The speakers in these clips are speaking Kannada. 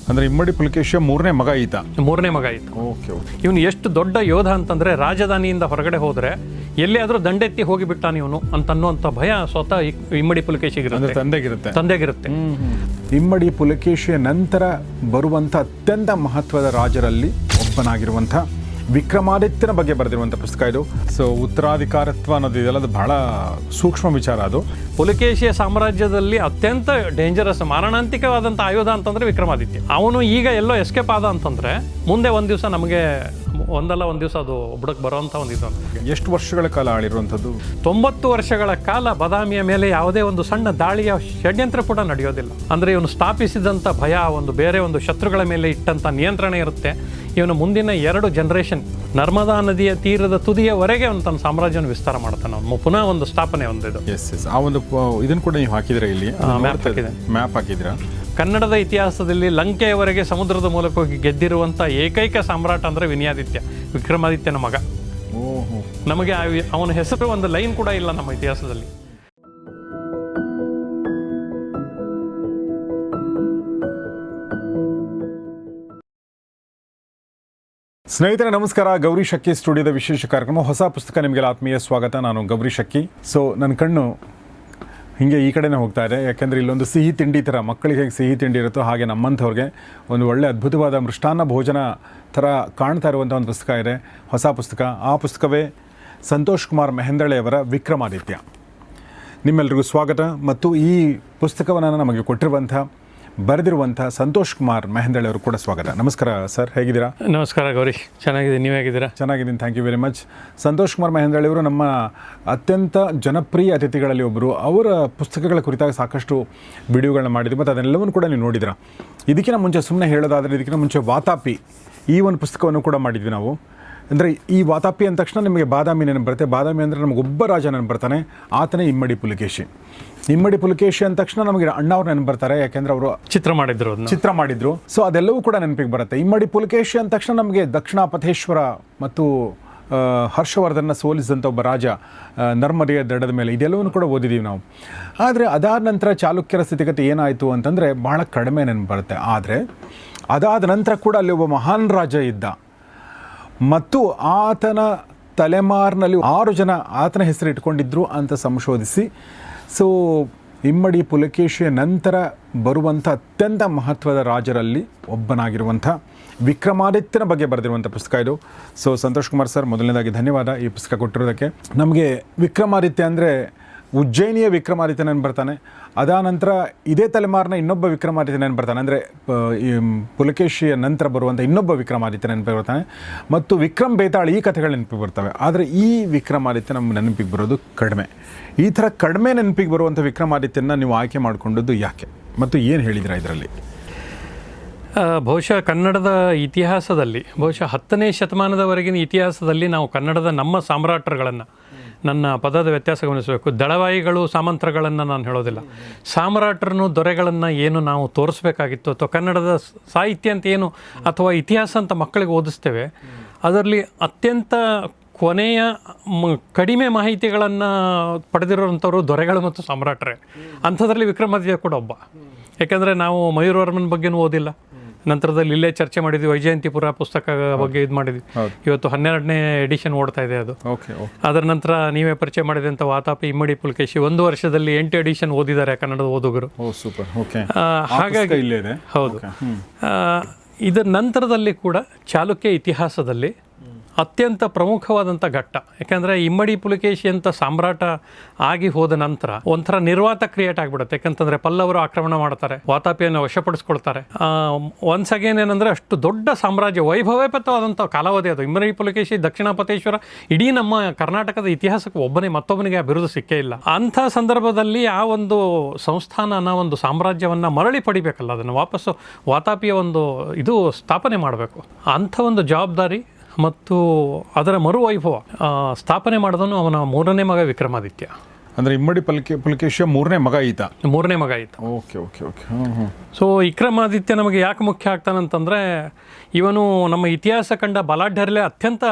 ಅಂದರೆ ಇಮ್ಮಡಿ ಪುಲಕೇಶಿಯ ಮೂರನೇ ಮಗ ಈತ. ಓಕೆ. ಇವನು ಎಷ್ಟು ದೊಡ್ಡ ಯೋಧ ಅಂತಂದರೆ ರಾಜಧಾನಿಯಿಂದ ಹೊರಗಡೆ ಹೋದರೆ ಎಲ್ಲಿಯಾದರೂ ದಂಡೆತ್ತಿ ಹೋಗಿಬಿಟ್ಟಾನ ಇವನು ಅಂತನ್ನುವಂಥ ಭಯ ಸ್ವತಃ ಇಮ್ಮಡಿ ಪುಲಕೇಶಿಗಿರುತ್ತೆ, ತಂದೆಗಿರುತ್ತೆ. ಇಮ್ಮಡಿ ಪುಲಕೇಶಿಯ ನಂತರ ಬರುವಂಥ ಅತ್ಯಂತ ಮಹತ್ವದ ರಾಜರಲ್ಲಿ ಒಬ್ಬನಾಗಿರುವಂಥ ವಿಕ್ರಮಾದಿತ್ಯನ ಬಗ್ಗೆ ಬರೆದಿರುವಂಥ ಪುಸ್ತಕ ಇದು. ಸೊ ಉತ್ತರಾಧಿಕಾರತ್ವ ಅನ್ನೋದು ಇದೆಲ್ಲ ಅದು ಬಹಳ ಸೂಕ್ಷ್ಮ ವಿಚಾರ. ಅದು ಪುಲಕೇಶಿಯ ಸಾಮ್ರಾಜ್ಯದಲ್ಲಿ ಅತ್ಯಂತ ಡೇಂಜರಸ್ ಮಾರಣಾಂತಿಕವಾದಂಥ ಆಯುಧ ಅಂತಂದರೆ ವಿಕ್ರಮಾದಿತ್ಯ. ಅವನು ಈಗ ಎಲ್ಲೋ ಎಸ್ಕೇಪ್ ಆದ ಅಂತಂದರೆ ಮುಂದೆ ಒಂದು ದಿವಸ ನಮಗೆ ಒಂದು ದಿವಸ ಅದು ಬುಡಕ್ಕೆ ಬರೋವಂಥ ಒಂದು ಇದು. ಎಷ್ಟು ವರ್ಷಗಳ ಕಾಲ ಆಳಿರುವಂಥದ್ದು? 90 ವರ್ಷಗಳ ಕಾಲ ಬದಾಮಿಯ ಮೇಲೆ ಯಾವುದೇ ಒಂದು ಸಣ್ಣ ದಾಳಿಯ ಷಡ್ಯಂತ್ರ ಕೂಡ ನಡೆಯೋದಿಲ್ಲ. ಅಂದರೆ ಇವನು ಸ್ಥಾಪಿಸಿದಂಥ ಭಯ, ಬೇರೆ ಒಂದು ಶತ್ರುಗಳ ಮೇಲೆ ಇಟ್ಟಂಥ ನಿಯಂತ್ರಣ ಇರುತ್ತೆ. ಇವನು ಮುಂದಿನ 2 ಜನರೇಷನ್ ನರ್ಮದಾ ನದಿಯ ತೀರದ ತುದಿಯವರೆಗೆ ಅವನು ತನ್ನ ಸಾಮ್ರಾಜ್ಯವನ್ನು ವಿಸ್ತಾರ ಮಾಡ್ತಾನೆ. ಅವನು ಪುನಃ ಒಂದು ಸ್ಥಾಪನೆ ಒಂದಿದು. ಆ ಒಂದು ಇದನ್ನು ಕೂಡ ನೀವು ಹಾಕಿದ್ರೆ ಇಲ್ಲಿ ಮ್ಯಾಪ್ ಹಾಕಿದ್ದೀರಾ. ಕನ್ನಡದ ಇತಿಹಾಸದಲ್ಲಿ ಲಂಕೆಯವರೆಗೆ ಸಮುದ್ರದ ಮೂಲಕ ಹೋಗಿ ಗೆದ್ದಿರುವಂಥ ಏಕೈಕ ಸಾಮ್ರಾಟ ಅಂದರೆ ವಿನಯಾದಿತ್ಯ, ವಿಕ್ರಮಾದಿತ್ಯನ ಮಗ. ನಮಗೆ ಅವನ ಹೆಸರು ಒಂದು ಲೈನ್ ಕೂಡ ಇಲ್ಲ ನಮ್ಮ ಇತಿಹಾಸದಲ್ಲಿ. ಸ್ನೇಹಿತರೆ ನಮಸ್ಕಾರ. ಗೌರಿ ಶಕ್ಕಿ ಸ್ಟುಡಿಯೋದ ವಿಶೇಷ ಕಾರ್ಯಕ್ರಮ ಹೊಸ ಪುಸ್ತಕ ನಿಮಗೆಲ್ಲ ಆತ್ಮೀಯ ಸ್ವಾಗತ. ನಾನು ಗೌರಿ ಶಕ್ಕಿ. ಸೊ ನನ್ನ ಕಣ್ಣು ಹೀಗೆ ಈ ಕಡೆನೇ ಹೋಗ್ತಾ ಇದೆ, ಯಾಕೆಂದರೆ ಇಲ್ಲೊಂದು ಸಿಹಿ ತಿಂಡಿ ಥರ, ಮಕ್ಕಳಿಗೆ ಹೇಗೆ ಸಿಹಿ ತಿಂಡಿ ಇರುತ್ತೋ ಹಾಗೆ ನಮ್ಮಂಥವ್ರಿಗೆ ಒಂದು ಒಳ್ಳೆ ಅದ್ಭುತವಾದ ಮೃಷ್ಟಾನ್ನ ಭೋಜನ ಥರ ಕಾಣ್ತಾ ಇರುವಂಥ ಒಂದು ಪುಸ್ತಕ ಇದೆ, ಹೊಸ ಪುಸ್ತಕ. ಆ ಪುಸ್ತಕವೇ ಸಂತೋಷ್ ಕುಮಾರ್ ಮೆಹೆಂದಳೆಯವರ ವಿಕ್ರಮಾದಿತ್ಯ. ನಿಮ್ಮೆಲ್ಲರಿಗೂ ಸ್ವಾಗತ. ಮತ್ತು ಈ ಪುಸ್ತಕವನ್ನು ನಮಗೆ ಬರೆದಿರುವಂಥ ಸಂತೋಷ್ ಕುಮಾರ್ ಮೆಹೆಂದಳೆ ಅವರು ಕೂಡ ಸ್ವಾಗತ. ನಮಸ್ಕಾರ ಸರ್, ಹೇಗಿದ್ದೀರಾ? ನಮಸ್ಕಾರ ಗೌರಿ, ಚೆನ್ನಾಗಿದೆ. ನೀವು ಹೇಗಿದ್ದೀರಾ? ಚೆನ್ನಾಗಿದ್ದೀನಿ, thank you very much. Santosh Kumar Mehendale ಅವರು ನಮ್ಮ ಅತ್ಯಂತ ಜನಪ್ರಿಯ ಅತಿಥಿಗಳಲ್ಲಿ ಒಬ್ಬರು. ಅವರ ಪುಸ್ತಕಗಳ ಕುರಿತಾಗಿ ಸಾಕಷ್ಟು ವಿಡಿಯೋಗಳನ್ನ ಮಾಡಿದ್ವಿ ಮತ್ತು ಅದನ್ನೆಲ್ಲವನ್ನು ಕೂಡ ನೀವು ನೋಡಿದಿರಾ. ಇದಕ್ಕಿಂತ ಮುಂಚೆ ಸುಮ್ಮನೆ ಹೇಳೋದಾದರೆ, ಇದಕ್ಕಿಂತ ಮುಂಚೆ ವಾತಾಪಿ ಈ ಒಂದು ಪುಸ್ತಕವನ್ನು ಕೂಡ ಮಾಡಿದ್ವಿ ನಾವು. ಅಂದರೆ ಈ ವಾತಾಪಿ ಅಂದ ತಕ್ಷಣ ನಿಮಗೆ ಬಾದಾಮಿ ನೆನಪು ಬರುತ್ತೆ. ಬಾದಾಮಿ ಅಂದರೆ ನಮಗೊಬ್ಬ ರಾಜ ನೆನಪು ಬರ್ತಾನೆ, ಆತನೇ ಇಮ್ಮಡಿ ಪುಲಕೇಶಿ. ಇಮ್ಮಡಿ ಪುಲಕೇಶಿ ಅಂದ ತಕ್ಷಣ ನಮಗೆ ಅಣ್ಣವ್ರು ನೆನಪು ಬರ್ತಾರೆ, ಯಾಕೆಂದರೆ ಅವರು ಚಿತ್ರ ಮಾಡಿದ್ರು. ಸೊ ಅದೆಲ್ಲವೂ ಕೂಡ ನೆನಪಿಗೆ ಬರುತ್ತೆ. ಇಮ್ಮಡಿ ಪುಲಕೇಶಿ ಅಂದ ತಕ್ಷಣ ನಮಗೆ ದಕ್ಷಿಣಾಪಥೇಶ್ವರ ಮತ್ತು ಹರ್ಷವರ್ಧನ ಸೋಲಿಸಿದಂಥ ಒಬ್ಬ ರಾಜ, ನರ್ಮದೆಯ ದಡದ ಮೇಲೆ, ಇದೆಲ್ಲವನ್ನು ಕೂಡ ಓದಿದ್ದೀವಿ ನಾವು. ಆದರೆ ಅದಾದ ನಂತರ ಚಾಲುಕ್ಯರ ಸ್ಥಿತಿಗತಿ ಏನಾಯಿತು ಅಂತಂದರೆ ಬಹಳ ಕಡಿಮೆ ನೆನಪು ಬರುತ್ತೆ. ಆದರೆ ಅದಾದ ನಂತರ ಕೂಡ ಅಲ್ಲಿ ಒಬ್ಬ ಮಹಾನ್ ರಾಜ ಇದ್ದ ಮತ್ತು ಆತನ ತಲೆಮಾರಿನಲ್ಲಿ 6 ಜನ ಆತನ ಹೆಸರು ಇಟ್ಕೊಂಡಿದ್ರು ಅಂತ ಸಂಶೋಧಿಸಿ, ಸೊ ಇಮ್ಮಡಿ ಪುಲಕೇಶಿಯ ನಂತರ ಬರುವಂಥ ಅತ್ಯಂತ ಮಹತ್ವದ ರಾಜರಲ್ಲಿ ಒಬ್ಬನಾಗಿರುವಂಥ ವಿಕ್ರಮಾದಿತ್ಯನ ಬಗ್ಗೆ ಬರೆದಿರುವಂಥ ಪುಸ್ತಕ ಇದು. ಸೊ ಸಂತೋಷ್ ಕುಮಾರ್ ಸರ್, ಮೊದಲನೇದಾಗಿ ಧನ್ಯವಾದ ಈ ಪುಸ್ತಕ ಕೊಟ್ಟಿರೋದಕ್ಕೆ. ನಮಗೆ ವಿಕ್ರಮಾದಿತ್ಯ ಅಂದರೆ ಉಜ್ಜಯಿನಿಯ ವಿಕ್ರಮಾದಿತ್ಯ ನೆನಪು ಬರ್ತಾನೆ. ಅದಾದ ನಂತರ ಇದೇ ತಲೆಮಾರಿನ ಇನ್ನೊಬ್ಬ ವಿಕ್ರಮಾದಿತ್ಯ ನೆನಪು ಬರ್ತಾನೆ, ಅಂದರೆ ಪುಲಕೇಶಿಯ ನಂತರ ಬರುವಂಥ ಇನ್ನೊಬ್ಬ ವಿಕ್ರಮಾದಿತ್ಯ ನೆನಪಿಗೆ ಬರ್ತಾನೆ. ಮತ್ತು ವಿಕ್ರಮ್ ಬೇತಾಳ್ ಈ ಕಥೆಗಳು ನೆನಪಿಗೆ ಬರ್ತವೆ. ಆದರೆ ಈ ವಿಕ್ರಮಾದಿತ್ಯ ನಮ್ಮ ನೆನಪಿಗೆ ಬರೋದು ಕಡಿಮೆ. ಈ ಥರ ಕಡಿಮೆ ನೆನಪಿಗೆ ಬರುವಂಥ ವಿಕ್ರಮಾದಿತ್ಯನ ನೀವು ಆಯ್ಕೆ ಮಾಡಿಕೊಂಡದ್ದು ಯಾಕೆ ಮತ್ತು ಏನು ಹೇಳಿದಿರಾ ಇದರಲ್ಲಿ? ಬಹುಶಃ ಕನ್ನಡದ ಇತಿಹಾಸದಲ್ಲಿ, ಬಹುಶಃ 10ನೇ ಶತಮಾನದವರೆಗಿನ ಇತಿಹಾಸದಲ್ಲಿ ನಾವು ಕನ್ನಡದ ನಮ್ಮ ಸಾಮ್ರಾಟರುಗಳನ್ನು, ನನ್ನ ಪದದ ವ್ಯತ್ಯಾಸ ಗಮನಿಸಬೇಕು, ದಳವಾಯಿಗಳು ಸಾಮಂತರುಗಳನ್ನು ನಾನು ಹೇಳೋದಿಲ್ಲ, ಸಾಮ್ರಾಟರನ್ನು ದೊರೆಗಳನ್ನು ಏನು ನಾವು ತೋರಿಸ್ಬೇಕಾಗಿತ್ತು ಅಥವಾ ಕನ್ನಡದ ಸಾಹಿತ್ಯ ಅಂತ ಏನು ಅಥವಾ ಇತಿಹಾಸ ಅಂತ ಮಕ್ಕಳಿಗೆ ಓದಿಸ್ತೇವೆ, ಅದರಲ್ಲಿ ಅತ್ಯಂತ ಕೊನೆಯ ಕಡಿಮೆ ಮಾಹಿತಿಗಳನ್ನು ಪಡೆದಿರೋಂಥವ್ರು ದೊರೆಗಳು ಮತ್ತು ಸಾಮ್ರಾಟರೇ. ಅಂಥದ್ರಲ್ಲಿ ವಿಕ್ರಮಾದಿತ್ಯ ಕೂಡ ಒಬ್ಬ. ಯಾಕೆಂದರೆ ನಾವು ಮಯೂರವರ್ಮನ ಬಗ್ಗೆನೂ ಓದಿಲ್ಲ, ನಂತರದಲ್ಲಿ ಇಲ್ಲೇ ಚರ್ಚೆ ಮಾಡಿದ್ವಿ, ವೈಜಯಂತಿಪುರ ಪುಸ್ತಕ ಬಗ್ಗೆ ಇದು ಮಾಡಿದ್ವಿ. ಇವತ್ತು 12ನೇ ಎಡಿಷನ್ ಓಡ್ತಾ ಇದೆ ಅದು. ಅದರ ನಂತರ ನೀವೇ ಪರಿಚಯ ಮಾಡಿದಂಥ ವಾತಾಪಿ ಇಮ್ಮಡಿ ಪುಲಕೇಶಿ 1 ವರ್ಷದಲ್ಲಿ 8 ಎಡಿಷನ್ ಓದಿದ್ದಾರೆ ಕನ್ನಡದ ಓದುಗರು. ಹಾಗಾಗಿ ಹೌದು. ಇದರ ನಂತರದಲ್ಲಿ ಕೂಡ ಚಾಲುಕ್ಯ ಇತಿಹಾಸದಲ್ಲಿ ಅತ್ಯಂತ ಪ್ರಮುಖವಾದಂಥ ಘಟ್ಟ. ಯಾಕೆಂದರೆ ಇಮ್ಮಡಿ ಪುಲಕೇಶಿ ಅಂತ ಸಾಮ್ರಾಟ ಆಗಿ ಹೋದ ನಂತರ ಒಂಥರ ನಿರ್ವಾತ ಕ್ರಿಯೇಟ್ ಆಗಿಬಿಡುತ್ತೆ. ಯಾಕಂತಂದರೆ ಪಲ್ಲವರು ಆಕ್ರಮಣ ಮಾಡ್ತಾರೆ, ವಾತಾಪಿಯನ್ನು ವಶಪಡಿಸ್ಕೊಳ್ತಾರೆ. ಒನ್ಸ್ ಅಗೇನ್ ಏನಂದರೆ ಅಷ್ಟು ದೊಡ್ಡ ಸಾಮ್ರಾಜ್ಯ, ವೈಭವೋಪೇತವಾದಂಥ ಕಾಲಾವಧಿ ಅದು. ಇಮ್ಮಡಿ ಪುಲಕೇಶಿ, ದಕ್ಷಿಣಾಪಥೇಶ್ವರ, ಇಡೀ ನಮ್ಮ ಕರ್ನಾಟಕದ ಇತಿಹಾಸಕ್ಕೆ ಮತ್ತೊಬ್ಬನಿಗೆ ಆ ಬಿರುದು ಸಿಕ್ಕೇ ಇಲ್ಲ. ಅಂಥ ಸಂದರ್ಭದಲ್ಲಿ ಆ ಒಂದು ಸಂಸ್ಥಾನ, ಒಂದು ಸಾಮ್ರಾಜ್ಯವನ್ನು ಮರಳಿ ಪಡಿಬೇಕಲ್ಲ, ಅದನ್ನು ವಾಪಸ್ಸು ವಾತಾಪಿಯ ಒಂದು ಇದು ಸ್ಥಾಪನೆ ಮಾಡಬೇಕು. ಅಂಥ ಒಂದು ಜವಾಬ್ದಾರಿ ಮತ್ತು ಅದರ ಮರುವೈಭವ ಸ್ಥಾಪನೆ ಮಾಡಿದನು ಅವನ 3ನೇ ಮಗ ವಿಕ್ರಮಾದಿತ್ಯ. ಅಂದರೆ ಇಮ್ಮಡಿ ಪುಲಕೇಶಿಯ 3ನೇ ಮಗ ಈತ. ಓಕೆ. ಸೊ ವಿಕ್ರಮಾದಿತ್ಯ ನಮಗೆ ಯಾಕೆ ಮುಖ್ಯ ಆಗ್ತಾನಂತಂದರೆ, ಇವನು ನಮ್ಮ ಇತಿಹಾಸ ಕಂಡ ಬಲಾಢ್ಯರಲ್ಲೇ ಅತ್ಯಂತ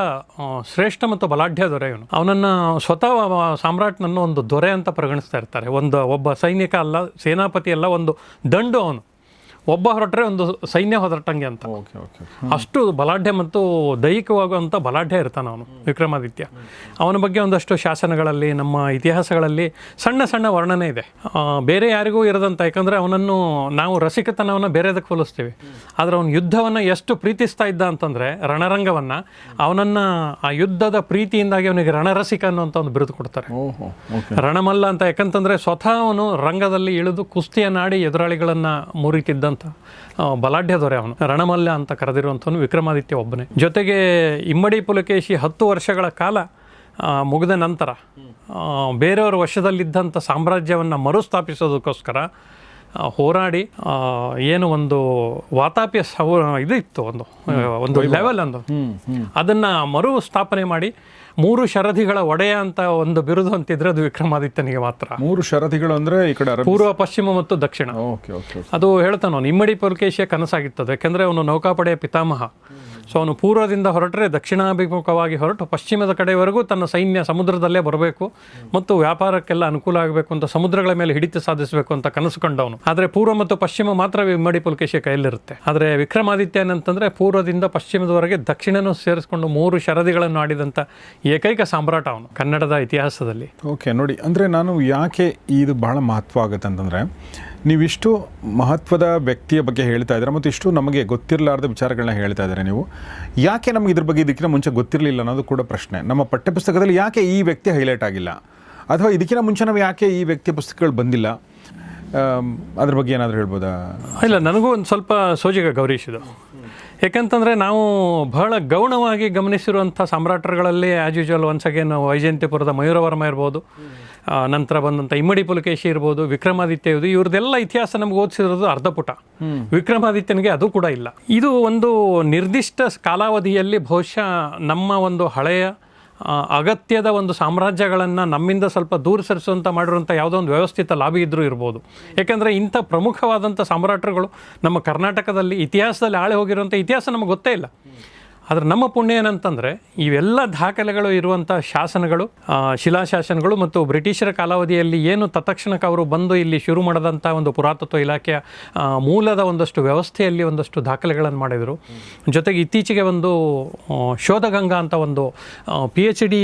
ಶ್ರೇಷ್ಠ ಮತ್ತು ಬಲಾಢ್ಯ ದೊರೆ ಇವನು. ಅವನನ್ನು ಸ್ವತಃ ಸಾಮ್ರಾಟ್ನನ್ನು ಒಂದು ದೊರೆ ಅಂತ ಪರಿಗಣಿಸ್ತಾ ಇರ್ತಾರೆ. ಒಬ್ಬ ಸೈನಿಕ ಅಲ್ಲ, ಸೇನಾಪತಿ ಅಲ್ಲ, ಒಂದು ದಂಡು ಅವನು. ಒಬ್ಬ ಹೊರಟ್ರೆ ಒಂದು ಸೈನ್ಯ ಹೊರಟಂಗೆ ಅಂತ. Okay okay. ಅಷ್ಟು ಬಲಾಢ್ಯ ಮತ್ತು ದೈಹಿಕವಾಗುವಂಥ ಬಲಾಢ್ಯ ಇರ್ತಾನೆ ಅವನು ವಿಕ್ರಮಾದಿತ್ಯ. ಅವನ ಬಗ್ಗೆ ಒಂದಷ್ಟು ಶಾಸನಗಳಲ್ಲಿ ನಮ್ಮ ಇತಿಹಾಸಗಳಲ್ಲಿ ಸಣ್ಣ ಸಣ್ಣ ವರ್ಣನೆ ಇದೆ, ಬೇರೆ ಯಾರಿಗೂ ಇರದಂತ. ಯಾಕಂದರೆ ಅವನನ್ನು ನಾವು ರಸಿಕತನವನ್ನು ಬೇರೆದಕ್ಕೆ ಹೋಲಿಸ್ತೀವಿ, ಆದರೆ ಅವನು ಯುದ್ಧವನ್ನು ಎಷ್ಟು ಪ್ರೀತಿಸ್ತಾ ಇದ್ದ ಅಂತಂದರೆ ರಣರಂಗವನ್ನು, ಅವನನ್ನು ಆ ಯುದ್ಧದ ಪ್ರೀತಿಯಿಂದಾಗಿ ಅವನಿಗೆ ರಣರಸಿಕ ಅನ್ನುವಂಥ ಒಂದು ಬಿರುದು ಕೊಡ್ತಾರೆ. ರಣಮಲ್ಲ ಅಂತ. ಯಾಕಂತಂದರೆ ಸ್ವತಃ ಅವನು ರಂಗದಲ್ಲಿ ಇಳಿದು ಕುಸ್ತಿಯನ್ನಾಡಿ ಎದುರಾಳಿಗಳನ್ನು ಮುರಿತಿದ್ದಂಥ ಬಲಾಢ್ಯ ದೊರೆ ಅವನು. ರಣಮಲ್ಲ ಅಂತ ಕರೆದಿರುವಂಥವನು ವಿಕ್ರಮಾದಿತ್ಯ ಒಬ್ಬನೇ. ಜೊತೆಗೆ ಇಮ್ಮಡಿ ಪುಲಕೇಶಿ 10 ವರ್ಷಗಳ ಕಾಲ ಮುಗಿದ ನಂತರ ಬೇರೆಯವರ ವಶದಲ್ಲಿದ್ದಂಥ ಸಾಮ್ರಾಜ್ಯವನ್ನು ಮರುಸ್ಥಾಪಿಸೋದಕ್ಕೋಸ್ಕರ ಹೋರಾಡಿ ಏನು ಒಂದು ವಾತಾಪಿಯ ಇದು ಇತ್ತು, ಒಂದು ಲೆವೆಲ್ ಒಂದು ಅದನ್ನು ಮರು ಸ್ಥಾಪನೆ ಮಾಡಿ 3 ಶರಧಿಗಳ ಒಡೆಯ ಅಂತ ಒಂದು ಬಿರುದು ಅಂತಿದ್ರೆ ಅದು ವಿಕ್ರಮಾದಿತ್ಯನಿಗೆ ಮಾತ್ರ. 3 ಶರಧಿಗಳು ಅಂದರೆ ಈ ಕಡೆ ಪೂರ್ವ, ಪಶ್ಚಿಮ ಮತ್ತು ದಕ್ಷಿಣ. ಅದು ಹೇಳ್ತಾನೆ ಅವನು. ಇಮ್ಮಡಿ ಪುಲಕೇಶಿಯ ಕನಸಾಗಿರ್ತದೆ, ಯಾಕೆಂದರೆ ಅವನು ನೌಕಾಪಡೆಯ ಪಿತಾಮಹ. ಸೊ ಅವನು ಪೂರ್ವದಿಂದ ಹೊರಟ್ರೆ ದಕ್ಷಿಣಾಭಿಮುಖವಾಗಿ ಹೊರಟು ಪಶ್ಚಿಮದ ಕಡೆವರೆಗೂ ತನ್ನ ಸೈನ್ಯ ಸಮುದ್ರದಲ್ಲೇ ಬರಬೇಕು ಮತ್ತು ವ್ಯಾಪಾರಕ್ಕೆಲ್ಲ ಅನುಕೂಲ ಆಗಬೇಕು ಅಂತ, ಸಮುದ್ರಗಳ ಮೇಲೆ ಹಿಡಿತ ಸಾಧಿಸಬೇಕು ಅಂತ ಕನಸು ಕಂಡವನು. ಆದರೆ ಪೂರ್ವ ಮತ್ತು ಪಶ್ಚಿಮ ಮಾತ್ರ ಇಮ್ಮಡಿ ಪುಲಕೇಶಿಯ ಕೈಯಲ್ಲಿರುತ್ತೆ. ಆದರೆ ವಿಕ್ರಮಾದಿತ್ಯ ಏನಂತಂದರೆ ಪೂರ್ವದಿಂದ ಪಶ್ಚಿಮದವರೆಗೆ ದಕ್ಷಿಣನೂ ಸೇರಿಸ್ಕೊಂಡು 3 ಶರಧಿಗಳನ್ನು ಆಡಿದಂಥ ಏಕೈಕ ಸಾಮ್ರಾಟ ಅವನು ಕನ್ನಡದ ಇತಿಹಾಸದಲ್ಲಿ. ಓಕೆ, ನೋಡಿ, ಅಂದರೆ ನಾನು ಯಾಕೆ ಇದು ಬಹಳ ಮಹತ್ವ ಆಗುತ್ತೆ ಅಂತಂದರೆ, ನೀವಿಷ್ಟು ಮಹತ್ವದ ವ್ಯಕ್ತಿಯ ಬಗ್ಗೆ ಹೇಳ್ತಾ ಇದ್ದಾರೆ ಮತ್ತು ಇಷ್ಟು ನಮಗೆ ಗೊತ್ತಿರಲಾರ್ದ ವಿಚಾರಗಳನ್ನ ಹೇಳ್ತಾ ಇದ್ದಾರೆ ನೀವು. ಯಾಕೆ ನಮಗೆ ಇದ್ರ ಬಗ್ಗೆ ಇದಕ್ಕಿಂತ ಮುಂಚೆ ಗೊತ್ತಿರಲಿಲ್ಲ ಅನ್ನೋದು ಕೂಡ ಪ್ರಶ್ನೆ. ನಮ್ಮ ಪಠ್ಯಪುಸ್ತಕದಲ್ಲಿ ಯಾಕೆ ಈ ವ್ಯಕ್ತಿ ಹೈಲೈಟ್ ಆಗಿಲ್ಲ, ಅಥವಾ ಇದಕ್ಕಿಂತ ಮುಂಚೆ ನಾವು ಯಾಕೆ ಈ ವ್ಯಕ್ತಿಯ ಪುಸ್ತಕಗಳು ಬಂದಿಲ್ಲ, ಅದ್ರ ಬಗ್ಗೆ ಏನಾದರೂ ಹೇಳ್ಬೋದಾ? ಇಲ್ಲ, ನನಗೂ ಒಂದು ಸ್ವಲ್ಪ ಸೋಜಿಗ ಗೌರೀಶ್ ಇದು. ಯಾಕಂತಂದರೆ ನಾವು ಬಹಳ ಗೌಣವಾಗಿ ಗಮನಿಸಿರುವಂಥ ಸಾಮ್ರಾಟರುಗಳಲ್ಲಿ ಆ್ಯಸ್ ಯೂಶುವಲ್ ಒನ್ಸ್ ಅಗೇನ್ ವೈಜಯಂತಿಪುರದ ಮಯೂರವರ್ಮ ಇರ್ಬೋದು, ನಂತರ ಬಂದಂಥ ಇಮ್ಮಡಿ ಪುಲಕೇಶಿ ಇರ್ಬೋದು, ವಿಕ್ರಮಾದಿತ್ಯ ಇರ್ಬೋದು. ಇವ್ರದ್ದೆಲ್ಲ ಇತಿಹಾಸ ನಮ್ಗೆ ಓದಿಸಿರೋದು ಅರ್ಧ ಪುಟ. ವಿಕ್ರಮಾದಿತ್ಯನಿಗೆ ಅದು ಕೂಡ ಇಲ್ಲ. ಇದು ಒಂದು ನಿರ್ದಿಷ್ಟ ಕಾಲಾವಧಿಯಲ್ಲಿ ಬಹುಶಃ ನಮ್ಮ ಒಂದು ಹಳೆಯ ಅಗತ್ಯದ ಒಂದು ಸಾಮ್ರಾಜ್ಯಗಳನ್ನು ನಮ್ಮಿಂದ ಸ್ವಲ್ಪ ದೂರ ಸರಿಸುವಂಥ ಮಾಡಿರುವಂಥ ಯಾವುದೋ ಒಂದು ವ್ಯವಸ್ಥಿತ ಲಾಭಿ ಇದ್ದರೂ ಇರ್ಬೋದು. ಯಾಕೆಂದರೆ ಇಂಥ ಪ್ರಮುಖವಾದಂಥ ಸಾಮ್ರಾಟರುಗಳು ನಮ್ಮ ಕರ್ನಾಟಕದಲ್ಲಿ ಇತಿಹಾಸದಲ್ಲಿ ಆಳೆ ಹೋಗಿರುವಂಥ ಇತಿಹಾಸ ನಮಗೆ ಗೊತ್ತೇ ಇಲ್ಲ. ಆದರೆ ನಮ್ಮ ಪುಣ್ಯ ಏನಂತಂದರೆ ಇವೆಲ್ಲ ದಾಖಲೆಗಳು ಇರುವಂಥ ಶಾಸನಗಳು, ಶಿಲಾಶಾಸನಗಳು ಮತ್ತು ಬ್ರಿಟಿಷರ ಕಾಲಾವಧಿಯಲ್ಲಿ ಏನು ತತ್ಕ್ಷಣಕ್ಕೆ ಅವರು ಬಂದು ಇಲ್ಲಿ ಶುರು ಮಾಡಿದಂಥ ಒಂದು ಪುರಾತತ್ವ ಇಲಾಖೆಯ ಮೂಲದ ಒಂದಷ್ಟು ವ್ಯವಸ್ಥೆಯಲ್ಲಿ ಒಂದಷ್ಟು ದಾಖಲೆಗಳನ್ನು ಮಾಡಿದರು. ಜೊತೆಗೆ ಇತ್ತೀಚೆಗೆ ಒಂದು ಶೋಧಗಂಗಾ ಅಂತ ಒಂದು PhD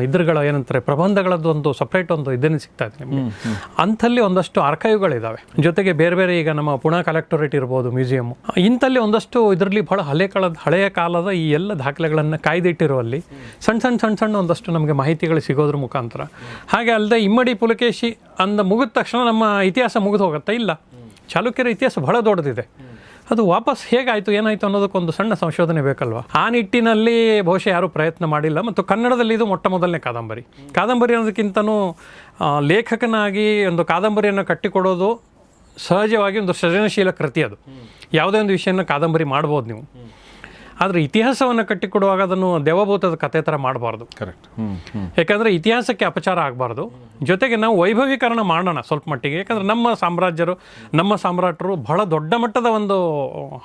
ಇದ್ರಗಳ ಏನಂತಾರೆ ಪ್ರಬಂಧಗಳದ್ದು ಒಂದು ಸಪ್ರೇಟ್ ಒಂದು ಇದನ್ನು ಸಿಗ್ತಾ ಇದೆ ನಿಮಗೆ. ಅಂಥಲ್ಲಿ ಒಂದಷ್ಟು ಆರ್ಕೈವ್ಗಳಿದ್ದಾವೆ. ಜೊತೆಗೆ ಬೇರೆ ಬೇರೆ ಈಗ ನಮ್ಮ ಪುಣೆ ಕಲೆಕ್ಟೊರೇಟ್ ಇರ್ಬೋದು, ಮ್ಯೂಸಿಯಮ್ಮು, ಇಂಥಲ್ಲಿ ಒಂದಷ್ಟು ಇದರಲ್ಲಿ ಬಹಳ ಹಳೆಯ ಕಾಲದ ಈ ಎಲ್ಲ ದಾಖಲೆಗಳನ್ನು ಕಾಯ್ದಿಟ್ಟಿರುವಲ್ಲಿ ಸಣ್ಣ ಒಂದಷ್ಟು ನಮಗೆ ಮಾಹಿತಿಗಳು ಸಿಗೋದ್ರ ಮುಖಾಂತರ. ಹಾಗೆ ಅಲ್ಲದೆ ಇಮ್ಮಡಿ ಪುಲಕೇಶಿ ಮುಗಿದ ತಕ್ಷಣ ನಮ್ಮ ಇತಿಹಾಸ ಮುಗಿದು ಹೋಗುತ್ತೆ. ಇಲ್ಲ, ಚಾಲುಕ್ಯರ ಇತಿಹಾಸ ಬಹಳ ದೊಡ್ಡದಿದೆ. ಅದು ವಾಪಸ್ ಹೇಗಾಯಿತು, ಏನಾಯಿತು ಅನ್ನೋದಕ್ಕೊಂದು ಸಣ್ಣ ಸಂಶೋಧನೆ ಬೇಕಲ್ವ. ಆ ನಿಟ್ಟಿನಲ್ಲಿ ಬಹುಶಃ ಯಾರೂ ಪ್ರಯತ್ನ ಮಾಡಿಲ್ಲ. ಮತ್ತು ಕನ್ನಡದಲ್ಲಿ ಇದು ಮೊಟ್ಟ ಮೊದಲನೇ ಕಾದಂಬರಿ ಅನ್ನೋದಕ್ಕಿಂತನೂ ಲೇಖಕನಾಗಿ ಒಂದು ಕಾದಂಬರಿಯನ್ನು ಕಟ್ಟಿಕೊಡೋದು ಸಹಜವಾಗಿ ಒಂದು ಸೃಜನಶೀಲ ಕೃತಿ. ಅದು ಯಾವುದೇ ಒಂದು ವಿಷಯನ ಕಾದಂಬರಿ ಮಾಡ್ಬೋದು ನೀವು, ಆದರೆ ಇತಿಹಾಸವನ್ನು ಕಟ್ಟಿಕೊಡುವಾಗ ಅದನ್ನು ದೇವಭೂತದ ಕಥೆ ಥರ ಮಾಡಬಾರ್ದು. ಕರೆಕ್ಟ್. ಯಾಕಂದರೆ ಇತಿಹಾಸಕ್ಕೆ ಅಪಚಾರ ಆಗಬಾರ್ದು. ಜೊತೆಗೆ ನಾವು ವೈಭವೀಕರಣ ಮಾಡೋಣ ಸ್ವಲ್ಪ ಮಟ್ಟಿಗೆ. ಯಾಕಂದರೆ ನಮ್ಮ ಸಾಮ್ರಾಟರು ಬಹಳ ದೊಡ್ಡ ಮಟ್ಟದ ಒಂದು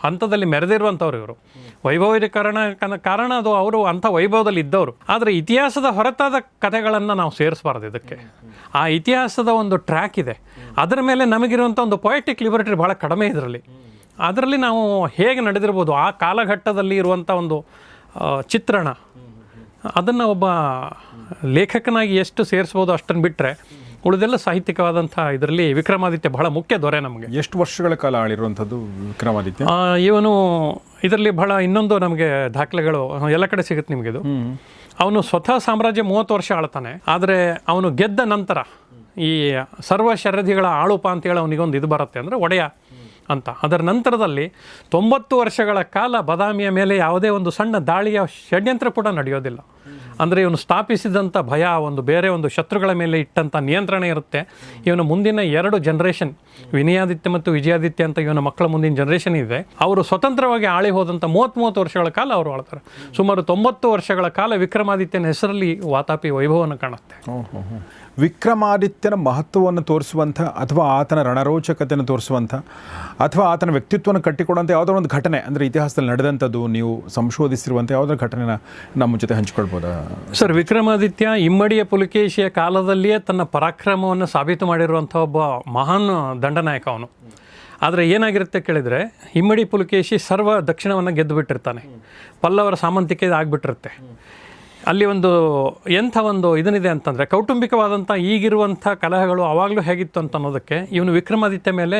ಹಂತದಲ್ಲಿ ಮೆರೆದಿರುವಂಥವ್ರು ಇವರು. ವೈಭವೀಕರಣ ಕಾರಣ ಅದು ಅವರು ಅಂಥ ವೈಭವದಲ್ಲಿ ಇದ್ದವರು. ಆದರೆ ಇತಿಹಾಸದ ಹೊರತಾದ ಕಥೆಗಳನ್ನು ನಾವು ಸೇರಿಸಬಾರ್ದು ಇದಕ್ಕೆ. ಆ ಇತಿಹಾಸದ ಒಂದು ಟ್ರ್ಯಾಕ್ ಇದೆ, ಅದರ ಮೇಲೆ ನಮಗಿರುವಂಥ ಒಂದು ಪೊಯೆಟಿಕ್ ಲಿಬರ್ಟಿ ಭಾಳ ಕಡಿಮೆ ಅದರಲ್ಲಿ ನಾವು ಹೇಗೆ ನಡೆದಿರ್ಬೋದು ಆ ಕಾಲಘಟ್ಟದಲ್ಲಿ ಇರುವಂಥ ಒಂದು ಚಿತ್ರಣ, ಅದನ್ನು ಒಬ್ಬ ಲೇಖಕನಾಗಿ ಎಷ್ಟು ಸೇರಿಸ್ಬೋದು ಅಷ್ಟನ್ನು ಬಿಟ್ಟರೆ ಉಳಿದೆಲ್ಲ ಸಾಹಿತ್ಯಿಕವಾದಂಥ ಇದರಲ್ಲಿ ವಿಕ್ರಮಾದಿತ್ಯ ಬಹಳ ಮುಖ್ಯ ದೊರೆ ನಮಗೆ. ಎಷ್ಟು ವರ್ಷಗಳ ಕಾಲ ಆಳಿರುವಂಥದ್ದು ವಿಕ್ರಮಾದಿತ್ಯ? ಇವನು ಇದರಲ್ಲಿ ಬಹಳ ಇನ್ನೊಂದು ನಮಗೆ ದಾಖಲೆಗಳು ಎಲ್ಲ ಕಡೆ ಸಿಗುತ್ತೆ ನಿಮಗಿದು. ಅವನು ಸ್ವತಃ ಸಾಮ್ರಾಜ್ಯ 30 ವರ್ಷ ಆಳ್ತಾನೆ. ಆದರೆ ಅವನು ಗೆದ್ದ ನಂತರ ಈ ಸರ್ವ ಶರಧಿಗಳ ಆಳುಪ ಅಂತೇಳಿ ಅವನಿಗೊಂದು ಇದು ಬರುತ್ತೆ, ಅಂದರೆ ಒಡೆಯ ಅಂತ. ಅದರ ನಂತರದಲ್ಲಿ 90 ವರ್ಷಗಳ ಕಾಲ ಬದಾಮಿಯ ಮೇಲೆ ಯಾವುದೇ ಒಂದು ಸಣ್ಣ ದಾಳಿಯ ಷಡ್ಯಂತ್ರ ಕೂಡ ನಡೆಯೋದಿಲ್ಲ. ಅಂದರೆ ಇವನು ಸ್ಥಾಪಿಸಿದಂಥ ಭಯ, ಒಂದು ಬೇರೆ ಒಂದು ಶತ್ರುಗಳ ಮೇಲೆ ಇಟ್ಟಂಥ ನಿಯಂತ್ರಣ ಇರುತ್ತೆ. ಇವನ ಮುಂದಿನ 2 ಜನರೇಷನ್, ವಿನಯಾದಿತ್ಯ ಮತ್ತು ವಿಜಯಾದಿತ್ಯ ಅಂತ ಇವನ ಮಕ್ಕಳ ಮುಂದಿನ ಜನರೇಷನ್ ಇದೆ. ಅವರು ಸ್ವತಂತ್ರವಾಗಿ ಆಳಿ ಹೋದಂಥ 30 ವರ್ಷಗಳ ಕಾಲ ಅವರು ಆಳ್ತಾರೆ. ಸುಮಾರು 90 ವರ್ಷಗಳ ಕಾಲ ವಿಕ್ರಮಾದಿತ್ಯನ ಹೆಸರಲ್ಲಿ ವಾತಾಪಿ ವೈಭವವನ್ನು ಕಾಣುತ್ತೆ. ವಿಕ್ರಮಾದಿತ್ಯನ ಮಹತ್ವವನ್ನು ತೋರಿಸುವಂಥ, ಅಥವಾ ಆತನ ರಣರೋಚಕತೆಯನ್ನು ತೋರಿಸುವಂಥ, ಅಥವಾ ಆತನ ವ್ಯಕ್ತಿತ್ವವನ್ನು ಕಟ್ಟಿಕೊಡುವಂಥ ಯಾವುದೋ ಒಂದು ಘಟನೆ, ಅಂದರೆ ಇತಿಹಾಸದಲ್ಲಿ ನಡೆದಂಥದ್ದು ನೀವು ಸಂಶೋಧಿಸಿರುವಂಥ ಯಾವುದೋ ಘಟನೆನ ನಮ್ಮ ಜೊತೆ ಹಂಚಿಕೊಳ್ಬೋದಾ ಸರ್? ವಿಕ್ರಮಾದಿತ್ಯ ಇಮ್ಮಡಿಯ ಪುಲಕೇಶಿಯ ಕಾಲದಲ್ಲಿಯೇ ತನ್ನ ಪರಾಕ್ರಮವನ್ನು ಸಾಬೀತು ಮಾಡಿರುವಂಥ ಒಬ್ಬ ಮಹಾನ್ ದಂಡನಾಯಕ ಅವನು. ಆದರೆ ಏನಾಗಿರುತ್ತೆ ಕೇಳಿದರೆ ಇಮ್ಮಡಿ ಪುಲಕೇಶಿ ಸರ್ವ ದಕ್ಷಿಣವನ್ನು ಗೆದ್ದು ಬಿಟ್ಟಿರ್ತಾನೆ, ಪಲ್ಲವರ ಸಾಮಂತಿಕೆ ಆಗಿಬಿಟ್ಟಿರುತ್ತೆ. ಅಲ್ಲಿ ಒಂದು ಎಂಥ ಒಂದು ಇದನ್ನಿದೆ ಅಂತಂದರೆ ಕೌಟುಂಬಿಕವಾದಂಥ ಈಗಿರುವಂಥ ಕಲಹಗಳು ಆವಾಗಲೂ ಹೇಗಿತ್ತು ಅಂತ ಅನ್ನೋದಕ್ಕೆ ಇವನು ವಿಕ್ರಮಾದಿತ್ಯ ಮೇಲೆ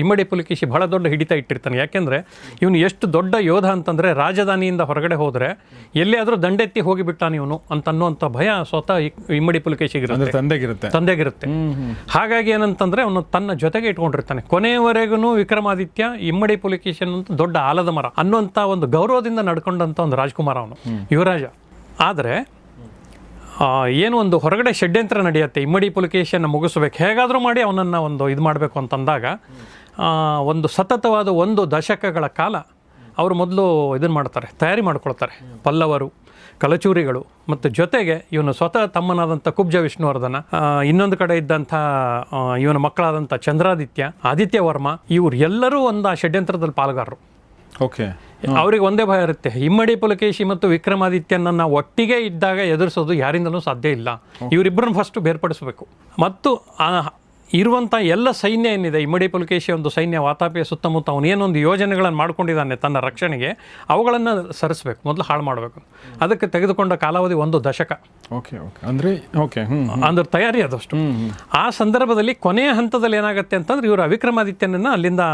ಇಮ್ಮಡಿ ಪುಲಕೇಶಿ ಬಹಳ ದೊಡ್ಡ ಹಿಡಿತ ಇಟ್ಟಿರ್ತಾನೆ. ಯಾಕೆಂದರೆ ಇವನು ಎಷ್ಟು ದೊಡ್ಡ ಯೋಧ ಅಂತಂದರೆ ರಾಜಧಾನಿಯಿಂದ ಹೊರಗಡೆ ಹೋದರೆ ಎಲ್ಲಿಯಾದರೂ ದಂಡೆತ್ತಿ ಹೋಗಿಬಿಟ್ಟಾನ ಇವನು ಅಂತ ಅನ್ನುವಂಥ ಭಯ ಸ್ವತಃ ಇಮ್ಮಡಿ ಪುಲಕೇಶಿಗಿರುತ್ತೆ, ತಂದೆಗಿರುತ್ತೆ. ಹಾಗಾಗಿ ಏನಂತಂದರೆ ಅವನು ತನ್ನ ಜೊತೆಗೆ ಇಟ್ಕೊಂಡಿರ್ತಾನೆ. ಕೊನೆಯವರೆಗೂ ವಿಕ್ರಮಾದಿತ್ಯ ಇಮ್ಮಡಿ ಪುಲಕೇಶಿ ಅನ್ನೋಂಥ ದೊಡ್ಡ ಆಲದ ಮರ ಅನ್ನುವಂಥ ಒಂದು ಗೌರವದಿಂದ ನಡ್ಕೊಂಡಂಥ ಒಂದು ರಾಜ್ಕುಮಾರ ಅವನು, ಯುವರಾಜ. ಆದರೆ ಏನು ಒಂದು ಹೊರಗಡೆ ಷಡ್ಯಂತ್ರ ನಡೆಯುತ್ತೆ, ಇಮ್ಮಡಿ ಪುಲಕೇಶಿಯನ್ನು ಮುಗಿಸ್ಬೇಕು, ಹೇಗಾದರೂ ಮಾಡಿ ಅವನನ್ನು ಒಂದು ಇದು ಮಾಡಬೇಕು ಅಂತಂದಾಗ ಒಂದು ಸತತವಾದ 1 ದಶಕಗಳ ಕಾಲ ಅವರು ಮೊದಲು ಇದನ್ನು ಮಾಡ್ತಾರೆ, ತಯಾರಿ ಮಾಡ್ಕೊಳ್ತಾರೆ. ಪಲ್ಲವರು, ಕಲಚೂರಿಗಳು ಮತ್ತು ಜೊತೆಗೆ ಇವನು ಸ್ವತಃ ತಮ್ಮನಾದಂಥ ಕುಬ್ಜ ವಿಷ್ಣುವರ್ಧನ, ಇನ್ನೊಂದು ಕಡೆ ಇದ್ದಂಥ ಇವನ ಮಕ್ಕಳಾದಂಥ ಚಂದ್ರಾದಿತ್ಯ, ಆದಿತ್ಯವರ್ಮ, ಇವರು ಎಲ್ಲರೂ ಒಂದು ಆ ಷಡ್ಯಂತ್ರದಲ್ಲಿ ಪಾಲ್ಗಾರರು. ಓಕೆ, ಅವ್ರಿಗೆ ಒಂದೇ ಭಯ ಇರುತ್ತೆ, ಇಮ್ಮಡಿ ಪುಲಕೇಶಿ ಮತ್ತು ವಿಕ್ರಮಾದಿತ್ಯನನ್ನು ಒಟ್ಟಿಗೆ ಇದ್ದಾಗ ಎದುರಿಸೋದು ಯಾರಿಂದಲೂ ಸಾಧ್ಯ ಇಲ್ಲ, ಇವರಿಬ್ಬರನ್ನು ಫಸ್ಟ್ ಬೇರ್ಪಡಿಸಬೇಕು. ಮತ್ತು ಇರುವಂಥ ಎಲ್ಲ ಸೈನ್ಯ ಏನಿದೆ, ಇಮ್ಮಡಿ ಪುಲಕೇಶಿ ಒಂದು ಸೈನ್ಯ ವಾತಾಪಿಯ ಸುತ್ತಮುತ್ತ ಅವನು ಏನೊಂದು ಯೋಜನೆಗಳನ್ನು ಮಾಡ್ಕೊಂಡಿದ್ದಾನೆ ತನ್ನ ರಕ್ಷಣೆಗೆ, ಅವುಗಳನ್ನು ಸರಿಸಬೇಕು, ಮೊದಲು ಹಾಳು ಮಾಡಬೇಕು. ಅದಕ್ಕೆ ತೆಗೆದುಕೊಂಡ ಕಾಲಾವಧಿ 1 ದಶಕ. ಓಕೆ ಓಕೆ ಅಂದರೆ ಅಂದ್ರೆ ತಯಾರಿ ಅದಷ್ಟು. ಆ ಸಂದರ್ಭದಲ್ಲಿ ಕೊನೆಯ ಹಂತದಲ್ಲಿ ಏನಾಗುತ್ತೆ ಅಂತಂದ್ರೆ ಇವರು ವಿಕ್ರಮಾದಿತ್ಯನನ್ನು ಅಲ್ಲಿಂದ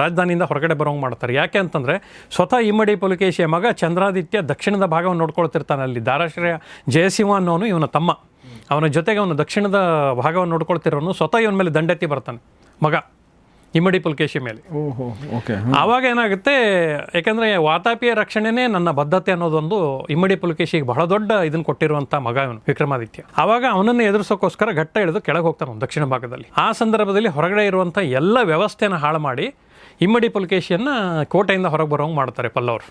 ರಾಜಧಾನಿಯಿಂದ ಹೊರಗಡೆ ಬರೋಂಗೆ ಮಾಡ್ತಾರೆ. ಯಾಕೆ ಅಂತಂದರೆ ಸ್ವತಃ ಇಮ್ಮಡಿ ಪುಲಕೇಶಿಯ ಮಗ ಚಂದ್ರಾದಿತ್ಯ ದಕ್ಷಿಣದ ಭಾಗವನ್ನು ನೋಡ್ಕೊಳ್ತಿರ್ತಾನೆ. ಅಲ್ಲಿ ದಾರಾಶ್ರಯ ಜಯಸಿಂಹ ಅನ್ನೋನು ಇವನ ತಮ್ಮ, ಅವನ ಜೊತೆಗೆ ಅವನು ದಕ್ಷಿಣದ ಭಾಗವನ್ನು ನೋಡ್ಕೊಳ್ತಿರೋನು ಸ್ವತಃ ಇವನ ಮೇಲೆ ದಂಡೆತ್ತಿ ಬರ್ತಾನೆ, ಮಗ ಇಮ್ಮಡಿ ಪುಲಕೇಶಿ ಮೇಲೆ. ಆವಾಗ ಏನಾಗುತ್ತೆ, ಯಾಕಂದರೆ ವಾತಾಪಿಯ ರಕ್ಷಣೆನೇ ನನ್ನ ಬದ್ಧತೆ ಅನ್ನೋದೊಂದು ಇಮ್ಮಡಿ ಪುಲಕೇಶಿಗೆ ಬಹಳ ದೊಡ್ಡ ಇದನ್ನು ಕೊಟ್ಟಿರುವಂಥ ಮಗ ಇವನು ವಿಕ್ರಮಾದಿತ್ಯ. ಆವಾಗ ಅವನನ್ನು ಎದುರಿಸೋಕ್ಕೋಸ್ಕರ ಘಟ್ಟ ಇಳಿದು ಕೆಳಗೆ ಹೋಗ್ತಾನೆ ದಕ್ಷಿಣ ಭಾಗದಲ್ಲಿ. ಆ ಸಂದರ್ಭದಲ್ಲಿ ಹೊರಗಡೆ ಇರುವಂಥ ಎಲ್ಲ ವ್ಯವಸ್ಥೆಯನ್ನು ಹಾಳು ಮಾಡಿ ಇಮ್ಮಡಿ ಪುಲಕೇಶಿಯನ್ನು ಕೋಟೆಯಿಂದ ಹೊರಗೆ ಬರೋಂಗೆ ಮಾಡ್ತಾರೆ ಪಲ್ಲವರು.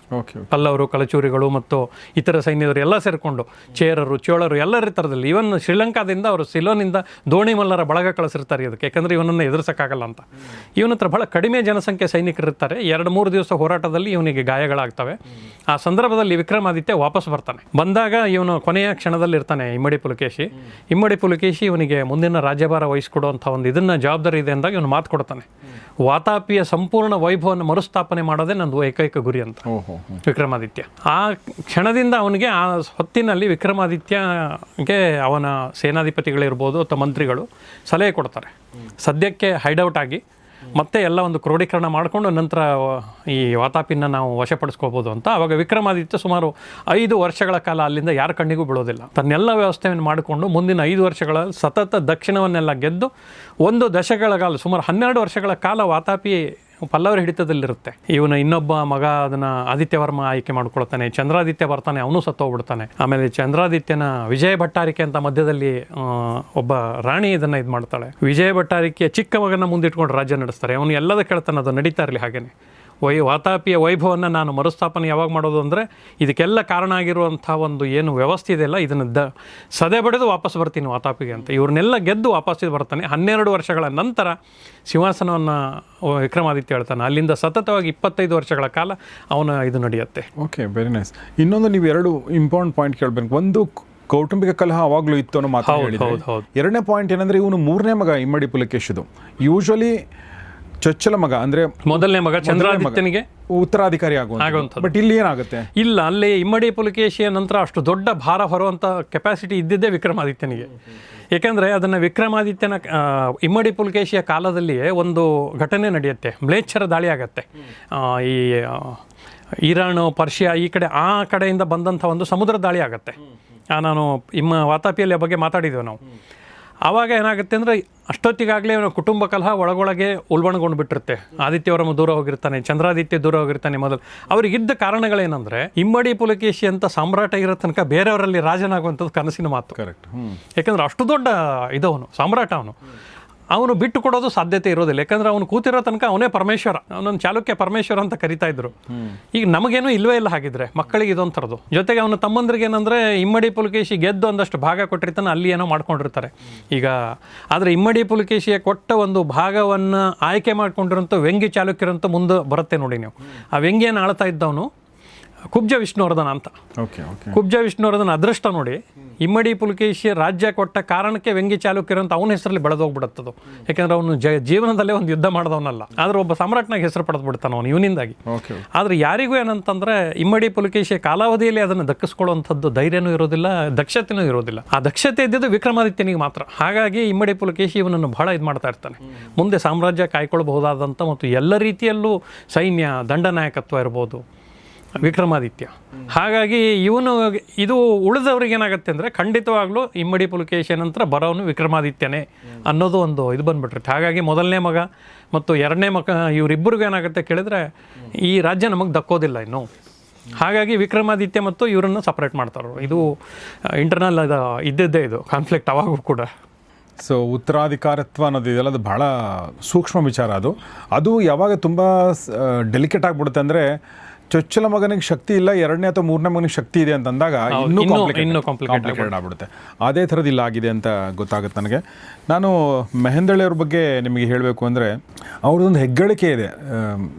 ಪಲ್ಲವರು, ಕಲಚೂರಿಗಳು ಮತ್ತು ಇತರ ಸೈನ್ಯದವರು ಎಲ್ಲ ಸೇರಿಕೊಂಡು, ಚೇರರು, ಚೋಳರು ಎಲ್ಲರ ಥರದಲ್ಲಿ, ಇವನ್ ಶ್ರೀಲಂಕಾದಿಂದ ಅವರು ಸಿಲೋನಿಂದ ದೋಣಿ ಮಲ್ಲರ ಬಳಗ ಕಳಿಸಿರ್ತಾರೆ ಇದಕ್ಕೆ, ಯಾಕಂದರೆ ಇವನನ್ನು ಎದುರಿಸೋಕ್ಕಾಗಲ್ಲ ಅಂತ. ಇವನ ಹತ್ರ ಬಹಳ ಕಡಿಮೆ ಜನಸಂಖ್ಯೆ ಸೈನಿಕರಿರ್ತಾರೆ. 2-3 ದಿವಸ ಹೋರಾಟದಲ್ಲಿ ಇವನಿಗೆ ಗಾಯಗಳಾಗ್ತವೆ. ಆ ಸಂದರ್ಭದಲ್ಲಿ ವಿಕ್ರಮಾದಿತ್ಯ ವಾಪಸ್ ಬರ್ತಾನೆ. ಬಂದಾಗ ಇವನು ಕೊನೆಯ ಕ್ಷಣದಲ್ಲಿ ಇರ್ತಾನೆ ಇಮ್ಮಡಿ ಪುಲಕೇಶಿ. ಇಮ್ಮಡಿ ಪುಲಕೇಶಿ ಇವನಿಗೆ ಮುಂದಿನ ರಾಜ್ಯಭಾರ ವಹಿಸಿಕೊಡುವಂಥ ಒಂದು ಇದನ್ನು ಜವಾಬ್ದಾರಿ ಇದೆ ಅಂದಾಗ ಇವನು ಮಾತು ಕೊಡ್ತಾನೆ, ವಾತಾಪಿಯ ಸಂಪೂರ್ಣ ವೈಭವವನ್ನು ಮರುಸ್ಥಾಪನೆ ಮಾಡೋದೇ ನಂದು ಏಕೈಕ ಗುರಿ ಅಂತ ವಿಕ್ರಮಾದಿತ್ಯ. ಆ ಕ್ಷಣದಿಂದ ಅವನಿಗೆ ಆ ಹೊತ್ತಿನಲ್ಲಿ ವಿಕ್ರಮಾದಿತ್ಯಗೆ ಅವನ ಸೇನಾಧಿಪತಿಗಳಿರ್ಬೋದು ಅಥವಾ ಮಂತ್ರಿಗಳು ಸಲಹೆ ಕೊಡ್ತಾರೆ, ಸದ್ಯಕ್ಕೆ ಹೈಡೌಟ್ ಆಗಿ ಮತ್ತೆ ಎಲ್ಲ ಒಂದು ಕ್ರೋಢೀಕರಣ ಮಾಡಿಕೊಂಡು ನಂತರ ಈ ವಾತಾಪಿನ ನಾವು ವಶಪಡಿಸ್ಕೋಬೋದು ಅಂತ. ಆವಾಗ ವಿಕ್ರಮಾದಿತ್ಯ ಸುಮಾರು 5 ವರ್ಷಗಳ ಕಾಲ ಅಲ್ಲಿಂದ ಯಾರ ಕಣ್ಣಿಗೂ ಬೀಳೋದಿಲ್ಲ, ತನ್ನೆಲ್ಲ ವ್ಯವಸ್ಥೆಯನ್ನು ಮಾಡಿಕೊಂಡು ಮುಂದಿನ 5 ವರ್ಷಗಳ ಸತತ ದಕ್ಷಿಣವನ್ನೆಲ್ಲ ಗೆದ್ದು 1 ದಶಕಗಳ ಕಾಲ, ಸುಮಾರು 12 ವರ್ಷಗಳ ಕಾಲ ವಾತಾಪಿ ಪಲ್ಲವರ ಹಿಡಿತದಲ್ಲಿರುತ್ತೆ. ಇವನ ಇನ್ನೊಬ್ಬ ಮಗ ಅದನ್ನು ಆದಿತ್ಯವರ್ಮ ಆಯ್ಕೆ ಮಾಡ್ಕೊಳ್ತಾನೆ. ಚಂದ್ರಾದಿತ್ಯ ಬರ್ತಾನೆ, ಅವನು ಸತ್ತೋಗ್ಬಿಡ್ತಾನೆ. ಆಮೇಲೆ ಚಂದ್ರಾದಿತ್ಯನ ವಿಜಯ ಭಟ್ಟಾರಿಕೆ ಅಂತ ಮಧ್ಯದಲ್ಲಿ ಒಬ್ಬ ರಾಣಿ ಇದನ್ನು ಇದು ಮಾಡ್ತಾಳೆ. ವಿಜಯ ಭಟ್ಟಾರಿಕೆಯ ಚಿಕ್ಕ ಮಗನ ಮುಂದಿಟ್ಕೊಂಡು ರಾಜ್ಯ ನಡೆಸ್ತಾರೆ. ಅವನು ಎಲ್ಲದ ಕೇಳ್ತಾನೆ, ಅದು ನಡೀತಾ ಇರಲಿ ಹಾಗೇನೆ. ವಾತಾಪಿಯ ವೈಭವವನ್ನು ನಾನು ಮರುಸ್ಥಾಪನೆ ಯಾವಾಗ ಮಾಡೋದು ಅಂದರೆ ಇದಕ್ಕೆಲ್ಲ ಕಾರಣ ಆಗಿರುವಂಥ ಒಂದು ಏನು ವ್ಯವಸ್ಥೆ ಇದೆಯಲ್ಲ, ಇದನ್ನು ಸದೆ ಬಡಿದು ವಾಪಸ್ ಬರ್ತೀನಿ ವಾತಾಪಿಗೆ ಅಂತ. ಇವ್ರನ್ನೆಲ್ಲ ಗೆದ್ದು ವಾಪಸ್ ಬರ್ತಾನೆ. 12 ವರ್ಷಗಳ ನಂತರ ಸಿಂಹಾಸನವನ್ನು ವಿಕ್ರಮಾದಿತ್ಯ ಹೇಳ್ತಾನೆ. ಅಲ್ಲಿಂದ ಸತತವಾಗಿ 25 ವರ್ಷಗಳ ಕಾಲ ಅವನ ಇದು ನಡೆಯುತ್ತೆ. Okay, very nice. ಇನ್ನೊಂದು ನೀವು 2 ಇಂಪಾರ್ಟೆಂಟ್ ಪಾಯಿಂಟ್ ಕೇಳಬೇಕು. ಒಂದು, ಕೌಟುಂಬಿಕ ಕಲಹ ಅವಾಗಲೂ ಇತ್ತು ಅನ್ನೋ ಮಾತು ಹೇಳಿದ್ರೆ. 2ನೇ ಪಾಯಿಂಟ್ ಏನಂದರೆ ಇವನು 3ನೇ ಮಗ ಇಮ್ಮಡಿ ಪುಲಕೇಶಿದು. ಯೂಶಲಿ ಚೊಚ್ಚಲ ಮಗ ಅಂದರೆ ಮೊದಲನೇ ಮಗ ಚಂದ್ರಾದಿತ್ಯನಿಗೆ ಉತ್ತರಾಧಿಕಾರಿ ಆಗುವಂಥದ್ದು. ಬಟ್ ಇಲ್ಲಿ ಏನಾಗುತ್ತೆ, ಇಲ್ಲ, ಅಲ್ಲಿ ಇಮ್ಮಡಿ ಪುಲಕೇಶಿಯ ನಂತರ ಅಷ್ಟು ದೊಡ್ಡ ಭಾರ ಹೊರುವಂಥ ಕೆಪಾಸಿಟಿ ಇದ್ದಿದ್ದೇ ವಿಕ್ರಮಾದಿತ್ಯನಿಗೆ. ಏಕೆಂದರೆ ಅದನ್ನು ವಿಕ್ರಮಾದಿತ್ಯನ ಇಮ್ಮಡಿ ಪುಲಕೇಶಿಯ ಕಾಲದಲ್ಲಿಯೇ ಒಂದು ಘಟನೆ ನಡೆಯುತ್ತೆ, ಮ್ಲೇಚ್ಛರ ದಾಳಿ ಆಗುತ್ತೆ. ಈ ಇರಾನ್, ಪರ್ಷಿಯಾ ಈ ಕಡೆ ಆ ಕಡೆಯಿಂದ ಬಂದಂಥ ಒಂದು ಸಮುದ್ರ ದಾಳಿ ಆಗುತ್ತೆ. ನಾನು ವಾತಾಪಿಯಲ್ಲಿ ಆ ಬಗ್ಗೆ ಮಾತಾಡಿದ್ದೇವೆ ನಾವು. ಆವಾಗ ಏನಾಗುತ್ತೆ ಅಂದರೆ ಅಷ್ಟೊತ್ತಿಗಾಗಲೇ ಅವನ ಕುಟುಂಬ ಕಲಹ ಒಳಗೊಳಗೆ ಉಲ್ಬಣಗೊಂಡು ಬಿಟ್ಟಿರುತ್ತೆ. ಆದಿತ್ಯವರ್ಮ ದೂರ ಹೋಗಿರ್ತಾನೆ, ಚಂದ್ರಾದಿತ್ಯ ದೂರ ಹೋಗಿರ್ತಾನೆ. ಮೊದಲು ಅವರಿಗಿದ್ದ ಕಾರಣಗಳೇನೆಂದರೆ ಇಮ್ಮಡಿ ಪುಲಕೇಶಿ ಅಂತ ಸಾಮ್ರಾಟ ಇರೋ ತನಕ ಬೇರೆಯವರಲ್ಲಿ ರಾಜನಾಗುವಂಥದ್ದು ಕನಸಿನ ಮಾತು. ಕರೆಕ್ಟ್. ಯಾಕಂದರೆ ಅಷ್ಟು ದೊಡ್ಡ ಇದವನು ಸಾಮ್ರಾಟ. ಅವನು ಬಿಟ್ಟು ಕೊಡೋದು ಸಾಧ್ಯತೆ ಇರೋದಿಲ್ಲ. ಯಾಕಂದರೆ ಅವನು ಕೂತಿರೋ ತನಕ ಅವನೇ ಪರಮೇಶ್ವರ, ಅವನನ್ನು ಚಾಲುಕ್ಯ ಪರಮೇಶ್ವರ ಅಂತ ಕರಿತಾ ಇದ್ರು. ಈಗ ನಮಗೇನು ಇಲ್ವೇ ಇಲ್ಲ ಹಾಗಿದ್ರೆ, ಮಕ್ಕಳಿಗೆ ಇದೊಂಥರದ್ದು. ಜೊತೆಗೆ ಅವನ ತಮ್ಮಂದ್ರಿಗೆ ಏನಂದರೆ ಇಮ್ಮಡಿ ಪುಲಕೇಶಿ ಗೆದ್ದು ಒಂದಷ್ಟು ಭಾಗ ಕೊಟ್ಟಿರ್ತಾನೆ, ಅಲ್ಲಿ ಏನೋ ಮಾಡ್ಕೊಂಡಿರ್ತಾರೆ. ಈಗ ಆದರೆ ಇಮ್ಮಡಿ ಪುಲಕೇಶಿಯ ಕೊಟ್ಟ ಒಂದು ಭಾಗವನ್ನು ಆಯ್ಕೆ ಮಾಡ್ಕೊಂಡಿರೋಂಥ ವ್ಯಂಗ್ಯ ಚಾಲುಕ್ಯರಂತೂ ಮುಂದೆ ಬರುತ್ತೆ ನೋಡಿ ನೀವು. ಆ ವ್ಯಂಗ್ಯನ ಆಳ್ತಾ ಇದ್ದವನು ಕುಬ್ಜ ವಿಷ್ಣುವರ್ಧನ ಅಂತ. Okay okay. ಕುಬ್ಜ ವಿಷ್ಣುವರ್ಧನ ಅದೃಷ್ಟ ನೋಡಿ, ಇಮ್ಮಡಿ ಪುಲಕೇಶಿ ರಾಜ್ಯ ಕೊಟ್ಟ ಕಾರಣಕ್ಕೆ ವೆಂಗಿ ಚಾಲುಕ್ಯರು ಅಂತ ಅವನ ಹೆಸರಲ್ಲಿ ಬೆಳೆದೋಗ್ಬಿಡುತ್ತದು. ಯಾಕೆಂದ್ರೆ ಅವನು ಜೀವನದಲ್ಲೇ ಒಂದು ಯುದ್ಧ ಮಾಡಿದವನಲ್ಲ, ಆದ್ರೆ ಒಬ್ಬ ಸಾಮ್ರಾಟ್ನಾಗ ಹೆಸರು ಪಡೆದು ಬಿಡ್ತಾನೆ ಅವನು ಇವನಿಂದಾಗಿ. ಓಕೆ. ಆದರೆ ಯಾರಿಗೂ ಏನಂತಂದ್ರೆ ಇಮ್ಮಡಿ ಪುಲಕೇಶಿಯ ಕಾಲಾವಧಿಯಲ್ಲಿ ಅದನ್ನು ದಕ್ಕಿಸ್ಕೊಳ್ಳುವಂಥದ್ದು ಧೈರ್ಯನೂ ಇರೋದಿಲ್ಲ, ದಕ್ಷತೆನೂ ಇರೋದಿಲ್ಲ. ಆ ದಕ್ಷತೆ ಇದ್ದಿದ್ದು ವಿಕ್ರಮಾದಿತ್ಯನಿಗೆ ಮಾತ್ರ. ಹಾಗಾಗಿ ಇಮ್ಮಡಿ ಪುಲಕೇಶಿ ಇವನನ್ನು ಬಹಳ ಇದು ಮಾಡ್ತಾ ಇರ್ತಾನೆ. ಮುಂದೆ ಸಾಮ್ರಾಜ್ಯ ಕಾಯ್ಕೊಳ್ಬಹುದಾದಂಥ ಮತ್ತು ಎಲ್ಲ ರೀತಿಯಲ್ಲೂ ಸೈನ್ಯ ದಂಡನಾಯಕತ್ವ ಇರ್ಬೋದು ವಿಕ್ರಮಾದಿತ್ಯ. ಹಾಗಾಗಿ ಇವನು ಇದು ಉಳಿದವ್ರಿಗೆ ಏನಾಗುತ್ತೆ ಅಂದರೆ ಖಂಡಿತವಾಗ್ಲೂ ಇಮ್ಮಡಿ ಪುಲಕೇಶಿ ನಂತರ ಬರೋನು ವಿಕ್ರಮಾದಿತ್ಯನೇ ಅನ್ನೋದು ಒಂದು ಇದು ಬಂದ್ಬಿಟ್ಟಿರುತ್ತೆ. ಹಾಗಾಗಿ ಮೊದಲನೇ ಮಗ ಮತ್ತು ಎರಡನೇ ಮಗ ಇವರಿಬ್ಬರಿಗೂ ಏನಾಗುತ್ತೆ ಕೇಳಿದ್ರೆ ಈ ರಾಜ್ಯ ನಮಗೆ ದಕ್ಕೋದಿಲ್ಲ ಇನ್ನು. ಹಾಗಾಗಿ ವಿಕ್ರಮಾದಿತ್ಯ ಮತ್ತು ಇವರನ್ನು ಸಪ್ರೇಟ್ ಮಾಡ್ತಾರೆ. ಇದು ಇಂಟರ್ನಲ್ ಇದ್ದಿದ್ದೇ ಇದು ಕಾನ್ಫ್ಲಿಕ್ಟ್ ಅವಾಗೂ ಕೂಡ. ಸೊ ಉತ್ತರಾಧಿಕಾರತ್ವ ಅನ್ನೋದು ಇದೆಲ್ಲ ಅದು ಭಾಳ ಸೂಕ್ಷ್ಮ ವಿಚಾರ. ಅದು ಯಾವಾಗ ತುಂಬ ಡೆಲಿಕೇಟ್ ಆಗಿಬಿಡುತ್ತೆ ಅಂದರೆ ಚೊಚ್ಚಲ ಮಗನಿಗೆ ಶಕ್ತಿ ಇಲ್ಲ, ಎರಡನೇ ಅಥವಾ ಮೂರನೇ ಮಗನಿಗೆ ಶಕ್ತಿ ಇದೆ ಅಂತಂದಾಗ ಇನ್ನೂ ಕಾಂಪ್ಲಿಕೇಟೆಡ್ ಆಗ್ಬಿಡುತ್ತೆ. ಅದೇ ಥರದ್ದು ಇಲ್ಲ ಆಗಿದೆ ಅಂತ ಗೊತ್ತಾಗುತ್ತೆ ನನಗೆ. ನಾನು ಮೆಹೆಂದಳೆ ಅವ್ರ ಬಗ್ಗೆ ನಿಮಗೆ ಹೇಳಬೇಕು ಅಂದರೆ ಅವ್ರದ್ದೊಂದು ಹೆಗ್ಗಳಿಕೆ ಇದೆ.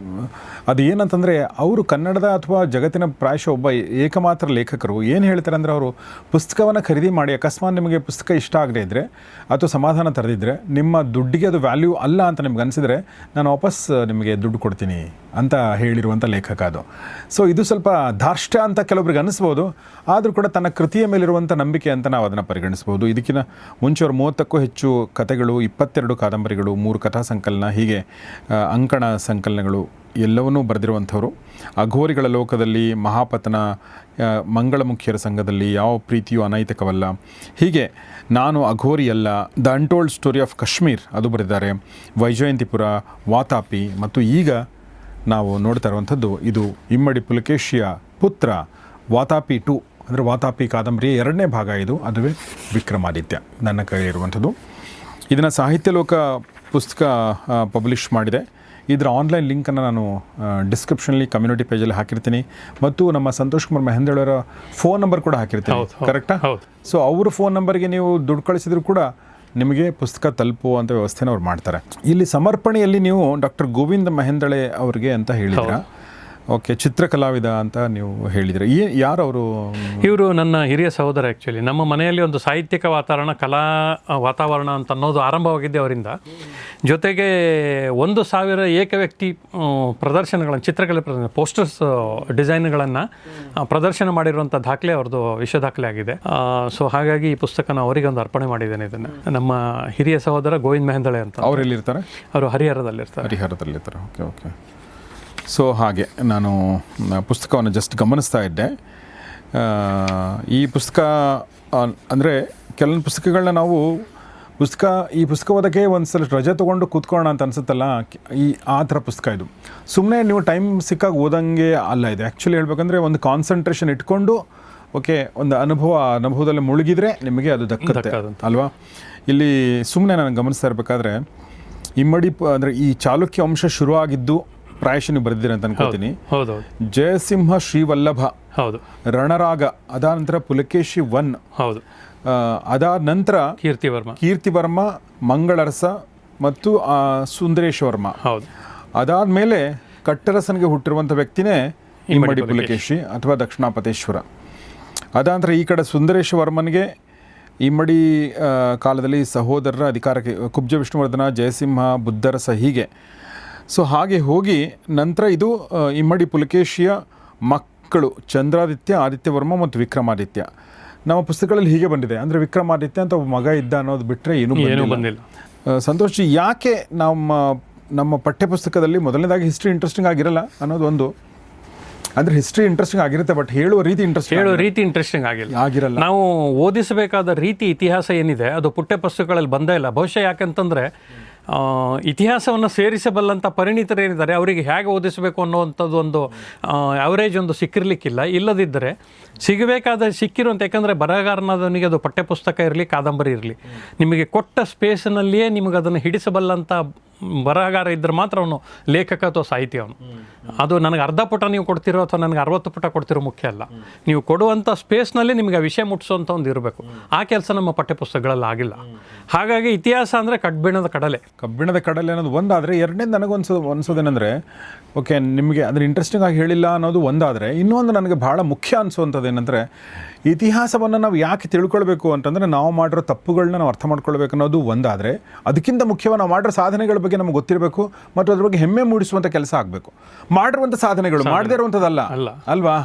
ಅದು ಏನಂತಂದರೆ ಅವರು ಕನ್ನಡದ ಅಥವಾ ಜಗತ್ತಿನ ಪ್ರಾಯಶಃ ಒಬ್ಬ ಏಕಮಾತ್ರ ಲೇಖಕರು. ಏನು ಹೇಳ್ತಾರೆ ಅಂದರೆ ಅವರು ಪುಸ್ತಕವನ್ನು ಖರೀದಿ ಮಾಡಿ ಅಕಸ್ಮಾತ್ ನಿಮಗೆ ಪುಸ್ತಕ ಇಷ್ಟ ಆಗದೇ ಇದ್ದರೆ ಅಥವಾ ಸಮಾಧಾನ ತರದಿದ್ದರೆ ನಿಮ್ಮ ದುಡ್ಡಿಗೆ ಅದು ವ್ಯಾಲ್ಯೂ ಅಲ್ಲ ಅಂತ ನಿಮ್ಗೆ ಅನಿಸಿದರೆ ನಾನು ವಾಪಸ್ ನಿಮಗೆ ದುಡ್ಡು ಕೊಡ್ತೀನಿ ಅಂತ ಹೇಳಿರುವಂಥ ಲೇಖಕ ಅದು. ಸೊ ಇದು ಸ್ವಲ್ಪ ಧಾರ್ಷ್ಟ್ಯ ಅಂತ ಕೆಲವೊಬ್ರಿಗೆ ಅನಿಸ್ಬೋದು, ಆದರೂ ಕೂಡ ತನ್ನ ಕೃತಿಯ ಮೇಲಿರುವಂಥ ನಂಬಿಕೆ ಅಂತ ನಾವು ಅದನ್ನು ಪರಿಗಣಿಸ್ಬೋದು. ಇದಕ್ಕಿಂತ ಮುಂಚೆ ಅವರು 30ಕ್ಕೂ ಹೆಚ್ಚು ಕಥೆಗಳು, 22 ಕಾದಂಬರಿಗಳು, 3 ಕಥಾ ಸಂಕಲನ, ಹೀಗೆ ಅಂಕಣ ಸಂಕಲನಗಳು ಎಲ್ಲವನ್ನೂ ಬರೆದಿರುವಂಥವ್ರು. ಅಘೋರಿಗಳ ಲೋಕದಲ್ಲಿ, ಮಹಾಪತನ, ಮಂಗಳಮುಖಿಯರ ಸಂಘದಲ್ಲಿ, ಯಾವ ಪ್ರೀತಿಯೂ ಅನೈತಿಕವಲ್ಲ, ಹೀಗೆ ನಾನು ಅಘೋರಿಯಲ್ಲ, the untold story of Kashmir ಅದು ಬರೆದಿದ್ದಾರೆ, ವೈಜಯಂತಿಪುರ, ವಾತಾಪಿ, ಮತ್ತು ಈಗ ನಾವು ನೋಡ್ತಾ ಇರುವಂಥದ್ದು ಇದು ಇಮ್ಮಡಿ ಪುಲಕೇಶಿಯ ಪುತ್ರ ವಾತಾಪಿ 2 ಅಂದರೆ ವಾತಾಪಿ ಕಾದಂಬರಿಯ 2ನೇ ಭಾಗ ಇದು, ಅದುವೇ ವಿಕ್ರಮಾದಿತ್ಯ ನನ್ನ ಕೈಲಿರುವಂಥದ್ದು. ಇದನ್ನು ಸಾಹಿತ್ಯ ಲೋಕ ಪುಸ್ತಕ ಪಬ್ಲಿಷ್ ಮಾಡಿದೆ. ಇದರ ಆನ್ಲೈನ್ ಲಿಂಕನ್ನು ನಾನು ಡಿಸ್ಕ್ರಿಪ್ಷನಲ್ಲಿ ಕಮ್ಯುನಿಟಿ ಪೇಜಲ್ಲಿ ಹಾಕಿರ್ತೀನಿ, ಮತ್ತು ನಮ್ಮ ಸಂತೋಷ್ ಕುಮಾರ್ ಮೆಹೆಂದಳೆಯವರ ಫೋನ್ ನಂಬರ್ ಕೂಡ ಹಾಕಿರ್ತೀನಿ. ಕರೆಕ್ಟಾ? ಸೊ ಅವ್ರ ಫೋನ್ ನಂಬರ್ಗೆ ನೀವು ದುಡ್ಡು ಕಳಿಸಿದ್ರು ಕೂಡ ನಿಮಗೆ ಪುಸ್ತಕ ತಲುಪುವಂಥ ವ್ಯವಸ್ಥೆನ ಅವ್ರು ಮಾಡ್ತಾರೆ. ಇಲ್ಲಿ ಸಮರ್ಪಣೆಯಲ್ಲಿ ನೀವು ಡಾಕ್ಟರ್ ಗೋವಿಂದ ಮೆಹೆಂದಳೆ ಅವರಿಗೆ ಅಂತ ಹೇಳಿದ್ರ. ಓಕೆ, ಚಿತ್ರಕಲಾವಿದ ಅಂತ ನೀವು ಹೇಳಿದರೆ ಯಾರು ಅವರು? ಇವರು ನನ್ನ ಹಿರಿಯ ಸಹೋದರ. ಆ್ಯಕ್ಚುಲಿ ನಮ್ಮ ಮನೆಯಲ್ಲಿ ಒಂದು ಸಾಹಿತ್ಯಿಕ ಕಲಾ ವಾತಾವರಣ ಅಂತ ಅನ್ನೋದು ಆರಂಭವಾಗಿದ್ದೆ ಅವರಿಂದ. ಜೊತೆಗೆ 1,000 ಏಕವ್ಯಕ್ತಿ ಪ್ರದರ್ಶನಗಳನ್ನು, ಚಿತ್ರಕಲೆ ಪೋಸ್ಟರ್ಸ್ ಡಿಸೈನ್ಗಳನ್ನು ಪ್ರದರ್ಶನ ಮಾಡಿರುವಂಥ ದಾಖಲೆ ಅವ್ರದ್ದು ವಿಶ್ವ ದಾಖಲೆ ಆಗಿದೆ. ಸೊ ಹಾಗಾಗಿ ಈ ಪುಸ್ತಕನ ಅವರಿಗೆ ಒಂದು ಅರ್ಪಣೆ ಮಾಡಿದ್ದೇನೆ. ಇದನ್ನು ನಮ್ಮ ಹಿರಿಯ ಸಹೋದರ ಗೋವಿಂದ ಮೆಹೆಂದಳೆ ಅಂತ. ಅವರೆಲ್ಲಿರ್ತಾರೆ? ಅವರು ಹರಿಹರದಲ್ಲಿರ್ತಾರೆ. ಹರಿಹರದಲ್ಲಿರ್ತಾರೆ. Okay okay. ಸೊ ಹಾಗೆ ನಾನು ಪುಸ್ತಕವನ್ನು ಜಸ್ಟ್ ಗಮನಿಸ್ತಾ ಇದ್ದೆ. ಈ ಪುಸ್ತಕ ಅಂದರೆ ಕೆಲವೊಂದು ಪುಸ್ತಕಗಳನ್ನ ನಾವು ಈ ಪುಸ್ತಕ ಓದೋಕ್ಕೆ ಒಂದು ಸಲ ರಜೆ ತೊಗೊಂಡು ಕೂತ್ಕೊಳ್ಳೋಣ ಅಂತ ಅನಿಸುತ್ತಲ್ಲ, ಆ ಥರ ಪುಸ್ತಕ ಇದು. ಸುಮ್ಮನೆ ನೀವು ಟೈಮ್ ಸಿಕ್ಕಾಗ ಓದಂಗೆ ಅಲ್ಲ ಇದು. ಆ್ಯಕ್ಚುಲಿ ಹೇಳ್ಬೇಕಂದ್ರೆ ಒಂದು ಕಾನ್ಸಂಟ್ರೇಷನ್ ಇಟ್ಕೊಂಡು ಓಕೆ ಒಂದು ಅನುಭವದಲ್ಲಿ ಮುಳುಗಿದ್ರೆ ನಿಮಗೆ ಅದು ದಕ್ಕತ್ತೆ ಅಲ್ವಾ. ಇಲ್ಲಿ ಸುಮ್ಮನೆ ನಾನು ಗಮನಿಸ್ತಾ ಇರಬೇಕಾದ್ರೆ ಇಮ್ಮಡಿ ಅಂದರೆ ಈ ಚಾಲುಕ್ಯ ವಂಶ ಶುರುವಾಗಿದ್ದು ಪ್ರಾಯಶಃ ನೀವು ಬರೆದಿದ್ದೀರಿ ಅಂತ ಅನ್ಕೋತೀನಿ. ಜಯಸಿಂಹ ಶ್ರೀವಲ್ಲಭ, ಹೌದು, ರಣರಾಗ, ಅದಾದ ನಂತರ ಪುಲಕೇಶಿ 1, ಹೌದು, ಅದಾದ ನಂತರ ಕೀರ್ತಿವರ್ಮ, ಮಂಗಳರಸ ಮತ್ತು ಸುಂದರೇಶ್ವರ್ಮ, ಹೌದು. ಅದಾದಮೇಲೆ ಕಟ್ಟರಸನಿಗೆ ಹುಟ್ಟಿರುವಂಥ ವ್ಯಕ್ತಿನೇ ಇಮ್ಮಡಿ ಪುಲಕೇಶಿ ಅಥವಾ ದಕ್ಷಿಣಾಪತೇಶ್ವರ. ಅದಾದ ನಂತರ ಈ ಕಡೆ ಸುಂದರೇಶ್ವರ್ಮನಿಗೆ ಇಮ್ಮಡಿ ಕಾಲದಲ್ಲಿ ಸಹೋದರರ ಅಧಿಕಾರಕ್ಕೆ ಕುಬ್ಜ ವಿಷ್ಣುವರ್ಧನ, ಜಯಸಿಂಹ, ಬುದ್ಧರಸ, ಹೀಗೆ. ಸೊ ಹಾಗೆ ಹೋಗಿ ನಂತರ ಇದು ಇಮ್ಮಡಿ ಪುಲಕೇಶಿಯ ಮಕ್ಕಳು ಚಂದ್ರಾದಿತ್ಯ, ಆದಿತ್ಯವರ್ಮ ಮತ್ತು ವಿಕ್ರಮಾದಿತ್ಯ. ನಮ್ಮ ಪುಸ್ತಕಗಳಲ್ಲಿ ಹೀಗೆ ಬಂದಿದೆ. ಅಂದರೆ ವಿಕ್ರಮಾದಿತ್ಯ ಅಂತ ಒಬ್ಬ ಮಗ ಇದ್ದ ಅನ್ನೋದು ಬಿಟ್ಟರೆ ಏನೂ ಬಂದಿಲ್ಲ. ಸಂತೋಷ್ ಜಿ, ಯಾಕೆ ನಮ್ಮ ಪಠ್ಯಪುಸ್ತಕದಲ್ಲಿ ಮೊದಲನೇದಾಗಿ ಹಿಸ್ಟ್ರಿ ಇಂಟ್ರೆಸ್ಟಿಂಗ್ ಆಗಿರಲ್ಲ ಅನ್ನೋದು ಒಂದು. ಅಂದರೆ ಹಿಸ್ಟ್ರಿ ಇಂಟ್ರೆಸ್ಟಿಂಗ್ ಆಗಿರುತ್ತೆ, ಬಟ್ ಹೇಳುವ ರೀತಿ ಇಂಟ್ರೆಸ್ಟಿಂಗ್ ಆಗಿರಲ್ಲ. ನಾವು ಓದಿಸಬೇಕಾದ ರೀತಿ, ಇತಿಹಾಸ ಏನಿದೆ ಅದು ಪಠ್ಯಪುಸ್ತಕಗಳಲ್ಲಿ ಬಂದೇ ಇಲ್ಲ. ಬಹುಶಃ ಯಾಕಂತಂದರೆ ಇತಿಹಾಸವನ್ನು ಸೇರಿಸಬಲ್ಲಂಥ ಪರಿಣಿತರೇನಿದ್ದಾರೆ ಅವರಿಗೆ ಹೇಗೆ ಓದಿಸಬೇಕು ಅನ್ನೋವಂಥದ್ದು ಒಂದು ಅವರೇಜ್ ಒಂದು ಸಿಕ್ಕಿರಲಿಕ್ಕಿಲ್ಲ. ಇಲ್ಲದಿದ್ದರೆ ಸಿಕ್ಕಿರುವಂಥ, ಯಾಕಂದರೆ ಬರಹಗಾರನಾದವನಿಗೆ ಅದು ಪಠ್ಯಪುಸ್ತಕ ಇರಲಿ, ಕಾದಂಬರಿ ಇರಲಿ, ನಿಮಗೆ ಕೊಟ್ಟ ಸ್ಪೇಸ್ನಲ್ಲಿಯೇ ನಿಮಗೆ ಅದನ್ನು ಹಿಡಿಸಬಲ್ಲಂಥ ಬರಹಗಾರ ಇದ್ದರೆ ಮಾತ್ರ ಅವನು ಲೇಖಕ ಅಥವಾ ಸಾಹಿತಿ ಅವನು. ಅದು ನನಗೆ ಅರ್ಧ ಪುಟ ನೀವು ಕೊಡ್ತಿರೋ ಅಥವಾ ನನಗೆ 60 ಪುಟ ಕೊಡ್ತಿರೋ ಮುಖ್ಯ ಅಲ್ಲ. ನೀವು ಕೊಡುವಂಥ ಸ್ಪೇಸ್ನಲ್ಲಿ ನಿಮಗೆ ಆ ವಿಷಯ ಮುಟ್ಟಿಸೋಂಥ ಒಂದು ಇರಬೇಕು. ಆ ಕೆಲಸ ನಮ್ಮ ಪಠ್ಯಪುಸ್ತಕಗಳಲ್ಲಿ ಆಗಿಲ್ಲ. ಹಾಗಾಗಿ ಇತಿಹಾಸ ಅಂದರೆ ಕಬ್ಬಿಣದ ಕಡಲೆ ಅನ್ನೋದು ಒಂದಾದರೆ, ಎರಡನೇದು ಅನ್ಸೋದೇನೆಂದರೆ, ಓಕೆ ನಿಮಗೆ ಅಂದರೆ ಇಂಟ್ರೆಸ್ಟಿಂಗ್ ಆಗಿ ಹೇಳಿಲ್ಲ ಅನ್ನೋದು ಒಂದಾದರೆ, ಇನ್ನೊಂದು ನನಗೆ ಭಾಳ ಮುಖ್ಯ ಅನಿಸೋವಂಥದ್ದು ಏನಂದರೆ, ಇತಿಹಾಸವನ್ನು ನಾವು ಯಾಕೆ ತಿಳ್ಕೊಳ್ಬೇಕು ಅಂತಂದರೆ ನಾವು ಮಾಡಿರೋ ತಪ್ಪುಗಳನ್ನ ನಾವು ಅರ್ಥ ಮಾಡ್ಕೊಳ್ಬೇಕು ಅನ್ನೋದು ಒಂದಾದರೆ, ಅದಕ್ಕಿಂತ ಮುಖ್ಯವಾಗಿ ನಾವು ಮಾಡಿರೋ ಸಾಧನೆಗಳ ಬಗ್ಗೆ ನಮಗೆ ಗೊತ್ತಿರಬೇಕು ಮತ್ತು ಅದ್ರ ಬಗ್ಗೆ ಹೆಮ್ಮೆ ಮೂಡಿಸುವಂಥ ಕೆಲಸ ಆಗಬೇಕು. ಮಾಡಿರುವಂಥ ಸಾಧನೆಗಳು ಮಾಡದೇ ಇರುವಂಥದ್ದಲ್ಲ ಅಲ್ವಾ?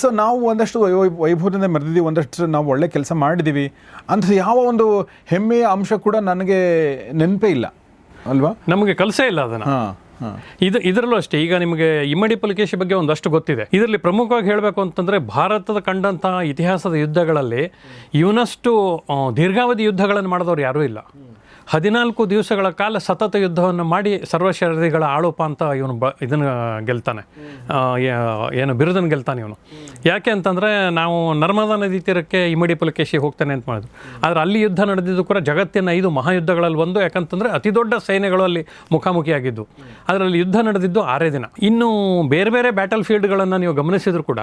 ಸೊ ನಾವು ಒಂದಷ್ಟು ವೈಭವದಿಂದ ಮೆರೆದಿದ್ದೀವಿ, ಒಂದಷ್ಟು ನಾವು ಒಳ್ಳೆ ಕೆಲಸ ಮಾಡಿದ್ದೀವಿ ಅಂತ ಯಾವ ಒಂದು ಹೆಮ್ಮೆಯ ಅಂಶ ಕೂಡ ನನಗೆ ನೆನಪೇ ಇಲ್ಲ ಅಲ್ವಾ? ನಮಗೆ ಕಲಿಸೇ ಇಲ್ಲ ಅದನ್ನು. ಇದರಲ್ಲೂ ಅಷ್ಟೇ. ಈಗ ನಿಮಗೆ ಇಮ್ಮಡಿ ಪುಲಿಕೇಶಿ ಬಗ್ಗೆ ಒಂದಷ್ಟು ಗೊತ್ತಿದೆ. ಇದರಲ್ಲಿ ಪ್ರಮುಖವಾಗಿ ಹೇಳಬೇಕು ಅಂತಂದರೆ, ಭಾರತದ ಕಂಡಂತಹ ಇತಿಹಾಸದ ಯುದ್ಧಗಳಲ್ಲಿ ಇವನಷ್ಟು ದೀರ್ಘಾವಧಿ ಯುದ್ಧಗಳನ್ನು ಮಾಡಿದವರು ಯಾರೂ ಇಲ್ಲ. 14 ದಿವಸಗಳ ಕಾಲ ಸತತ ಯುದ್ಧವನ್ನು ಮಾಡಿ ಸರ್ವಶರೀರಿಗಳ ಆಳುಪ ಅಂತ ಇವನು ಇದನ್ನು ಗೆಲ್ತಾನೆ, ಏನು ಬಿರುದನ್ನು ಗೆಲ್ತಾನೆ ಇವನು. ಯಾಕೆ ಅಂತಂದರೆ, ನಾವು ನರ್ಮದಾ ನದಿ ತೀರಕ್ಕೆ ಇಮ್ಮಡಿ ಪುಲಿಕೇಶಿ ಹೋಗ್ತಾನೆ ಅಂತ ಮಾಡಿದ್ರು. ಆದರೆ ಅಲ್ಲಿ ಯುದ್ಧ ನಡೆದಿದ್ದು ಕೂಡ ಜಗತ್ತಿನ 5 ಮಹಾಯುದ್ಧಗಳಲ್ಲಿ ಒಂದು. ಯಾಕಂತಂದರೆ ಅತಿ ದೊಡ್ಡ ಸೈನ್ಯಗಳು ಅಲ್ಲಿ ಮುಖಾಮುಖಿಯಾಗಿದ್ದು. ಅದರಲ್ಲಿ ಯುದ್ಧ ನಡೆದಿದ್ದು 6 ದಿನ. ಇನ್ನು ಬೇರೆ ಬೇರೆ ಬ್ಯಾಟಲ್ ಫೀಲ್ಡ್ಗಳನ್ನು ನೀವು ಗಮನಿಸಿದ್ರು ಕೂಡ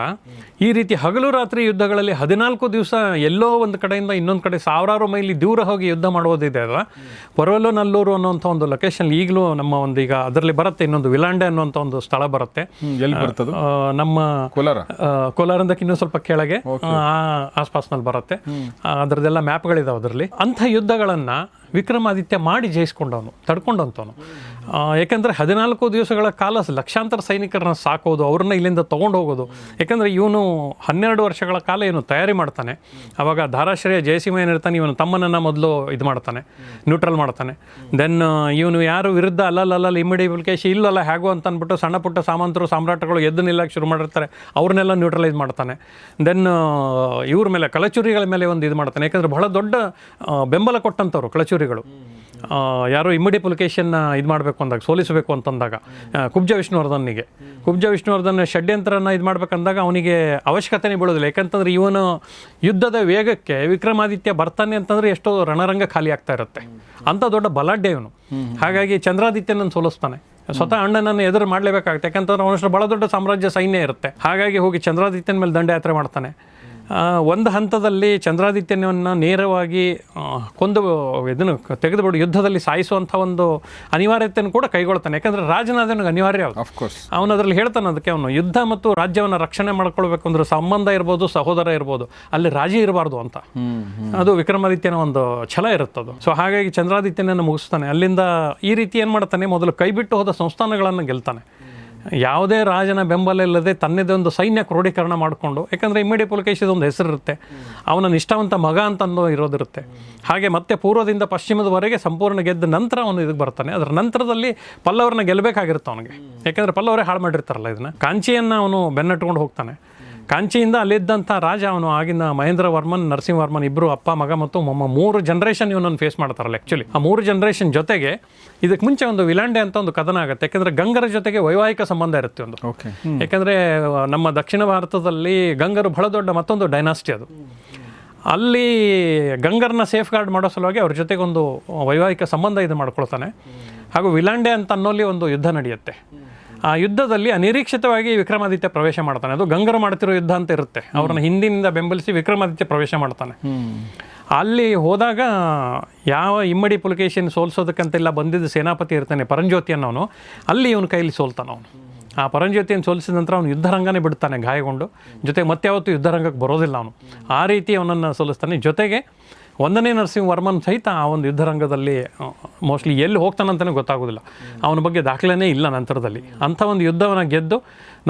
ಈ ರೀತಿ ಹಗಲು ರಾತ್ರಿ ಯುದ್ಧಗಳಲ್ಲಿ 14 ದಿವಸ ಎಲ್ಲೋ ಒಂದು ಕಡೆಯಿಂದ ಇನ್ನೊಂದು ಕಡೆ ಸಾವಿರಾರು ಮೈಲಿ ದೂರ ಹೋಗಿ ಯುದ್ಧ ಮಾಡೋದಿದೆ ಅಲ್ವಾ. ಪೊರವಲ್ಲು ನಲ್ಲೂರು ಅನ್ನೋಂಥ ಒಂದು ಲೊಕೇಶನ್ ಈಗಲೂ ನಮ್ಮ ಒಂದು ಈಗ ಅದರಲ್ಲಿ ಬರುತ್ತೆ. ಇನ್ನೊಂದು ವಿಲಾಂಡೆ ಅನ್ನೋಂಥ ಒಂದು ಸ್ಥಳ ಬರುತ್ತೆ. ನಮ್ಮ ಕೋಲಾರದಕ್ಕೆ ಇನ್ನೂ ಸ್ವಲ್ಪ ಕೆಳಗೆ ಆಸ್ಪಾಸ್ನಲ್ಲಿ ಬರುತ್ತೆ. ಅದರದ್ದೆಲ್ಲ ಮ್ಯಾಪ್ಗಳಿದಾವೆ ಅದರಲ್ಲಿ. ಅಂಥ ಯುದ್ಧಗಳನ್ನು ವಿಕ್ರಮಾದಿತ್ಯ ಮಾಡಿ ಜಯಿಸ್ಕೊಂಡವನು, ತಡ್ಕೊಂಡಂಥವನು. ಯಾಕೆಂದರೆ 14 ದಿವಸಗಳ ಕಾಲ ಲಕ್ಷಾಂತರ ಸೈನಿಕರನ್ನ ಸಾಕೋದು, ಅವ್ರನ್ನ ಇಲ್ಲಿಂದ ತೊಗೊಂಡು ಹೋಗೋದು. ಯಾಕೆಂದರೆ ಇವನು 12 ವರ್ಷಗಳ ಕಾಲ ಇವನು ತಯಾರಿ ಮಾಡ್ತಾನೆ. ಆವಾಗ ಧಾರಾಶ್ರಯ ಜಯಸಿಂಹ ಏನಿರ್ತಾನೆ, ಇವನು ತಮ್ಮನನ್ನು ಮೊದಲು ಇದು ಮಾಡ್ತಾನೆ, ನ್ಯೂಟ್ರಲ್ ಮಾಡ್ತಾನೆ. ದೆನ್ ಇವನು ಯಾರು ವಿರುದ್ಧ ಅಲ್ಲಲ್ಲ ಇಮ್ಮಡಿ ಪುಲಿಕೇಶಿ ಇಲ್ಲಲ್ಲ ಹೇಗೋ ಅಂತ ಅಂದ್ಬಿಟ್ಟು ಸಣ್ಣ ಪುಟ್ಟ ಸಾಮಂತರು ಸಾಮ್ರಾಟಗಳು ಎದ್ದು ನಿಲ್ಲಕ್ಕೆ ಶುರು ಮಾಡಿರ್ತಾರೆ, ಅವ್ರನ್ನೆಲ್ಲ ನ್ಯೂಟ್ರಲೈಸ್ ಮಾಡ್ತಾನೆ. ದೆನ್ ಇವ್ರ ಮೇಲೆ ಕಲಚುರಿಗಳ ಮೇಲೆ ಒಂದು ಇದು ಮಾಡ್ತಾನೆ. ಯಾಕಂದರೆ ಬಹಳ ದೊಡ್ಡ ಬೆಂಬಲ ಕೊಟ್ಟಂಥವ್ರು ಕಲಚುರಿಗಳು. ಯಾರೋ ಇಮ್ಮಡಿ ಪುಲಿಕೇಶಿಯನ್ನು ಇದು ಮಾಡಬೇಕು ಅಂದಾಗ, ಸೋಲಿಸಬೇಕು ಅಂತಂದಾಗ ಕುಬ್ಜ ವಿಷ್ಣುವರ್ಧನ್ ಷಡ್ಯಂತ್ರನ ಇದು ಮಾಡ್ಬೇಕಂದಾಗ ಅವನಿಗೆ ಅವಶ್ಯಕತೆನೇ ಬೀಳೋದಿಲ್ಲ. ಯಾಕಂತಂದ್ರೆ ಇವನು ಯುದ್ಧದ ವೇಗಕ್ಕೆ ವಿಕ್ರಮಾದಿತ್ಯ ಬರ್ತಾನೆ ಅಂತಂದ್ರೆ ಎಷ್ಟೋ ರಣರಂಗ ಖಾಲಿ ಆಗ್ತಾ ಇರುತ್ತೆ. ಅಂಥ ದೊಡ್ಡ ಬಲಾಢ್ಯ ಇವನು. ಹಾಗಾಗಿ ಚಂದ್ರಾದಿತ್ಯನನ್ನು ಸೋಲಿಸ್ತಾನೆ. ಸ್ವತಃ ಅಣ್ಣನನ್ನು ಎದುರು ಮಾಡಲೇಬೇಕಾಗುತ್ತೆ. ಯಾಕಂತಂದ್ರೆ ಅವನಷ್ಟು ಬಹಳ ದೊಡ್ಡ ಸಾಮ್ರಾಜ್ಯ ಸೈನ್ಯ ಇರುತ್ತೆ. ಹಾಗಾಗಿ ಹೋಗಿ ಚಂದ್ರಾದಿತ್ಯನ ಮೇಲೆ ದಂಡಯಾತ್ರೆ ಮಾಡ್ತಾನೆ. ಒಂದು ಹಂತದಲ್ಲಿ ಚಂದ್ರಾದಿತ್ಯನನ್ನು ನೇರವಾಗಿ ಕೊಂದು ಇದನ್ನು ತೆಗೆದುಬಿಡು ಯುದ್ಧದಲ್ಲಿ ಸಾಯಿಸುವಂಥ ಒಂದು ಅನಿವಾರ್ಯತೆಯನ್ನು ಕೂಡ ಕೈಗೊಳ್ತಾನೆ. ಯಾಕಂದರೆ ರಾಜನಾದನಿಗೆ ಅನಿವಾರ್ಯ ಅವನು ಅದರಲ್ಲಿ ಹೇಳ್ತಾನೆ. ಅದಕ್ಕೆ ಅವನು ಯುದ್ಧ ಮತ್ತು ರಾಜ್ಯವನ್ನು ರಕ್ಷಣೆ ಮಾಡ್ಕೊಳ್ಬೇಕು ಅಂದ್ರೆ ಸಂಬಂಧ ಇರ್ಬೋದು, ಸಹೋದರ ಇರ್ಬೋದು, ಅಲ್ಲಿ ರಾಜಿ ಇರಬಾರ್ದು ಅಂತ. ಅದು ವಿಕ್ರಮಾದಿತ್ಯನ ಒಂದು ಛಲ ಇರುತ್ತದು. ಸೊ ಹಾಗಾಗಿ ಚಂದ್ರಾದಿತ್ಯನನ್ನು ಮುಗಿಸ್ತಾನೆ. ಅಲ್ಲಿಂದ ಈ ರೀತಿ ಏನು ಮಾಡ್ತಾನೆ, ಮೊದಲು ಕೈಬಿಟ್ಟು ಹೋದ ಸಂಸ್ಥಾನಗಳನ್ನು ಗೆಲ್ತಾನೆ. ಯಾವುದೇ ರಾಜನ ಬೆಂಬಲ ಇಲ್ಲದೆ ತನ್ನದೇ ಒಂದು ಸೈನ್ಯ ಕ್ರೋಢೀಕರಣ ಮಾಡಿಕೊಂಡು. ಯಾಕಂದರೆ ಇಮ್ಮಡಿ ಪುಲಿಕೇಶಿದೊಂದು ಹೆಸರಿರುತ್ತೆ, ಅವನ ನಿಷ್ಠಾವಂತ ಮಗ ಅಂತಂದು ಇರೋದಿರುತ್ತೆ. ಹಾಗೆ ಮತ್ತೆ ಪೂರ್ವದಿಂದ ಪಶ್ಚಿಮದವರೆಗೆ ಸಂಪೂರ್ಣ ಗೆದ್ದ ನಂತರ ಅವನು ಇದಕ್ಕೆ ಬರ್ತಾನೆ. ಅದರ ನಂತರದಲ್ಲಿ ಪಲ್ಲವರನ್ನ ಗೆಲ್ಲಬೇಕಾಗಿರುತ್ತೆ ಅವನಿಗೆ. ಯಾಕಂದರೆ ಪಲ್ಲವರೇ ಹಾಳು ಮಾಡಿರ್ತಾರಲ್ಲ ಇದನ್ನು. ಕಾಂಚಿಯನ್ನು ಅವನು ಬೆನ್ನಟ್ಕೊಂಡು ಹೋಗ್ತಾನೆ. ಕಾಂಚಿಯಿಂದ ಅಲ್ಲಿದ್ದಂಥ ರಾಜ ಅವನು ಆಗಿನ ಮಹೇಂದ್ರ ವರ್ಮನ್, ನರಸಿಂಹವರ್ಮನ್ ಇಬ್ಬರು ಅಪ್ಪ ಮಗ ಮತ್ತು ಮೊಮ್ಮ 3 ಜನರೇಷನ್ ಇವನನ್ನು ಫೇಸ್ ಮಾಡ್ತಾರಲ್ಲ. ಆ್ಯಕ್ಚುಲಿ ಆ 3 ಜನರೇಷನ್ ಜೊತೆಗೆ ಇದಕ್ಕೆ ಮುಂಚೆ ಒಂದು ವಿಲಾಂಡೆ ಅಂತ ಒಂದು ಕದನ ಆಗುತ್ತೆ. ಯಾಕೆಂದರೆ ಗಂಗರ ಜೊತೆಗೆ ವೈವಾಹಿಕ ಸಂಬಂಧ ಇರುತ್ತೆ ಒಂದು. ಯಾಕೆಂದರೆ ನಮ್ಮ ದಕ್ಷಿಣ ಭಾರತದಲ್ಲಿ ಗಂಗರು ಬಹಳ ದೊಡ್ಡ ಮತ್ತೊಂದು ಡೈನಾಸ್ಟಿ ಅದು. ಅಲ್ಲಿ ಗಂಗರನ್ನ ಸೇಫ್ ಗಾರ್ಡ್ ಮಾಡೋ ಸಲುವಾಗಿ ಅವ್ರ ಜೊತೆಗೆ ಒಂದು ವೈವಾಹಿಕ ಸಂಬಂಧ ಇದು ಮಾಡ್ಕೊಳ್ತಾನೆ. ಹಾಗೂ ವಿಲಾಂಡೆ ಅಂತ ಅನ್ನೋಲ್ಲಿ ಒಂದು ಯುದ್ಧ ನಡೆಯುತ್ತೆ. ಆ ಯುದ್ಧದಲ್ಲಿ ಅನಿರೀಕ್ಷಿತವಾಗಿ ವಿಕ್ರಮಾದಿತ್ಯ ಪ್ರವೇಶ ಮಾಡ್ತಾನೆ. ಅದು ಗಂಗರು ಮಾಡ್ತಿರೋ ಯುದ್ಧ ಅಂತ ಇರುತ್ತೆ. ಅವ್ರನ್ನ ಹಿಂದಿನಿಂದ ಬೆಂಬಲಿಸಿ ವಿಕ್ರಮಾದಿತ್ಯ ಪ್ರವೇಶ ಮಾಡ್ತಾನೆ. ಅಲ್ಲಿ ಹೋದಾಗ ಯಾವ ಇಮ್ಮಡಿ ಪುಲಿಕೇಶಿನ ಸೋಲಿಸೋದಕ್ಕಂತೆಲ್ಲ ಬಂದಿದ್ದ ಸೇನಾಪತಿ ಇರ್ತಾನೆ ಪರಂಜ್ಯೋತಿ ಅನ್ನೋನು, ಅಲ್ಲಿ ಇವನ ಕೈಲಿ ಸೋಲ್ತಾನೆ ಅವನು. ಆ ಪರಂಜ್ಯೋತಿಯನ್ನು ಸೋಲಿಸಿದ ನಂತರ ಅವನು ಯುದ್ಧರಂಗನೇ ಬಿಡ್ತಾನೆ ಗಾಯಗೊಂಡು. ಜೊತೆಗೆ ಮತ್ತೆ ಯಾವತ್ತೂ ಯುದ್ಧರಂಗಕ್ಕೆ ಬರೋದಿಲ್ಲ ಅವನು. ಆ ರೀತಿ ಅವನನ್ನು ಸೋಲಿಸ್ತಾನೆ. ಜೊತೆಗೆ 1ನೇ ನರಸಿಂಹವರ್ಮನ್ ಸಹಿತ ಆ ಒಂದು ಯುದ್ಧರಂಗದಲ್ಲಿ ಮೋಸ್ಟ್ಲಿ ಎಲ್ಲಿ ಹೋಗ್ತಾನಂತಲೇ ಗೊತ್ತಾಗೋದಿಲ್ಲ. ಅವನ ಬಗ್ಗೆ ದಾಖಲೆನೇ ಇಲ್ಲ ನಂತರದಲ್ಲಿ. ಅಂಥ ಒಂದು ಯುದ್ಧವನ್ನು ಗೆದ್ದು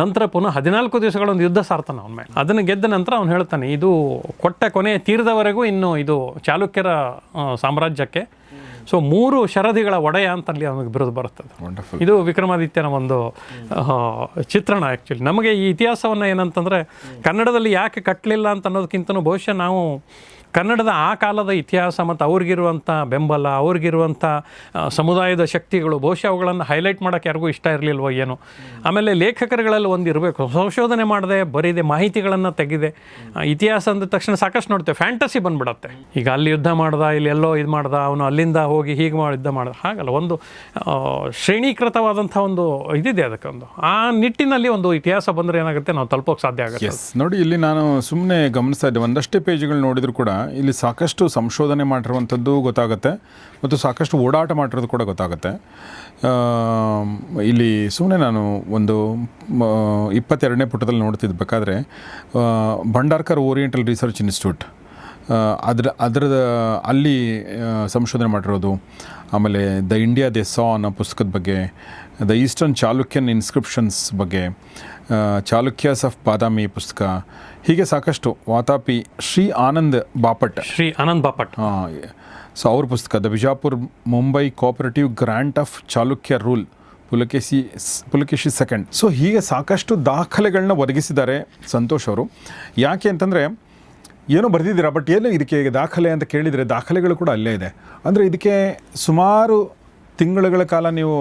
ನಂತರ ಪುನಃ 14 ದಿವಸಗಳ ಒಂದು ಯುದ್ಧ ಸಾರ್ತಾನೆ ಅವನ ಮೇಲೆ. ಅದನ್ನು ಗೆದ್ದ ನಂತರ ಅವನು ಹೇಳ್ತಾನೆ, ಇದು ಕೊಟ್ಟ ಕೊನೆಯ ತೀರದವರೆಗೂ ಇನ್ನು ಇದು ಚಾಲುಕ್ಯರ ಸಾಮ್ರಾಜ್ಯಕ್ಕೆ. ಸೊ 3 ಶರಧಿಗಳ ಒಡೆಯ ಅಂತಲ್ಲಿ ಅವನಿಗೆ ಬಿರುದು ಬರುತ್ತದೆ. ಇದು ವಿಕ್ರಮಾದಿತ್ಯನ ಒಂದು ಚಿತ್ರಣ. ಆ್ಯಕ್ಚುಲಿ ನಮಗೆ ಈ ಇತಿಹಾಸವನ್ನು ಏನಂತಂದರೆ ಕನ್ನಡದಲ್ಲಿ ಯಾಕೆ ಕಟ್ಟಲಿಲ್ಲ ಅಂತ ಅನ್ನೋದಕ್ಕಿಂತನೂ ಬಹುಶಃ ನಾವು ಕನ್ನಡದ ಆ ಕಾಲದ ಇತಿಹಾಸ ಮತ್ತು ಅವ್ರಿಗಿರುವಂಥ ಬೆಂಬಲ, ಅವ್ರಿಗಿರುವಂಥ ಸಮುದಾಯದ ಶಕ್ತಿಗಳು, ಬಹುಶಃ ಅವುಗಳನ್ನು ಹೈಲೈಟ್ ಮಾಡೋಕ್ಕೆ ಯಾರಿಗೂ ಇಷ್ಟ ಇರಲಿಲ್ವೋ ಏನೋ. ಆಮೇಲೆ ಲೇಖಕರುಗಳಲ್ಲಿ ಒಂದು ಇರಬೇಕು, ಸಂಶೋಧನೆ ಮಾಡದೆ ಬರೀದೆ ಮಾಹಿತಿಗಳನ್ನು ತೆಗೆದೆ. ಇತಿಹಾಸ ಅಂದ ತಕ್ಷಣ ಸಾಕಷ್ಟು ನೋಡ್ತೇವೆ, ಫ್ಯಾಂಟಸಿ ಬಂದ್ಬಿಡತ್ತೆ. ಈಗ ಅಲ್ಲಿ ಯುದ್ಧ ಮಾಡ್ದ, ಇಲ್ಲಿ ಎಲ್ಲೋ ಇದು ಮಾಡ್ದ, ಅವನು ಅಲ್ಲಿಂದ ಹೋಗಿ ಹೀಗೆ ಮಾಡಿ ಯುದ್ಧ ಮಾಡ್ದ, ಹಾಗಲ್ಲ. ಒಂದು ಶ್ರೇಣೀಕೃತವಾದಂಥ ಒಂದು ಇದಿದೆ ಅದಕ್ಕೆ. ಒಂದು ಆ ನಿಟ್ಟಿನಲ್ಲಿ ಒಂದು ಇತಿಹಾಸ ಬಂದರೆ ಏನಾಗುತ್ತೆ, ನಾವು ತಲುಪೋಕೆ ಸಾಧ್ಯ ಆಗುತ್ತೆ. ನೋಡಿ, ಇಲ್ಲಿ ನಾನು ಸುಮ್ಮನೆ ಗಮನಿಸ್ತಾ ಇದ್ದೆ, ಒಂದಷ್ಟೇ ಪೇಜ್ಗಳು ನೋಡಿದ್ರು ಕೂಡ ಇಲ್ಲಿ ಸಾಕಷ್ಟು ಸಂಶೋಧನೆ ಮಾಡಿರುವಂಥದ್ದು ಗೊತ್ತಾಗುತ್ತೆ ಮತ್ತು ಸಾಕಷ್ಟು ಓಡಾಟ ಮಾಡಿರೋದು ಕೂಡ ಗೊತ್ತಾಗುತ್ತೆ. ಇಲ್ಲಿ ಸುಮ್ಮನೆ ನಾನು ಒಂದು 22ನೇ ಪುಟದಲ್ಲಿ ನೋಡ್ತಿದ್ಬೇಕಾದ್ರೆ ಭಂಡಾರ್ಕರ್ ಓರಿಯೆಂಟಲ್ ರಿಸರ್ಚ್ ಇನ್ಸ್ಟಿಟ್ಯೂಟ್ ಅದರದ ಅಲ್ಲಿ ಸಂಶೋಧನೆ ಮಾಡಿರೋದು. ಆಮೇಲೆ ದ ಇಂಡಿಯಾ ದೆ ಸಾ ಅನ್ನೋ ಪುಸ್ತಕದ ಬಗ್ಗೆ, ದ ಈಸ್ಟರ್ನ್ ಚಾಲುಕ್ಯನ್ ಇನ್ಸ್ಕ್ರಿಪ್ಷನ್ಸ್ ಬಗ್ಗೆ, ಚಾಲುಕ್ಯಾಸ್ ಆಫ್ ಬಾದಾಮಿ ಪುಸ್ತಕ, ಹೀಗೆ ಸಾಕಷ್ಟು. ವಾತಾಪಿ ಶ್ರೀ ಆನಂದ್ ಬಾಪಟ್ ಸೊ ಅವ್ರ ಪುಸ್ತಕ the Bijapur Mumbai cooperative grant of Chalukya rule Pulakeshi second. So ಹೀಗೆ ಸಾಕಷ್ಟು ದಾಖಲೆಗಳನ್ನ ಒದಗಿಸಿದ್ದಾರೆ ಸಂತೋಷ್ ಅವರು. ಯಾಕೆ ಅಂತಂದರೆ ಏನೋ ಬರೆದಿದ್ದೀರಾ, ಬಟ್ ಏನು ಇದಕ್ಕೆ ದಾಖಲೆ ಅಂತ ಕೇಳಿದರೆ ದಾಖಲೆಗಳು ಕೂಡ ಅಲ್ಲೇ ಇದೆ. ಅಂದರೆ ಇದಕ್ಕೆ ಸುಮಾರು ತಿಂಗಳುಗಳ ಕಾಲ ನೀವು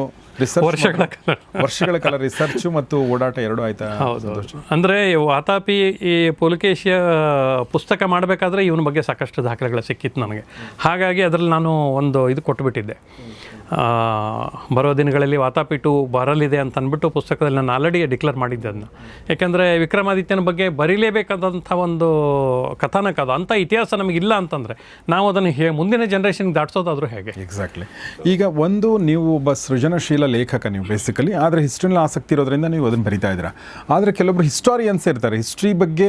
ವರ್ಷಗಳ ಕಾಲ ರಿಸರ್ಚ್ ಮತ್ತು ಓಡಾಟ ಎರಡೂ ಆಯ್ತಾ? ಅಂದರೆ ವಾತಾಪಿ ಈ ಪುಲಕೇಶಿಯ ಪುಸ್ತಕ ಮಾಡಬೇಕಾದ್ರೆ ಇವನ ಬಗ್ಗೆ ಸಾಕಷ್ಟು ದಾಖಲೆಗಳು ಸಿಕ್ಕಿತ್ತು ನನಗೆ. ಹಾಗಾಗಿ ಅದರಲ್ಲಿ ನಾನು ಒಂದು ಇದು ಕೊಟ್ಟುಬಿಟ್ಟಿದ್ದೆ, ಬರೋ ದಿನಗಳಲ್ಲಿ ವಾತಾಪಿ 2 ಬರಲಿದೆ ಅಂತ ಅಂದ್ಬಿಟ್ಟು ಪುಸ್ತಕದಲ್ಲಿ ನಾನು ಆಲ್ರೆಡಿ ಡಿಕ್ಲೇರ್ ಮಾಡಿದ್ದೆ ಅದನ್ನು. ಯಾಕೆಂದರೆ ವಿಕ್ರಮಾದಿತ್ಯನ ಬಗ್ಗೆ ಬರೀಲೇಬೇಕಾದಂಥ ಒಂದು ಕಥಾನಕ ಅದು. ಅಂಥ ಇತಿಹಾಸ ನಮಗಿಲ್ಲ ಅಂತಂದರೆ ನಾವು ಅದನ್ನು ಮುಂದಿನ ಜನ್ರೇಷನ್ಗೆ ದಾಟಿಸೋದಾದರೂ ಹೇಗೆ? ಎಕ್ಸಾಕ್ಟ್ಲಿ. ಈಗ ಒಂದು ನೀವು ಒಬ್ಬ ಸೃಜನಶೀಲ ಲೇಖಕ ನೀವು ಬೇಸಿಕಲಿ, ಆದರೆ ಹಿಸ್ಟ್ರಿನಲ್ಲಿ ಆಸಕ್ತಿ ಇರೋದ್ರಿಂದ ನೀವು ಅದನ್ನು ಬರಿತಾ ಇದ್ದೀರಾ. ಆದರೆ ಕೆಲವೊಬ್ಬರು ಹಿಸ್ಟಾರಿಯನ್ಸ್ ಇರ್ತಾರೆ, ಹಿಸ್ಟ್ರಿ ಬಗ್ಗೆ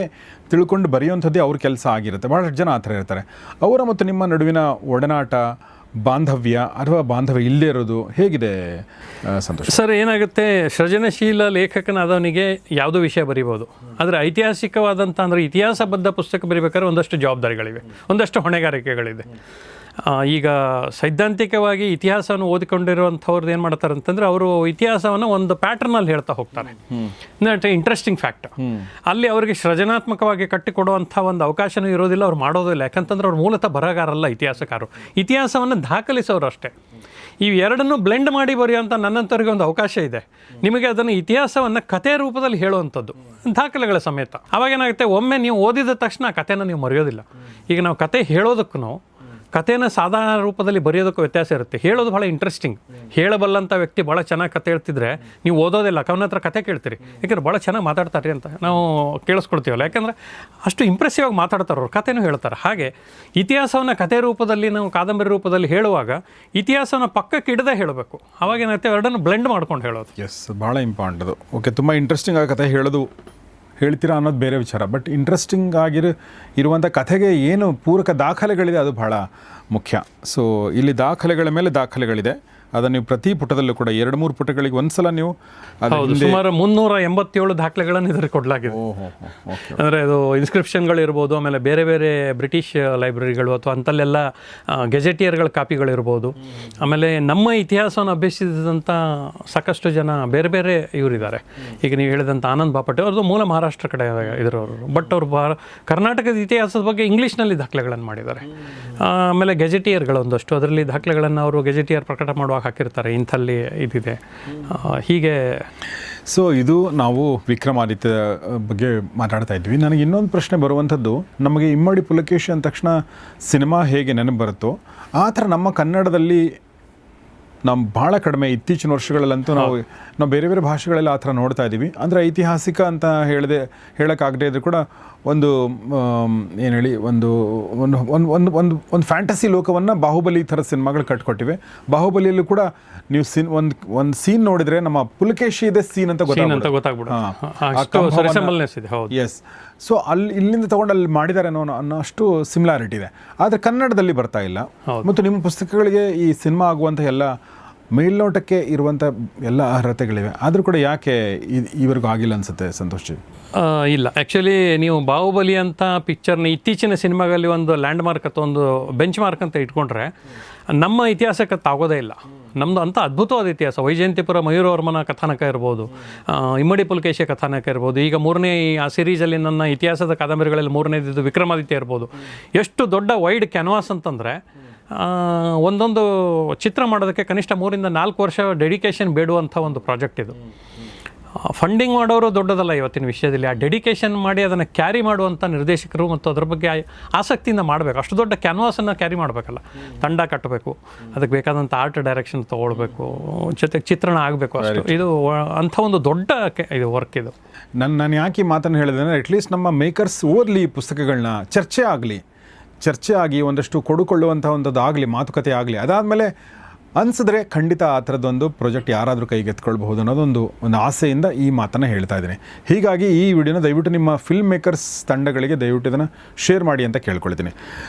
ತಿಳ್ಕೊಂಡು ಬರೆಯುವಂಥದ್ದೇ ಅವ್ರ ಕೆಲಸ ಆಗಿರುತ್ತೆ. ಭಾಳಷ್ಟು ಜನ ಆ ಥರ ಇರ್ತಾರೆ. ಅವರ ಮತ್ತು ನಿಮ್ಮ ನಡುವಿನ ಒಡನಾಟ, ಬಾಂಧವ್ಯ ಅಥವಾ ಬಾಂಧವ್ಯ ಇಲ್ಲದೇ ಇರೋದು ಹೇಗಿದೆ ಸಂತೋಷ್ ಸರ್? ಏನಾಗುತ್ತೆ, ಸೃಜನಶೀಲ ಲೇಖಕನಾದವನಿಗೆ ಯಾವುದೋ ವಿಷಯ ಬರಿಬೋದು, ಆದರೆ ಐತಿಹಾಸಿಕವಾದಂಥ ಅಂದರೆ ಇತಿಹಾಸಬದ್ಧ ಪುಸ್ತಕ ಬರಿಬೇಕಾದ್ರೆ ಒಂದಷ್ಟು ಜವಾಬ್ದಾರಿಗಳಿವೆ, ಒಂದಷ್ಟು ಹೊಣೆಗಾರಿಕೆಗಳಿದೆ. ಈಗ ಸೈದ್ಧಾಂತಿಕವಾಗಿ ಇತಿಹಾಸವನ್ನು ಓದಿಕೊಂಡಿರುವಂಥವ್ರದ್ದು ಏನು ಮಾಡ್ತಾರೆ ಅಂತಂದರೆ, ಅವರು ಇತಿಹಾಸವನ್ನು ಒಂದು ಪ್ಯಾಟರ್ನಲ್ಲಿ ಹೇಳ್ತಾ ಹೋಗ್ತಾರೆ. Interesting fact. ಅಲ್ಲಿ ಅವರಿಗೆ ಸೃಜನಾತ್ಮಕವಾಗಿ ಕಟ್ಟಿಕೊಡುವಂಥ ಒಂದು ಅವಕಾಶನೂ ಇರೋದಿಲ್ಲ, ಅವ್ರು ಮಾಡೋದಿಲ್ಲ. ಯಾಕಂತಂದ್ರೆ ಅವ್ರು ಮೂಲತಃ ಬರಹಗಾರಲ್ಲ, ಇತಿಹಾಸಕಾರರು. ಇತಿಹಾಸವನ್ನು ದಾಖಲಿಸೋರು ಅಷ್ಟೇ. ಇವು ಎರಡನ್ನೂ ಬ್ಲೆಂಡ್ ಮಾಡಿ ಬರೆಯುವಂಥ ನನ್ನಂಥವ್ರಿಗೆ ಒಂದು ಅವಕಾಶ ಇದೆ. ನಿಮಗೆ ಅದನ್ನು ಇತಿಹಾಸವನ್ನು ಕಥೆ ರೂಪದಲ್ಲಿ ಹೇಳುವಂಥದ್ದು, ದಾಖಲೆಗಳ ಸಮೇತ. ಅವಾಗೇನಾಗುತ್ತೆ, ಒಮ್ಮೆ ನೀವು ಓದಿದ ತಕ್ಷಣ ಆ ಕಥೆನ ನೀವು ಮರೆಯೋದಿಲ್ಲ. ಈಗ ನಾವು ಕತೆ ಹೇಳೋದಕ್ಕೂ ಕಥೆನ ಸಾಧಾರಣ ರೂಪದಲ್ಲಿ ಬರೆಯೋದಕ್ಕೂ ವ್ಯತ್ಯಾಸ ಇರುತ್ತೆ. ಹೇಳೋದು ಭಾಳ ಇಂಟ್ರೆಸ್ಟಿಂಗ್. ಹೇಳಬಲ್ಲಂಥ ವ್ಯಕ್ತಿ ಭಾಳ ಚೆನ್ನಾಗಿ ಕತೆ ಹೇಳ್ತಿದ್ರೆ ನೀವು ಓದೋದಿಲ್ಲ, ಅವನ ಹತ್ರ ಕತೆ ಕೇಳ್ತೀರಿ, ಯಾಕೆಂದ್ರೆ ಭಾಳ ಚೆನ್ನಾಗಿ ಮಾತಾಡ್ತಾರೆ ಅಂತ ನಾವು ಕೇಳಿಸ್ಕೊಳ್ತೀವಲ್ಲ. ಯಾಕೆಂದರೆ ಅಷ್ಟು ಇಂಪ್ರೆಸಿವ್ ಆಗಿ ಮಾತಾಡ್ತಾರೆ ಅವ್ರು, ಕಥೆನೂ ಹೇಳ್ತಾರೆ. ಹಾಗೆ ಇತಿಹಾಸವನ್ನು ಕಥೆ ರೂಪದಲ್ಲಿ ನಾವು ಕಾದಂಬರಿ ರೂಪದಲ್ಲಿ ಹೇಳುವಾಗ ಇತಿಹಾಸವನ್ನು ಪಕ್ಕಕ್ಕೆ ಇಡದೆ ಹೇಳಬೇಕು. ಅವಾಗೇನಾಗುತ್ತೆ, ಎರಡನ್ನು ಬ್ಲೆಂಡ್ ಮಾಡ್ಕೊಂಡು ಹೇಳೋದು. ಎಸ್, ಭಾಳ ಇಂಪಾರ್ಟೆಂಟ್ ಅದು. ಓಕೆ, ತುಂಬ ಇಂಟ್ರೆಸ್ಟಿಂಗ್ ಆಗಿ ಕಥೆ ಹೇಳ್ತೀರಾ ಅನ್ನೋದು ಬೇರೆ ವಿಚಾರ, ಬಟ್ ಇಂಟ್ರೆಸ್ಟಿಂಗ್ ಇರುವಂಥ ಕಥೆಗೆ ಏನು ಪೂರಕ ದಾಖಲೆಗಳಿದೆ ಅದು ಬಹಳ ಮುಖ್ಯ. ಸೊ ಇಲ್ಲಿ ದಾಖಲೆಗಳ ಮೇಲೆ ದಾಖಲೆಗಳಿದೆ. ಅದನ್ನು ನೀವು ಪ್ರತಿ ಪುಟದಲ್ಲೂ ಕೂಡ 2-3 ಪುಟಗಳಿಗೆ ಒಂದ್ಸಲ ನೀವು ಸುಮಾರು 387 ದಾಖಲೆಗಳನ್ನು ಇದರಲ್ಲಿ ಕೊಡಲಾಗಿದೆ. ಅಂದರೆ ಅದು ಇನ್ಸ್ಕ್ರಿಪ್ಷನ್ಗಳಿರ್ಬೋದು, ಆಮೇಲೆ ಬೇರೆ ಬೇರೆ ಬ್ರಿಟಿಷ್ ಲೈಬ್ರರಿಗಳು ಅಥವಾ ಅಂತಲ್ಲೆಲ್ಲ ಗೆಜೆಟಿಯರ್ಗಳ ಕಾಪಿಗಳಿರ್ಬೋದು. ಆಮೇಲೆ ನಮ್ಮ ಇತಿಹಾಸವನ್ನು ಅಭ್ಯಸಿಸಿದಂಥ ಸಾಕಷ್ಟು ಜನ ಬೇರೆ ಬೇರೆ ಇವರಿದ್ದಾರೆ. ಈಗ ನೀವು ಹೇಳಿದಂಥ ಆನಂದ್ ಬಾಪಟ್ ಅವ್ರದ್ದು ಮೂಲ ಮಹಾರಾಷ್ಟ್ರ ಕಡೆ ಇದ್ರವರು, ಬಟ್ ಅವರು ಕರ್ನಾಟಕದ ಇತಿಹಾಸದ ಬಗ್ಗೆ ಇಂಗ್ಲೀಷ್ನಲ್ಲಿ ದಾಖಲೆಗಳನ್ನು ಮಾಡಿದ್ದಾರೆ. ಆಮೇಲೆ ಗೆಜೆಟಿಯರ್ಗಳು ಒಂದಷ್ಟು ಅದರಲ್ಲಿ ದಾಖಲೆಗಳನ್ನು ಅವರು ಗೆಜೆಟಿಯರ್ ಪ್ರಕಟ ಮಾಡುವಾಗ ಹಾಕಿರ್ತಾರೆ, ಇಂಥಲ್ಲಿ ಇದಿದೆ ಹೀಗೆ. ಸೊ ಇದು ನಾವು ವಿಕ್ರಮಾದಿತ್ಯ ಬಗ್ಗೆ ಮಾತಾಡ್ತಾ ಇದ್ವಿ. ನನಗೆ ಇನ್ನೊಂದು ಪ್ರಶ್ನೆ ಬರುವಂಥದ್ದು, ನಮಗೆ ಇಮ್ಮಡಿ ಪುಲಕೇಶಿ ಅಂದ ತಕ್ಷಣ ಸಿನಿಮಾ ಹೇಗೆ ನೆನಪು ಬರುತ್ತೋ ಆ ಥರ ನಮ್ಮ ಕನ್ನಡದಲ್ಲಿ ನಾವು ಭಾಳ ಕಡಿಮೆ ಇತ್ತೀಚಿನ ವರ್ಷಗಳಲ್ಲಂತೂ ನಾವು ಬೇರೆ ಬೇರೆ ಭಾಷೆಗಳಲ್ಲಿ ಆ ಥರ ನೋಡ್ತಾ ಇದ್ದೀವಿ. ಅಂದರೆ ಐತಿಹಾಸಿಕ ಅಂತ ಹೇಳೋಕ್ಕಾಗದೇ ಇದ್ರೂ ಕೂಡ ಒಂದು ಏನು ಹೇಳಿ ಒಂದು ಒಂದು ಒಂದು ಒಂದು ಒಂದು ಫ್ಯಾಂಟಸಿ ಲೋಕವನ್ನು ಬಾಹುಬಲಿ ಥರ ಸಿನಿಮಾಗಳು ಕಟ್ಕೊಟ್ಟಿವೆ. ಬಾಹುಬಲಿಯಲ್ಲೂ ಕೂಡ ನೀವು ಒಂದು ಸೀನ್ ನೋಡಿದರೆ ನಮ್ಮ ಪುಲಕೇಶಿ ಇದೆ ಸೀನ್ ಅಂತ ಗೊತ್ತಾಗ್ಬಿಡುತ್ತೆ. ಎಸ್. ಸೊ ಇಲ್ಲಿಂದ ತೊಗೊಂಡು ಅಲ್ಲಿ ಮಾಡಿದ್ದಾರೆ ಅನ್ನೋ ಅಷ್ಟು ಸಿಮಿಲಾರಿಟಿ ಇದೆ. ಆದರೆ ಕನ್ನಡದಲ್ಲಿ ಬರ್ತಾ ಇಲ್ಲ. ಮತ್ತು ನಿಮ್ಮ ಪುಸ್ತಕಗಳಿಗೆ ಈ ಸಿನಿಮಾ ಆಗುವಂಥ ಎಲ್ಲ ಮೇಲ್ನೋಟಕ್ಕೆ ಇರುವಂಥ ಎಲ್ಲ ಅರ್ಹತೆಗಳಿವೆ, ಆದರೂ ಕೂಡ ಯಾಕೆ ಇವರೆಗೂ ಆಗಿಲ್ಲ ಅನಿಸುತ್ತೆ ಸಂತೋಷ್ ಜಿ? ಇಲ್ಲ, ಆ್ಯಕ್ಚುಲಿ ನೀವು ಬಾಹುಬಲಿ ಅಂತ ಪಿಕ್ಚರ್ನ ಇತ್ತೀಚಿನ ಸಿನಿಮಾಗಳಲ್ಲಿ ಒಂದು ಲ್ಯಾಂಡ್ ಮಾರ್ಕ್ ಅಥವಾ ಒಂದು ಬೆಂಚ್ ಮಾರ್ಕ್ ಅಂತ ಇಟ್ಕೊಂಡ್ರೆ ನಮ್ಮ ಇತಿಹಾಸಕ್ಕೆ ತಾಗೋದೇ ಇಲ್ಲ. ನಮ್ಮದು ಅಂಥ ಅದ್ಭುತವಾದ ಇತಿಹಾಸ. ವೈಜಯಂತಿಪುರ ಮಯೂರವರ್ಮನ ಕಥಾನಕ ಇರ್ಬೋದು, ಇಮ್ಮಡಿ ಪುಲಕೇಶಿಯ ಕಥಾನಕ ಇರ್ಬೋದು, ಈಗ ಮೂರನೇ ಆ ಸಿರೀಸಲ್ಲಿ ನನ್ನ ಇತಿಹಾಸದ ಕಾದಂಬರಿಗಳಲ್ಲಿ ಮೂರನೇದಿದ್ದು ವಿಕ್ರಮಾದಿತ್ಯ ಇರ್ಬೋದು. ಎಷ್ಟು ದೊಡ್ಡ ವೈಡ್ ಕ್ಯಾನ್ವಾಸ್ ಅಂತಂದರೆ ಒಂದೊಂದು ಚಿತ್ರ ಮಾಡೋದಕ್ಕೆ ಕನಿಷ್ಠ 3 ರಿಂದ 4 ವರ್ಷ ಡೆಡಿಕೇಶನ್ ಬೇಡುವಂಥ ಒಂದು ಪ್ರಾಜೆಕ್ಟ್ ಇದು. ಫಂಡಿಂಗ್ ಮಾಡೋರು ದೊಡ್ಡದಲ್ಲ ಇವತ್ತಿನ ವಿಷಯದಲ್ಲಿ. ಆ ಡೆಡಿಕೇಶನ್ ಮಾಡಿ ಅದನ್ನು ಕ್ಯಾರಿ ಮಾಡುವಂಥ ನಿರ್ದೇಶಕರು ಮತ್ತು ಅದ್ರ ಬಗ್ಗೆ ಆಸಕ್ತಿಯಿಂದ ಮಾಡಬೇಕು. ಅಷ್ಟು ದೊಡ್ಡ ಕ್ಯಾನ್ವಾಸನ್ನು ಕ್ಯಾರಿ ಮಾಡಬೇಕಲ್ಲ, ತಂಡ ಕಟ್ಟಬೇಕು, ಅದಕ್ಕೆ ಬೇಕಾದಂಥ ಆರ್ಟ್ ಡೈರೆಕ್ಷನ್ ತೊಗೊಳ್ಬೇಕು, ಜೊತೆಗೆ ಚಿತ್ರಣ ಆಗಬೇಕು. ಅಷ್ಟು ಇದು ಅಂಥ ಒಂದು ದೊಡ್ಡ ಇದು ವರ್ಕ್ ಇದು. ನಾನು ಯಾಕೆ ಈ ಮಾತನ್ನು ಹೇಳಿದೆ ಅಂದರೆ, ಅಟ್ಲೀಸ್ಟ್ ನಮ್ಮ ಮೇಕರ್ಸ್ ಓದಲಿ ಈ ಪುಸ್ತಕಗಳನ್ನ, ಚರ್ಚೆ ಆಗಿ ಒಂದಷ್ಟು ಕೊಡುಕೊಳ್ಳುವಂಥ ಒಂದದ್ದು ಆಗಲಿ, ಮಾತುಕತೆ ಆಗಲಿ. ಅದಾದಮೇಲೆ ಅನಿಸಿದ್ರೆ ಖಂಡಿತ ಆ ಥರದ್ದೊಂದು ಪ್ರಾಜೆಕ್ಟ್ ಯಾರಾದರೂ ಕೈಗೆತ್ಕೊಳ್ಬಹುದು ಅನ್ನೋದೊಂದು ಆಸೆಯಿಂದ ಈ ಮಾತನ್ನು ಹೇಳ್ತಾ ಇದ್ದೀನಿ. ಹೀಗಾಗಿ ಈ ವಿಡಿಯೋನ ದಯವಿಟ್ಟು ನಿಮ್ಮ ಫಿಲ್ಮ್ ಮೇಕರ್ಸ್ ತಂಡಗಳಿಗೆ ದಯವಿಟ್ಟು ಇದನ್ನು ಶೇರ್ ಮಾಡಿ ಅಂತ ಕೇಳ್ಕೊಳ್ತೀನಿ.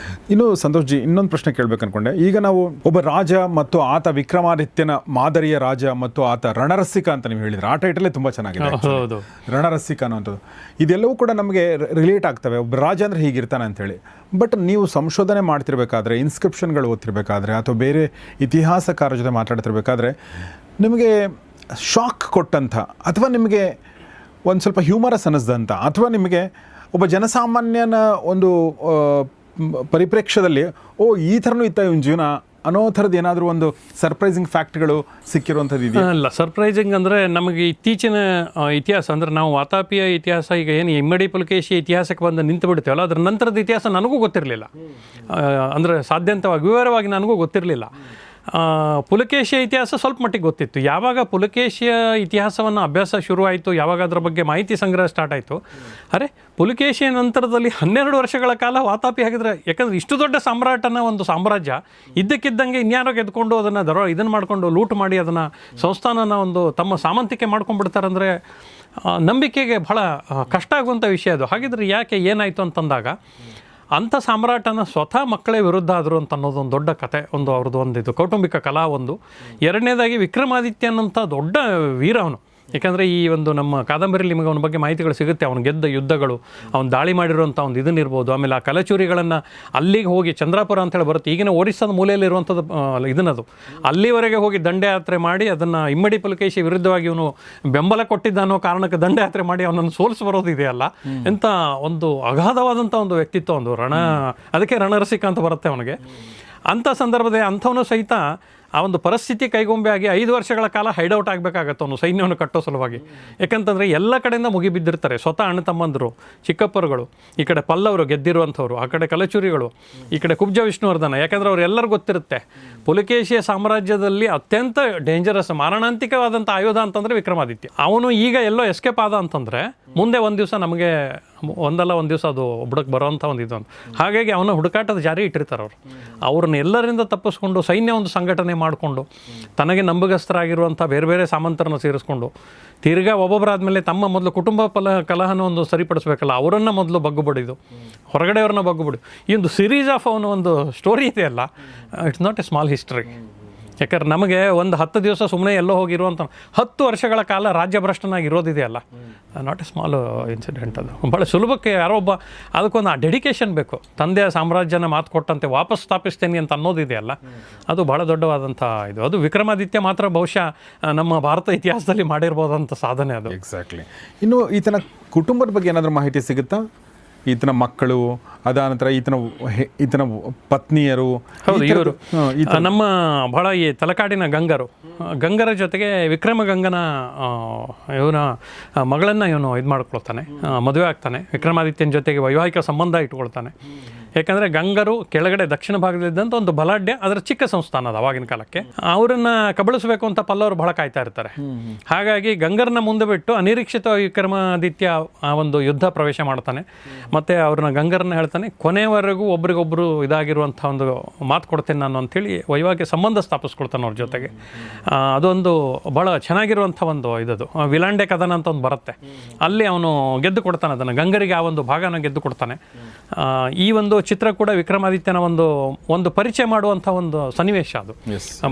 ಇನ್ನು ಸಂತೋಷ್ ಜಿ, ಇನ್ನೊಂದು ಪ್ರಶ್ನೆ ಕೇಳಬೇಕು ಅಂದ್ಕೊಂಡೆ. ಈಗ ನಾವು ಒಬ್ಬ ರಾಜ ಮತ್ತು ಆತ ವಿಕ್ರಮಾದಿತ್ಯನ ಮಾದರಿಯ ರಾಜ ಮತ್ತು ಆತ ರಣರಸಿಕ ಅಂತ ನೀವು ಹೇಳಿದ್ರೆ, ಆ ಟೈಟಲೇ ತುಂಬ ಚೆನ್ನಾಗಿದೆ, ರಣರಸಿಕ ಅನ್ನೋವಂಥದ್ದು. ಇದೆಲ್ಲವೂ ಕೂಡ ನಮಗೆ ರಿಲೇಟ್ ಆಗ್ತವೆ. ಒಬ್ಬ ರಾಜ ಅಂದರೆ ಹೀಗಿರ್ತಾನೆ ಅಂಥೇಳಿ. ಬಟ್ ನೀವು ಸಂಶೋಧನೆ ಮಾಡ್ತಿರ್ಬೇಕಾದ್ರೆ, ಇನ್ಸ್ಕ್ರಿಪ್ಷನ್ಗಳು ಓದ್ತಿರ್ಬೇಕಾದ್ರೆ, ಅಥವಾ ಬೇರೆ ಇತಿಹಾಸಕಾರ ಜೊತೆ ಮಾತಾಡ್ತಿರ್ಬೇಕಾದ್ರೆ ನಿಮಗೆ ಶಾಕ್ ಕೊಟ್ಟಂಥ, ಅಥವಾ ನಿಮಗೆ ಒಂದು ಸ್ವಲ್ಪ ಹ್ಯೂಮರಸ್ ಅನ್ನಿಸ್ದಂಥ, ಅಥವಾ ನಿಮಗೆ ಒಬ್ಬ ಜನಸಾಮಾನ್ಯನ ಒಂದು ಪರಿಪ್ರೇಕ್ಷ್ಯದಲ್ಲಿ ಈ ಥರನೂ ಇತ್ತ ಇವನ ಜೀವನ ಅನ್ನೋ ಥರದ್ದು ಏನಾದರೂ ಒಂದು ಸರ್ಪ್ರೈಸಿಂಗ್ ಫ್ಯಾಕ್ಟ್ಗಳು ಸಿಕ್ಕಿರುವಂಥದ್ದು ಇದೆಯಾ? ಅಲ್ಲ, ಸರ್ಪ್ರೈಸಿಂಗ್ ಅಂದರೆ ನಮಗೆ ಇತ್ತೀಚಿನ ಇತಿಹಾಸ ಅಂದರೆ ನಾವು ವಾತಾಪಿಯ ಇತಿಹಾಸ, ಈಗ ಏನು ಇಮ್ಮಡಿ ಪುಲಕೇಶಿ ಇತಿಹಾಸಕ್ಕೆ ಬಂದು ನಿಂತು ಬಿಡ್ತೇವಲ್ಲ, ಅದರ ನಂತರದ ಇತಿಹಾಸ ನನಗೂ ಗೊತ್ತಿರಲಿಲ್ಲ. ಅಂದರೆ ಸಾಧ್ಯಂತವಾಗಿ ವಿವರವಾಗಿ ನನಗೂ ಗೊತ್ತಿರಲಿಲ್ಲ. ಪುಲಕೇಶಿಯ ಇತಿಹಾಸ ಸ್ವಲ್ಪ ಮಟ್ಟಿಗೆ ಗೊತ್ತಿತ್ತು. ಯಾವಾಗ ಪುಲಕೇಶಿಯ ಇತಿಹಾಸವನ್ನು ಅಭ್ಯಾಸ ಶುರುವಾಯಿತು, ಯಾವಾಗ ಅದರ ಬಗ್ಗೆ ಮಾಹಿತಿ ಸಂಗ್ರಹ ಸ್ಟಾರ್ಟ್ ಆಯಿತು, ಅರೆ ಪುಲಕೇಶಿಯ ನಂತರದಲ್ಲಿ 12 ವರ್ಷಗಳ ಕಾಲ ವಾತಾಪಿ ಆಗಿದ್ರೆ, ಯಾಕಂದರೆ ಇಷ್ಟು ದೊಡ್ಡ ಸಾಮ್ರಾಟನ ಒಂದು ಸಾಮ್ರಾಜ್ಯ ಇದ್ದಕ್ಕಿದ್ದಂಗೆ ಇನ್ಯಾರೋ ಗೆದ್ಕೊಂಡು ಅದನ್ನು ಇದನ್ನು ಮಾಡಿಕೊಂಡು ಲೂಟ್ ಮಾಡಿ ಅದನ್ನು ಸಂಸ್ಥಾನನ ಒಂದು ತಮ್ಮ ಸಾಮಂತಿಕೆ ಮಾಡ್ಕೊಂಡ್ಬಿಡ್ತಾರಂದರೆ ನಂಬಿಕೆಗೆ ಬಹಳ ಕಷ್ಟ ಆಗುವಂಥ ವಿಷಯ ಅದು. ಹಾಗಿದ್ರೆ ಯಾಕೆ ಏನಾಯಿತು ಅಂತಂದಾಗ, ಅಂಥ ಸಾಮ್ರಾಟನ ಸ್ವತಃ ಮಕ್ಕಳೇ ವಿರುದ್ಧ ಆದರು ಅಂತ ಅನ್ನೋದೊಂದು ದೊಡ್ಡ ಕತೆ, ಒಂದು ಅವ್ರದ್ದು ಒಂದಿದು ಕೌಟುಂಬಿಕ ಕಲಾ ಒಂದು. ಎರಡನೇದಾಗಿ ವಿಕ್ರಮಾದಿತ್ಯನಂಥ ದೊಡ್ಡ ವೀರ ಅವನು. ಯಾಕಂದರೆ ಈ ಒಂದು ನಮ್ಮ ಕಾದಂಬರಿಯಲ್ಲಿ ನಿಮಗೆ ಅವನ ಬಗ್ಗೆ ಮಾಹಿತಿಗಳು ಸಿಗುತ್ತೆ. ಅವನು ಗೆದ್ದ ಯುದ್ಧಗಳು, ಅವನು ದಾಳಿ ಮಾಡಿರುವಂಥ ಒಂದು ಇದನ್ನಿರ್ಬೋದು. ಆಮೇಲೆ ಆ ಕಲಚೂರಿಗಳನ್ನು ಅಲ್ಲಿಗೆ ಹೋಗಿ, ಚಂದ್ರಾಪುರ ಅಂತೇಳಿ ಬರುತ್ತೆ, ಈಗಿನ ಒರಿಸ್ಸಾದ ಮೂಲೆಯಲ್ಲಿರುವಂಥದ್ದು ಇದನ್ನದು, ಅಲ್ಲಿವರೆಗೆ ಹೋಗಿ ದಂಡಯಾತ್ರೆ ಮಾಡಿ ಅದನ್ನು ಇಮ್ಮಡಿ ಪುಲಕೇಶಿ ವಿರುದ್ಧವಾಗಿ ಇವನು ಬೆಂಬಲ ಕೊಟ್ಟಿದ್ದ ಅನ್ನೋ ಕಾರಣಕ್ಕೆ ದಂಡಯಾತ್ರೆ ಮಾಡಿ ಅವನನ್ನು ಸೋಲಿಸಿ ಬರೋದಿದೆಯಲ್ಲ, ಎಂಥ ಒಂದು ಅಗಾಧವಾದಂಥ ಒಂದು ವ್ಯಕ್ತಿತ್ವ, ಒಂದು ಅದಕ್ಕೆ ರಣರಸಿಕ ಅಂತ ಬರುತ್ತೆ ಅವನಿಗೆ. ಅಂಥ ಸಂದರ್ಭದಲ್ಲಿ ಅಂಥವನು ಸಹಿತ ಆ ಒಂದು ಪರಿಸ್ಥಿತಿ ಕೈಗೊಂಬೆ ಆಗಿ 5 ವರ್ಷಗಳ ಕಾಲ ಹೈಡೌಟ್ ಆಗಬೇಕಾಗತ್ತೆ ಅವನು ಸೈನ್ಯವನ್ನು ಕಟ್ಟೋ ಸಲುವಾಗಿ. ಯಾಕಂತಂದರೆ ಎಲ್ಲ ಕಡೆಯಿಂದ ಮುಗಿಬಿದ್ದಿರ್ತಾರೆ. ಸ್ವತಃ ಅಣ್ಣ ತಮ್ಮಂದರು, ಚಿಕ್ಕಪ್ಪರುಗಳು, ಈ ಕಡೆ ಪಲ್ಲವರು ಗೆದ್ದಿರುವಂಥವ್ರು, ಆ ಕಡೆ ಕಲಚೂರಿಗಳು, ಈ ಕಡೆ ಕುಬ್ಜ ವಿಷ್ಣುವರ್ಧನ. ಯಾಕಂದರೆ ಅವರೆಲ್ಲರಿಗೂ ಗೊತ್ತಿರುತ್ತೆ ಪುಲಕೇಶಿಯ ಸಾಮ್ರಾಜ್ಯದಲ್ಲಿ ಅತ್ಯಂತ ಡೇಂಜರಸ್, ಮಾರಣಾಂತಿಕವಾದಂಥ ಆಯುಧ ಅಂತಂದರೆ ವಿಕ್ರಮಾದಿತ್ಯ. ಅವನು ಈಗ ಎಲ್ಲೋ ಎಸ್ಕೇಪ್ ಆದ ಅಂತಂದರೆ ಮುಂದೆ ಒಂದು ದಿವಸ ನಮಗೆ ಒಂದಲ್ಲ ಒಂದು ದಿವಸ ಅದು ಬುಡಕ್ಕೆ ಬರೋವಂಥ ಒಂದು ಇದೊಂದು. ಹಾಗಾಗಿ ಅವನ ಹುಡುಕಾಟದ ಜಾರಿ ಇಟ್ಟಿರ್ತಾರೆ ಅವರು. ಅವ್ರನ್ನ ಎಲ್ಲರಿಂದ ತಪ್ಪಿಸ್ಕೊಂಡು ಸೈನ್ಯ ಒಂದು ಸಂಘಟನೆ ಮಾಡಿಕೊಂಡು ತನಗೆ ನಂಬಗಸ್ಥರಾಗಿರುವಂಥ ಬೇರೆ ಬೇರೆ ಸಾಮಂತರನ್ನು ಸೇರಿಸ್ಕೊಂಡು ತಿರ್ಗಾ ಒಬ್ಬೊಬ್ಬರಾದ್ಮೇಲೆ ತಮ್ಮ ಮೊದಲು ಕುಟುಂಬ ಕಲಹನ ಒಂದು ಸರಿಪಡಿಸ್ಬೇಕಲ್ಲ, ಅವರನ್ನು ಮೊದಲು ಬಗ್ಗುಬಡಿದು, ಹೊರಗಡೆಯವ್ರನ್ನ ಬಗ್ಗುಬಡಿ. ಈ ಒಂದು ಸೀರೀಸ್ ಆಫ್ ಅವನು ಒಂದು ಸ್ಟೋರಿ ಇದೆಯಲ್ಲ, it's not A small history. ಯಾಕಂದ್ರೆ ನಮಗೆ ಒಂದು 10 ದಿವಸ ಸುಮ್ಮನೆ ಎಲ್ಲೋ ಹೋಗಿರುವಂಥ 10 ವರ್ಷಗಳ ಕಾಲ ರಾಜ್ಯಭ್ರಷ್ಟನಾಗಿ ಇರೋದಿದೆಯಲ್ಲ, ನಾಟ್ ಎ ಸ್ಮಾಲ್ ಇನ್ಸಿಡೆಂಟ್. ಅದು ಭಾಳ ಸುಲಭಕ್ಕೆ ಯಾರೋ ಒಬ್ಬ ಅದಕ್ಕೊಂದು ಆ ಡೆಡಿಕೇಶನ್ ಬೇಕು. ತಂದೆಯ ಸಾಮ್ರಾಜ್ಯನ ಮಾತು ಕೊಟ್ಟಂತೆ ವಾಪಸ್ ಸ್ಥಾಪಿಸ್ತೇನೆ ಅಂತ ಅನ್ನೋದಿದೆಯಲ್ಲ, ಅದು ಭಾಳ ದೊಡ್ಡವಾದಂಥ ಇದು. ಅದು ವಿಕ್ರಮಾದಿತ್ಯ ಮಾತ್ರ ಬಹುಶಃ ನಮ್ಮ ಭಾರತ ಇತಿಹಾಸದಲ್ಲಿ ಮಾಡಿರ್ಬೋದಂಥ ಸಾಧನೆ ಅದು. ಎಕ್ಸಾಕ್ಟ್ಲಿ. ಇನ್ನು ಈತನ ಕುಟುಂಬದ ಬಗ್ಗೆ ಏನಾದರೂ ಮಾಹಿತಿ ಸಿಗುತ್ತಾ? ಈತನ ಮಕ್ಕಳು, ಅದಾದ ನಂತರ ಈತನ ಪತ್ನಿಯರು? ಹೌದು, ಇವರು ನಮ್ಮ ಬಹಳ ಈ ತಲಕಾಡಿನ ಗಂಗರ ಜೊತೆಗೆ ವಿಕ್ರಮಗಂಗನ ಇವನ ಮಗಳನ್ನು ಇವನು ಇದು ಮಾಡ್ಕೊಳ್ತಾನೆ, ಮದುವೆ ಆಗ್ತಾನೆ. ವಿಕ್ರಮಾದಿತ್ಯನ ಜೊತೆಗೆ ವೈವಾಹಿಕ ಸಂಬಂಧ ಇಟ್ಕೊಳ್ತಾನೆ. ಯಾಕಂದರೆ ಗಂಗರು ಕೆಳಗಡೆ ದಕ್ಷಿಣ ಭಾಗದಲ್ಲಿದ್ದಂಥ ಒಂದು ಬಲಾಢ್ಯ, ಅದರ ಚಿಕ್ಕ ಸಂಸ್ಥಾನ ಅದು ಆವಾಗಿನ ಕಾಲಕ್ಕೆ. ಅವರನ್ನು ಕಬಳಿಸಬೇಕು ಅಂತ ಪಲ್ಲವರು ಬಹಳ ಕಾಯ್ತಾ ಇರ್ತಾರೆ. ಹಾಗಾಗಿ ಗಂಗರನ್ನ ಮುಂದೆ ಬಿಟ್ಟು ಅನಿರೀಕ್ಷಿತ ವಿಕ್ರಮಾದಿತ್ಯ ಆ ಒಂದು ಯುದ್ಧ ಪ್ರವೇಶ ಮಾಡ್ತಾನೆ. ಮತ್ತು ಅವ್ರನ್ನ ಗಂಗರನ್ನ ಹೇಳ್ತಾನೆ, ಕೊನೆಯವರೆಗೂ ಒಬ್ರಿಗೊಬ್ಬರು ಇದಾಗಿರುವಂಥ ಒಂದು ಮಾತು ಕೊಡ್ತೇನೆ ನಾನು ಅಂಥೇಳಿ ವೈವಾಹಿಕ ಸಂಬಂಧ ಸ್ಥಾಪಿಸ್ಕೊಳ್ತಾನೆ ಅವ್ರ ಜೊತೆಗೆ. ಅದೊಂದು ಭಾಳ ಚೆನ್ನಾಗಿರುವಂಥ ಒಂದು ಇದದು ವಿಲಾಂಡೆ ಕದನ ಅಂತ ಒಂದು ಬರುತ್ತೆ. ಅಲ್ಲಿ ಅವನು ಗೆದ್ದು ಕೊಡ್ತಾನೆ ಅದನ್ನು, ಗಂಗರಿಗೆ ಆ ಒಂದು ಭಾಗನ ಗೆದ್ದು ಕೊಡ್ತಾನೆ. ಈ ಒಂದು ಚಿತ್ರ ಕೂಡ ವಿಕ್ರಮಾದಿತ್ಯನ ಒಂದು ಪರಿಚಯ ಮಾಡುವಂಥ ಒಂದು ಸನ್ನಿವೇಶ ಅದು.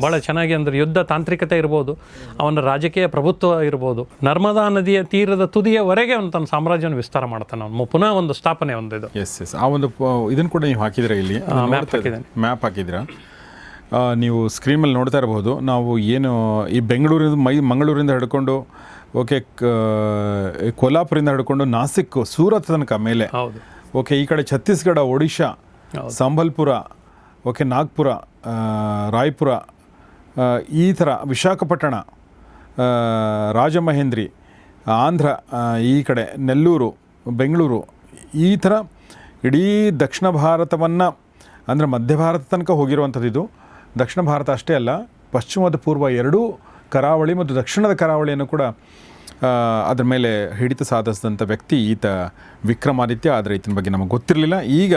ಭಾಳ ಚೆನ್ನಾಗಿ, ಅಂದರೆ ಯುದ್ಧ ತಾಂತ್ರಿಕತೆ ಇರ್ಬೋದು, ಅವನ ರಾಜಕೀಯ ಪ್ರಭುತ್ವ ಇರ್ಬೋದು, ನರ್ಮದಾ ನದಿಯ ತೀರದ ತುದಿಯವರೆಗೆ ಅವನು ತನ್ನ ಸಾಮ್ರಾಜ್ಯವನ್ನು ವಿಸ್ತಾರ ಮಾಡ್ತಾನೆ. ಅವನು ಪುನಃ ಒಂದು ಸ್ಥಾಪನೆ ಒಂದು ಇದು. ಆ ಒಂದು ಇದನ್ನು ಕೂಡ ನೀವು ಹಾಕಿದ್ರೆ ಇಲ್ಲಿ ಮ್ಯಾಪ್ ಹಾಕಿದ್ದೀರಾ. ನೀವು ಸ್ಕ್ರೀನ್ ಮೇಲೆ ನೋಡ್ತಾ ಇರಬಹುದು. ನಾವು ಏನು ಈ ಮಂಗಳೂರಿಂದ ಹಿಡ್ಕೊಂಡು ಓಕೆ ಕೊಲ್ಹಾಪುರಿಂದ ಹಿಡ್ಕೊಂಡು ನಾಸಿಕ್, ಸೂರತ್ ತನಕ ಮೇಲೆ, ಓಕೆ ಈ ಕಡೆ ಛತ್ತೀಸ್ಗಢ, ಒಡಿಶಾ, ಸಂಬಲ್ಪುರ, ಓಕೆ ನಾಗ್ಪುರ, ರಾಯ್ಪುರ, ಈ ಥರ ವಿಶಾಖಪಟ್ಟಣ, ರಾಜಮಹೇಂದ್ರಿ, ಆಂಧ್ರ, ಈ ಕಡೆ ನೆಲ್ಲೂರು, ಬೆಂಗಳೂರು, ಈ ಥರ ಇಡೀ ದಕ್ಷಿಣ ಭಾರತವನ್ನು ಅಂದರೆ ಮಧ್ಯ ಭಾರತ ತನಕ ಹೋಗಿರುವಂಥದ್ದು. ಇದು ದಕ್ಷಿಣ ಭಾರತ ಅಷ್ಟೇ ಅಲ್ಲ, ಪಶ್ಚಿಮದ ಪೂರ್ವ ಎರಡೂ ಕರಾವಳಿ ಮತ್ತು ದಕ್ಷಿಣದ ಕರಾವಳಿಯನ್ನು ಕೂಡ ಅದರ ಮೇಲೆ ಹಿಡಿತ ಸಾಧಿಸಿದಂಥ ವ್ಯಕ್ತಿ ಈತ ವಿಕ್ರಮಾದಿತ್ಯ. ಆದರೆ ಈತನ ಬಗ್ಗೆ ನಮಗೆ ಗೊತ್ತಿರಲಿಲ್ಲ. ಈಗ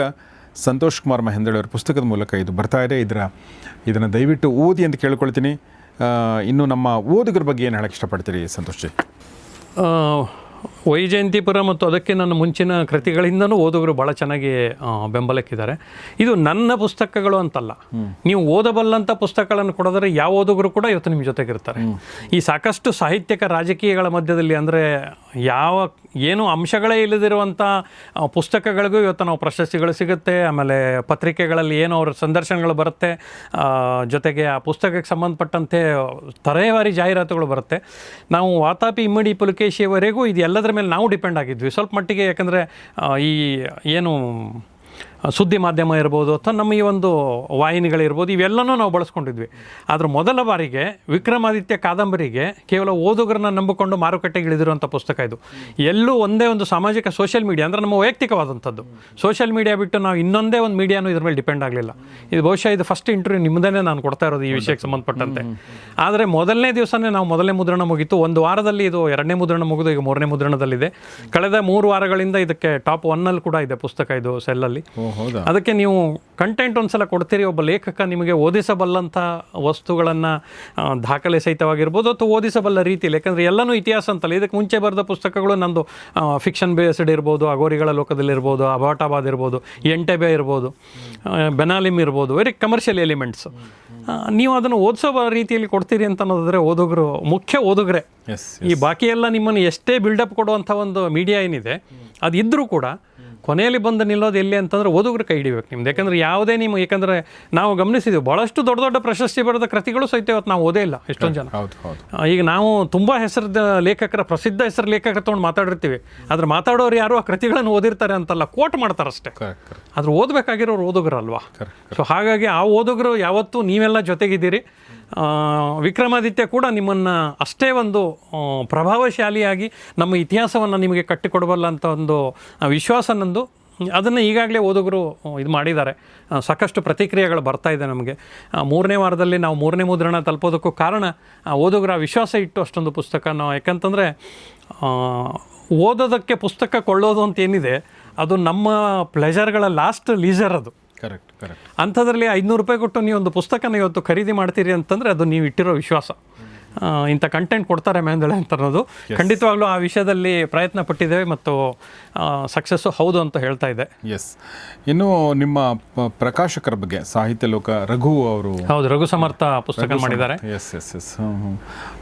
ಸಂತೋಷ್ ಕುಮಾರ್ ಮೆಹೆಂದಳೆ ಅವರ ಪುಸ್ತಕದ ಮೂಲಕ ಇದು ಬರ್ತಾ ಇದೆ. ಇದನ್ನು ದಯವಿಟ್ಟು ಓದಿ ಅಂತ ಕೇಳ್ಕೊಳ್ತೀನಿ. ಇನ್ನು ನಮ್ಮ ಓದುಗರ ಬಗ್ಗೆ ಏನು ಹೇಳಕ್ಕೆ ಇಷ್ಟಪಡ್ತೀರಿ ಸಂತೋಷ್ ಜಿ? ವೈಜಯಂತಿಪುರ ಮತ್ತು ಅದಕ್ಕೆ ನನ್ನ ಮುಂಚಿನ ಕೃತಿಗಳಿಂದನೂ ಓದುಗರು ಭಾಳ ಚೆನ್ನಾಗಿ ಬೆಂಬಲಕ್ಕಿದ್ದಾರೆ. ಇದು ನನ್ನ ಪುಸ್ತಕಗಳು ಅಂತಲ್ಲ, ನೀವು ಓದಬಲ್ಲಂಥ ಪುಸ್ತಕಗಳನ್ನು ಕೊಡೋದ್ರೆ ಯಾವ ಓದುಗರು ಕೂಡ ಇವತ್ತು ನಿಮ್ಮ ಜೊತೆಗಿರ್ತಾರೆ. ಈ ಸಾಕಷ್ಟು ಸಾಹಿತ್ಯಕ ರಾಜಕೀಯಗಳ ಮಧ್ಯದಲ್ಲಿ ಅಂದರೆ ಏನು ಅಂಶಗಳೇ ಇಲ್ಲದಿರುವಂಥ ಪುಸ್ತಕಗಳಿಗೂ ಇವತ್ತು ನಾವು ಪ್ರಶಸ್ತಿಗಳು ಸಿಗುತ್ತೆ. ಆಮೇಲೆ ಪತ್ರಿಕೆಗಳಲ್ಲಿ ಏನೋ ಅವ್ರ ಸಂದರ್ಶನಗಳು ಬರುತ್ತೆ, ಜೊತೆಗೆ ಆ ಪುಸ್ತಕಕ್ಕೆ ಸಂಬಂಧಪಟ್ಟಂತೆ ತರಹೇವಾರಿ ಜಾಹೀರಾತುಗಳು ಬರುತ್ತೆ. ನಾವು ವಾತಾಪಿ ಇಮ್ಮಡಿ ಪುಲಕೇಶಿಯವರೆಗೂ ಇದು ಎಲ್ಲದರ ಮೇಲೆ ನಾವು ಡಿಪೆಂಡ್ ಆಗಿದ್ವಿ ಸ್ವಲ್ಪ ಮಟ್ಟಿಗೆ. ಯಾಕಂದರೆ ಈ ಏನು ಸುದ್ದಿ ಮಾಧ್ಯಮ ಇರ್ಬೋದು ಅಥವಾ ನಮ್ಮ ಈ ಒಂದು ವಾಹಿನಿಗಳಿರ್ಬೋದು, ಇವೆಲ್ಲನೂ ನಾವು ಬಳಸ್ಕೊಂಡಿದ್ವಿ. ಆದರೆ ಮೊದಲ ಬಾರಿಗೆ ವಿಕ್ರಮಾದಿತ್ಯ ಕಾದಂಬರಿಗೆ ಕೇವಲ ಓದುಗರನ್ನ ನಂಬಿಕೊಂಡು ಮಾರುಕಟ್ಟೆಗೆ ಇಳಿದಿರುವಂಥ ಪುಸ್ತಕ ಇದು. ಎಲ್ಲೂ ಒಂದೇ ಒಂದು ಸಾಮಾಜಿಕ ಸೋಷಿಯಲ್ ಮೀಡಿಯಾ ಅಂದರೆ ನಮ್ಮ ವೈಯಕ್ತಿಕವಾದಂಥದ್ದು ಸೋಷಿಯಲ್ ಮೀಡಿಯಾ ಬಿಟ್ಟು ನಾವು ಇನ್ನೊಂದೇ ಒಂದು ಮೀಡಿಯಾನು ಇದ್ರ ಮೇಲೆ ಡಿಪೆಂಡ್ ಆಗಲಿಲ್ಲ. ಇದು ಬಹುಶಃ ಇದು ಫಸ್ಟ್ ಇಂಟರ್ವ್ಯೂ ನಿಮ್ಮದೇ ನಾನು ಕೊಡ್ತಾ ಇರೋದು ಈ ವಿಷಯಕ್ಕೆ ಸಂಬಂಧಪಟ್ಟಂತೆ. ಆದರೆ ಮೊದಲನೇ ದಿವಸನೇ ನಾವು ಮೊದಲನೇ ಮುದ್ರಣ ಮುಗೀತು. ಒಂದು ವಾರದಲ್ಲಿ ಇದು ಎರಡನೇ ಮುದ್ರಣ ಮುಗಿದು ಈಗ ಮೂರನೇ ಮುದ್ರಣದಲ್ಲಿದೆ. ಕಳೆದ 3 ವಾರಗಳಿಂದ ಇದಕ್ಕೆ ಟಾಪ್ 1 ಕೂಡ ಇದೆ ಪುಸ್ತಕ ಇದು ಸೆಲ್ಲಲ್ಲಿ. ಅದಕ್ಕೆ ನೀವು ಕಂಟೆಂಟ್ ಒಂದ್ಸಲ ಕೊಡ್ತೀರಿ, ಒಬ್ಬ ಲೇಖಕ ನಿಮಗೆ ಓದಿಸಬಲ್ಲಂಥ ವಸ್ತುಗಳನ್ನು ದಾಖಲೆ ಸಹಿತವಾಗಿರ್ಬೋದು ಅಥವಾ ಓದಿಸಬಲ್ಲ ರೀತಿಯಲ್ಲಿ. ಯಾಕಂದರೆ ಎಲ್ಲನೂ ಇತಿಹಾಸ ಅಂತಲ್ಲ. ಇದಕ್ಕೆ ಮುಂಚೆ ಬರೆದ ಪುಸ್ತಕಗಳು ನಂದು ಫಿಕ್ಷನ್ ಬೇಸ್ಡ್ ಇರ್ಬೋದು, ಅಗೋರಿಗಳ ಲೋಕದಲ್ಲಿರ್ಬೋದು, ಅಬಾಟಾಬಾದ್ ಇರ್ಬೋದು, ಎಂಟೆಬೆ ಇರ್ಬೋದು, ಬೆನಾಲಿಮ್ ಇರ್ಬೋದು, ವೆರಿ ಕಮರ್ಷಿಯಲ್ ಎಲಿಮೆಂಟ್ಸ್. ನೀವು ಅದನ್ನು ಓದಿಸೋ ರೀತಿಯಲ್ಲಿ ಕೊಡ್ತೀರಿ ಅಂತ ಅನ್ನೋದಾದರೆ ಓದುಗರು ಮುಖ್ಯ ಓದುಗರೆ. ಈ ಬಾಕಿ ಎಲ್ಲ ನಿಮ್ಮನ್ನು ಎಷ್ಟೇ ಬಿಲ್ಡಪ್ ಕೊಡುವಂಥ ಒಂದು ಮೀಡಿಯಾ ಏನಿದೆ ಅದು ಇದ್ದರೂ ಕೂಡ ಕೊನೆಯಲ್ಲಿ ಬಂದು ನಿಲ್ಲೋದು ಎಲ್ಲಿ ಅಂತಂದರೆ ಓದುಗರು ಕೈ ಹಿಡಿಬೇಕು ನಿಮ್ದು. ಯಾಕಂದರೆ ಯಾವುದೇ ನೀವು, ಯಾಕಂದರೆ ನಾವು ಗಮನಿಸಿದ್ದೀವಿ ಭಾಳಷ್ಟು ದೊಡ್ಡ ದೊಡ್ಡ ಪ್ರಶಸ್ತಿ ಬರೆದ ಕೃತಿಗಳು ಸಹಿತ ಇವತ್ತು ನಾವು ಓದೇ ಇಲ್ಲ ಎಷ್ಟೊಂದು ಜನ. ಈಗ ನಾವು ತುಂಬ ಹೆಸರದ ಲೇಖಕರ, ಪ್ರಸಿದ್ಧ ಹೆಸರು ಲೇಖಕರ ತೊಗೊಂಡು ಮಾತಾಡಿರ್ತೀವಿ, ಆದರೆ ಮಾತಾಡೋರು ಯಾರು ಆ ಕೃತಿಗಳನ್ನು ಓದಿರ್ತಾರೆ ಅಂತಲ್ಲ, ಕೋಟ್ ಮಾಡ್ತಾರಷ್ಟೇ. ಆದ್ರೆ ಓದಬೇಕಾಗಿರೋರು ಓದುಗರಲ್ವಾ. ಸೊ ಹಾಗಾಗಿ ಆ ಓದುಗರು ಯಾವತ್ತೂ ನೀವೆಲ್ಲ ಜೊತೆಗಿದ್ದೀರಿ. ವಿಕ್ರಮಾದಿತ್ಯ ಕೂಡ ನಿಮ್ಮನ್ನು ಅಷ್ಟೇ ಒಂದು ಪ್ರಭಾವಶಾಲಿಯಾಗಿ ನಮ್ಮ ಇತಿಹಾಸವನ್ನು ನಿಮಗೆ ಕಟ್ಟಿಕೊಡಬಲ್ಲ ಅಂತ ಒಂದು ವಿಶ್ವಾಸ ನಂದು. ಅದನ್ನು ಈಗಾಗಲೇ ಓದುಗರು ಇದು ಮಾಡಿದ್ದಾರೆ. ಸಾಕಷ್ಟು ಪ್ರತಿಕ್ರಿಯೆಗಳು ಬರ್ತಾ ಇದೆ ನಮಗೆ. 3ನೇ ವಾರದಲ್ಲಿ ನಾವು 3ನೇ ಮುದ್ರಣ ತಲುಪೋದಕ್ಕೂ ಕಾರಣ ಓದುಗರ ವಿಶ್ವಾಸ ಇಟ್ಟು ಅಷ್ಟೊಂದು ಪುಸ್ತಕ ನಾವು, ಯಾಕಂತಂದರೆ ಓದೋದಕ್ಕೆ ಪುಸ್ತಕ ಕೊಳ್ಳೋದು ಅಂತ ಏನಿದೆ ಅದು ನಮ್ಮ ಪ್ಲೆಜರ್ಗಳ ಲಾಸ್ಟ್ ಲೀಸರ್ ಅದು. ಕರೆಕ್ಟ್. ಅಂಥದ್ರಲ್ಲಿ 500 ರೂಪಾಯಿ ಕೊಟ್ಟು ನೀವು ಒಂದು ಪುಸ್ತಕನ ಇವತ್ತು ಖರೀದಿ ಮಾಡ್ತೀರಿ ಅಂತಂದರೆ ಅದು ನೀವು ಇಟ್ಟಿರೋ ವಿಶ್ವಾಸ. ಇಂಥ ಕಂಟೆಂಟ್ ಕೊಡ್ತಾರೆ ಮೆಹೆಂದಳೆ ಅಂತ ಅನ್ನೋದು ಖಂಡಿತವಾಗ್ಲೂ ಆ ವಿಷಯದಲ್ಲಿ ಪ್ರಯತ್ನ ಪಟ್ಟಿದ್ದೇವೆ ಮತ್ತು ಸಕ್ಸಸ್ಸು ಹೌದು ಅಂತ ಹೇಳ್ತಾ ಇದೆ. ಎಸ್. ಇನ್ನು ನಿಮ್ಮ ಪ್ರಕಾಶಕರ ಬಗ್ಗೆ ಸಾಹಿತ್ಯ ಲೋಕ ರಘು ಅವರು, ಹೌದು, ರಘು ಸಮರ್ಥ ಪುಸ್ತಕ ಮಾಡಿದ್ದಾರೆ. ಎಸ್.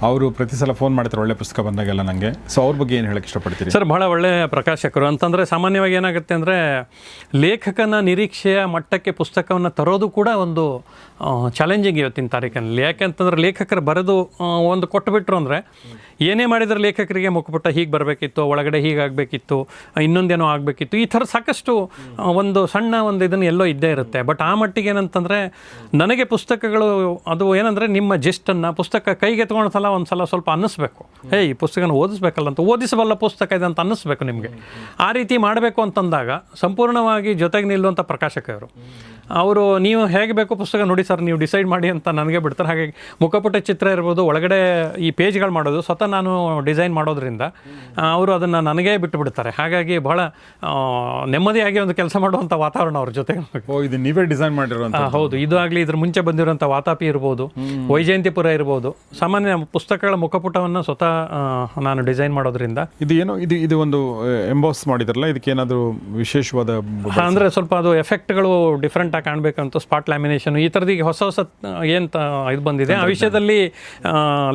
ಅವರು ಪ್ರತಿ ಸಲ ಫೋನ್ ಮಾಡ್ತಾರೆ ಒಳ್ಳೆ ಪುಸ್ತಕ ಬಂದಾಗೆಲ್ಲ ನನಗೆ. ಸೊ ಅವ್ರ ಬಗ್ಗೆ ಏನು ಹೇಳಕ್ಕೆ ಇಷ್ಟಪಡ್ತೀರಿ ಸರ್? ಭಾಳ ಒಳ್ಳೆ ಪ್ರಕಾಶಕರು ಅಂತಂದರೆ ಸಾಮಾನ್ಯವಾಗಿ ಏನಾಗುತ್ತೆ ಅಂದರೆ ಲೇಖಕನ ನಿರೀಕ್ಷೆಯ ಮಟ್ಟಕ್ಕೆ ಪುಸ್ತಕವನ್ನು ತರೋದು ಕೂಡ ಒಂದು ಚಾಲೆಂಜಿಂಗ್ ಇವತ್ತಿನ ತಾರೀಕಿನಲ್ಲಿ. ಯಾಕೆಂತಂದ್ರೆ ಲೇಖಕರು ಬರೆದು ಒಂದು ಕೊಟ್ಟುಬಿಟ್ರು ಅಂದರೆ ಏನೇ ಮಾಡಿದರೆ ಲೇಖಕರಿಗೆ ಮುಖಪುಟ ಹೀಗೆ ಬರಬೇಕಿತ್ತು, ಒಳಗಡೆ ಹೀಗಾಗಬೇಕಿತ್ತು, ಇನ್ನೊಂದೇನೋ ಆಗಬೇಕಿತ್ತು, ಈ ಥರ ಸಾಕಷ್ಟು ಒಂದು ಸಣ್ಣ ಒಂದು ಇದನ್ನು ಎಲ್ಲೋ ಇದ್ದೇ ಇರುತ್ತೆ. ಬಟ್ ಆ ಮಟ್ಟಿಗೆ ಏನಂತಂದರೆ ನನಗೆ ಪುಸ್ತಕಗಳು ಅದು ಏನಂದರೆ ನಿಮ್ಮ ಜಿಸ್ಟನ್ನು ಪುಸ್ತಕ ಕೈಗೆ ತೊಗೊಂಡ್ಸಲ ಒಂದು ಸಲ ಸ್ವಲ್ಪ ಅನ್ನಿಸ್ಬೇಕು, ಈ ಪುಸ್ತಕನ ಓದಿಸ್ಬೇಕಲ್ಲ ಅಂತ, ಓದಿಸಬಲ್ಲ ಪುಸ್ತಕ ಇದೆ ಅಂತ ಅನ್ನಿಸ್ಬೇಕು ನಿಮಗೆ. ಆ ರೀತಿ ಮಾಡಬೇಕು ಅಂತಂದಾಗ ಸಂಪೂರ್ಣವಾಗಿ ಜೊತೆಗೆ ನಿಲ್ಲುವಂಥ ಪ್ರಕಾಶಕರು ಅವರು ನೀವು ಹೇಗೆ ಬೇಕು ಪುಸ್ತಕ ನೋಡಿ ಸರ್ ನೀವು ಡಿಸೈಡ್ ಮಾಡಿ ಅಂತ ನನಗೆ ಬಿಡ್ತಾರೆ. ಹಾಗಾಗಿ ಮುಖಪುಟ ಚಿತ್ರ ಇರ್ಬೋದು, ಒಳಗಡೆ ಈ ಪೇಜ್ಗಳು ಮಾಡೋದು ಸ್ವತಃ ನಾನು ಡಿಸೈನ್ ಮಾಡೋದ್ರಿಂದ ಅವರು ಅದನ್ನು ನನಗೇ ಬಿಟ್ಟು ಬಿಡ್ತಾರೆ. ಹಾಗಾಗಿ ಬಹಳ ನೆಮ್ಮದಿಯಾಗಿ ಒಂದು ಕೆಲಸ ಮಾಡುವಂಥ ವಾತಾವರಣ ಅವ್ರ ಜೊತೆ. ಇದು ನೀವೇ ಡಿಸೈನ್ ಮಾಡಿರುವಂಥ? ಹೌದು, ಇದು ಆಗಲಿ ಇದ್ರ ಮುಂಚೆ ಬಂದಿರುವಂಥ ವಾತಾಪಿ ಇರ್ಬೋದು, ವೈಜಯಂತಿಪುರ ಇರ್ಬೋದು, ಸಾಮಾನ್ಯ ಪುಸ್ತಕಗಳ ಮುಖಪುಟವನ್ನು ಸ್ವತಃ ನಾನು ಡಿಸೈನ್ ಮಾಡೋದ್ರಿಂದ. ಇದು ಏನೋ ಇದು ಒಂದು ಎಂಬಾಸ್ ಮಾಡಿದ್ರಲ್ಲ, ಇದಕ್ಕೇನಾದರೂ ವಿಶೇಷವಾದ ಅಂದರೆ ಸ್ವಲ್ಪ ಅದು ಎಫೆಕ್ಟ್ಗಳು ಡಿಫ್ರೆಂಟ್ ಆಗಿ ಕಾಣಬೇಕಂತ ಸ್ಪಾಟ್ ಲ್ಯಾಮಿನೇಷನ್ ಈ ಥರದ್ದು ಈಗ ಹೊಸ ಏನು ಇದು ಬಂದಿದೆ. ಆ ವಿಷಯದಲ್ಲಿ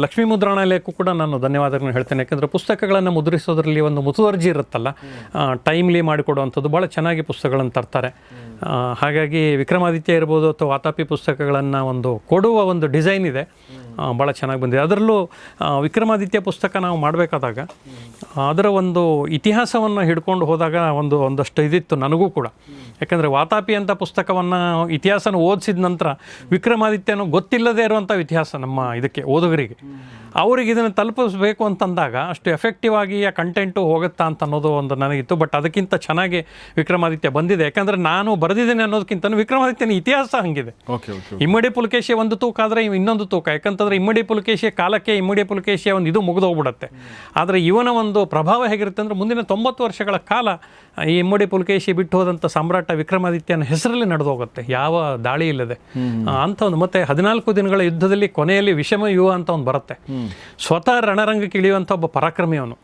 ಲಕ್ಷ್ಮೀ ಮುದ್ರಣಾಲಯಕ್ಕೂ ಕೂಡ ನಾನು ಧನ್ಯವಾದಗಳನ್ನು ಹೇಳ್ತೇನೆ. ಯಾಕಂದರೆ ಪುಸ್ತಕಗಳನ್ನು ಮುದ್ರಿಸೋದ್ರಲ್ಲಿ ಒಂದು ಮುತುವರ್ಜಿ ಇರುತ್ತಲ್ಲ, ಟೈಮ್ಲಿ ಮಾಡಿಕೊಡುವಂಥದ್ದು, ಭಾಳ ಚೆನ್ನಾಗಿ ಪುಸ್ತಕಗಳನ್ನು ತರ್ತಾರೆ. ಹಾಗಾಗಿ ವಿಕ್ರಮಾದಿತ್ಯ ಇರ್ಬೋದು ಅಥವಾ ವಾತಾಪಿ ಪುಸ್ತಕಗಳನ್ನು ಒಂದು ಕೊಡುವ ಒಂದು ಡಿಸೈನ್ ಇದೆ, ಭಾಳ ಚೆನ್ನಾಗಿ ಬಂದಿದೆ. ಅದರಲ್ಲೂ ವಿಕ್ರಮಾದಿತ್ಯ ಪುಸ್ತಕ ನಾವು ಮಾಡಬೇಕಾದಾಗ ಅದರ ಒಂದು ಇತಿಹಾಸವನ್ನು ಹಿಡ್ಕೊಂಡು ಹೋದಾಗ ಒಂದಷ್ಟು ಇದಿತ್ತು ನನಗೂ ಕೂಡ. ಯಾಕಂದರೆ ವಾತಾಪಿ ಅಂತ ಪುಸ್ತಕವನ್ನು ಇತಿಹಾಸನ ಓದಿಸಿದ ನಂತರ ವಿಕ್ರಮಾದಿತ್ಯನು ಗೊತ್ತಿಲ್ಲದೇ ಇರುವಂಥ ಇತಿಹಾಸ ನಮ್ಮ ಇದಕ್ಕೆ ಓದುಗರಿಗೆ, ಅವ್ರಿಗೆ ಇದನ್ನು ತಲುಪಿಸ್ಬೇಕು ಅಂತಂದಾಗ ಅಷ್ಟು ಎಫೆಕ್ಟಿವ್ ಆಗಿ ಆ ಕಂಟೆಂಟು ಹೋಗುತ್ತಾ ಅಂತ ಅನ್ನೋದು ಒಂದು ನನಗಿತ್ತು. ಬಟ್ ಅದಕ್ಕಿಂತ ಚೆನ್ನಾಗಿ ವಿಕ್ರಮಾದಿತ್ಯ ಬಂದಿದೆ. ಯಾಕಂದರೆ ನಾನು ಬರೆದಿದ್ದೇನೆ ಅನ್ನೋದಕ್ಕಿಂತ ವಿಕ್ರಮಾದಿತ್ಯನ ಇತಿಹಾಸ ಹಂಗಿದೆ. ಇಮ್ಮಡಿ ಪುಲಕೇಶಿಯ ಒಂದು ತೂಕ ಆದರೆ ಇನ್ನೊಂದು ತೂಕ. ಯಾಕಂತಂದರೆ ಇಮ್ಮಡಿ ಪುಲಕೇಶಿಯ ಕಾಲಕ್ಕೆ ಇಮ್ಮಡಿ ಪುಲಕೇಶಿಯ ಒಂದು ಇದು ಮುಗಿದೋಗ್ಬಿಡುತ್ತೆ. ಆದರೆ ಇವನ ಒಂದು ಪ್ರಭಾವ ಹೇಗಿರುತ್ತೆ ಅಂದರೆ ಮುಂದಿನ 90 ವರ್ಷಗಳ ಕಾಲ ಈ ಇಮ್ಮಡಿ ಪುಲಕೇಶಿ ಬಿಟ್ಟು ಹೋದಂಥ ಸಾಮ್ರಾಟ ವಿಕ್ರಮಾದಿತ್ಯನ ಹೆಸರಲ್ಲಿ ನಡೆದೋಗುತ್ತೆ, ಯಾವ ದಾಳಿ ಇಲ್ಲದೆ ಅಂತ ಒಂದು. ಮತ್ತೆ 14 ದಿನಗಳ ಯುದ್ಧದಲ್ಲಿ ಕೊನೆಯಲ್ಲಿ ವಿಷಮ ಯುವ ಅಂತ ಒಂದು ಬರುತ್ತೆ. ಸ್ವತಃ ರಣರಂಗಕ್ಕೆ ಇಳಿಯುವಂಥ ಒಬ್ಬ ಪರಾಕ್ರಮಿ ಅವನು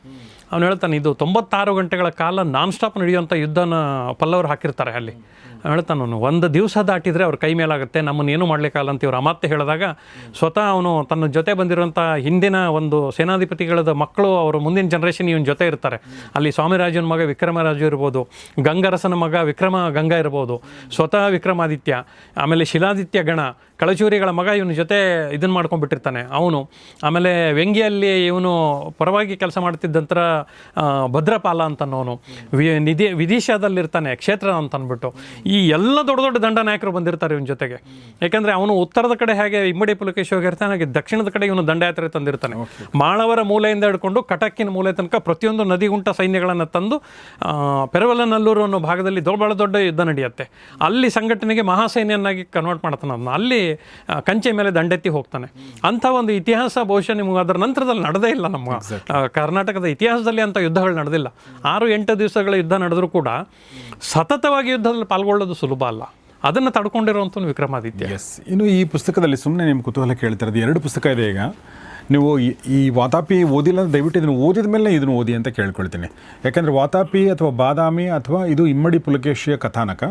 ಹೇಳ್ತಾನೆ, ಇದು 96 ಗಂಟೆಗಳ ಕಾಲ ನಾನ್ ಸ್ಟಾಪ್ ನಡೆಯುವಂಥ ಯುದ್ಧನ ಪಲ್ಲವರು ಹಾಕಿರ್ತಾರೆ ಅಲ್ಲಿ. ಹೇಳ್ತಾನೆ ಅವನು, ಒಂದು ದಿವಸ ದಾಟಿದರೆ ಅವ್ರ ಕೈ ಮೇಲಾಗುತ್ತೆ, ನಮ್ಮನ್ನೇನು ಮಾಡಲಿಕ್ಕಾಗಲ್ಲ ಅಂತ ಇವ್ರು ಅಮಾತ್ಯ ಹೇಳಿದಾಗ ಸ್ವತಃ ಅವನು ತನ್ನ ಜೊತೆ ಬಂದಿರುವಂಥ ಹಿಂದಿನ ಒಂದು ಸೇನಾಧಿಪತಿಗಳದ ಮಕ್ಕಳು, ಅವರು ಮುಂದಿನ ಜನ್ರೇಷನ್ ಇವನ ಜೊತೆ ಇರ್ತಾರೆ. ಅಲ್ಲಿ ಸ್ವಾಮಿರಾಜನ ಮಗ ವಿಕ್ರಮರಾಜು ಇರ್ಬೋದು, ಗಂಗರಸನ ಮಗ ವಿಕ್ರಮ ಗಂಗಾ ಇರ್ಬೋದು, ಸ್ವತಃ ವಿಕ್ರಮಾದಿತ್ಯ, ಆಮೇಲೆ ಶಿಲಾದಿತ್ಯ ಗಣ, ಕಳಚೂರಿಗಳ ಮಗ ಇವನ ಜೊತೆ ಇದನ್ನು ಮಾಡ್ಕೊಂಡ್ಬಿಟ್ಟಿರ್ತಾನೆ ಅವನು. ಆಮೇಲೆ ವ್ಯಂಗ್ಯಲ್ಲಿ ಇವನು ಪರವಾಗಿ ಕೆಲಸ ಮಾಡ್ತಿದ್ದಂತರ ಭದ್ರಪಾಲ ಅಂತನೋನು, ವಿದಿಶಾದಲ್ಲಿರ್ತಾನೆ ಕ್ಷೇತ್ರ ಅಂತ ಅಂದ್ಬಿಟ್ಟು. ಈ ಎಲ್ಲ ದೊಡ್ಡ ದೊಡ್ಡ ದಂಡನಾಯಕರು ಬಂದಿರ್ತಾರೆ ಇವನ ಜೊತೆಗೆ. ಯಾಕಂದರೆ ಅವನು ಉತ್ತರದ ಕಡೆ ಹೇಗೆ ಇಮ್ಮಡಿ ಪುಲಕೇಶಿ ಹೋಗಿರ್ತಾನೆ, ಹಾಗೆ ದಕ್ಷಿಣದ ಕಡೆ ಇವನು ದಂಡಯಾತ್ರೆ ತಂದಿರ್ತಾನೆ. ಮಾಳವರ ಮೂಲೆಯಿಂದ ಹಿಡ್ಕೊಂಡು ಕಟಕ್ಕಿನ ಮೂಲೆ ತನಕ ಪ್ರತಿಯೊಂದು ನದಿಗುಂಟ ಸೈನ್ಯಗಳನ್ನು ತಂದು ಪೆರವಲನಲ್ಲೂರು ಅನ್ನೋ ಭಾಗದಲ್ಲಿ ಭಾಳ ದೊಡ್ಡ ಯುದ್ಧ ನಡೆಯುತ್ತೆ. ಅಲ್ಲಿ ಸಂಘಟನೆಗೆ ಮಹಾಸೈನ್ಯನಾಗಿ ಕನ್ವರ್ಟ್ ಮಾಡ್ತಾನೆ ಅದನ್ನ. ಅಲ್ಲಿ ಕಂಚೆ ಮೇಲೆ ದಂಡೆತ್ತಿ ಹೋಗ್ತಾನೆ. ಅಂಥ ಒಂದು ಇತಿಹಾಸ ಬಹುಶಃ ನಿಮಗೆ ಅದರ ನಂತರದಲ್ಲಿ ನಡೆದೇ ಇಲ್ಲ. ನಮ್ಮ ಕರ್ನಾಟಕದ ಇತಿಹಾಸದಲ್ಲಿ ಅಂಥ ಯುದ್ಧಗಳು ನಡೆದಿಲ್ಲ. 6-8 ದಿವಸಗಳ ಯುದ್ಧ ನಡೆದರೂ ಕೂಡ ಸತತವಾಗಿ ಯುದ್ಧದಲ್ಲಿ ಪಾಲ್ಗೊಳ್ಳೋದು ಸುಲಭ ಅಲ್ಲ. ಅದನ್ನು ತಡ್ಕೊಂಡಿರುವಂಥ ವಿಕ್ರಮಾದಿತ್ಯ. ಇನ್ನು ಈ ಪುಸ್ತಕದಲ್ಲಿ ಸುಮ್ಮನೆ ನಿಮ್ಮ ಕುತೂಹಲ ಕೇಳ್ತಿರೋದು 2 ಪುಸ್ತಕ ಇದೆ. ಈಗ ನೀವು ಈ ವಾತಾಪಿ ಓದಿಲ್ಲ ಅಂದರೆ ದಯವಿಟ್ಟು ಇದನ್ನು ಓದಿದ ಮೇಲೆ ಇದನ್ನು ಓದಿ ಅಂತ ಕೇಳ್ಕೊಳ್ತೀನಿ. ಯಾಕೆಂದರೆ ವಾತಾಪಿ ಅಥವಾ ಬಾದಾಮಿ ಅಥವಾ ಇದು ಇಮ್ಮಡಿ ಪುಲಕೇಶಿಯ ಕಥಾನಕ,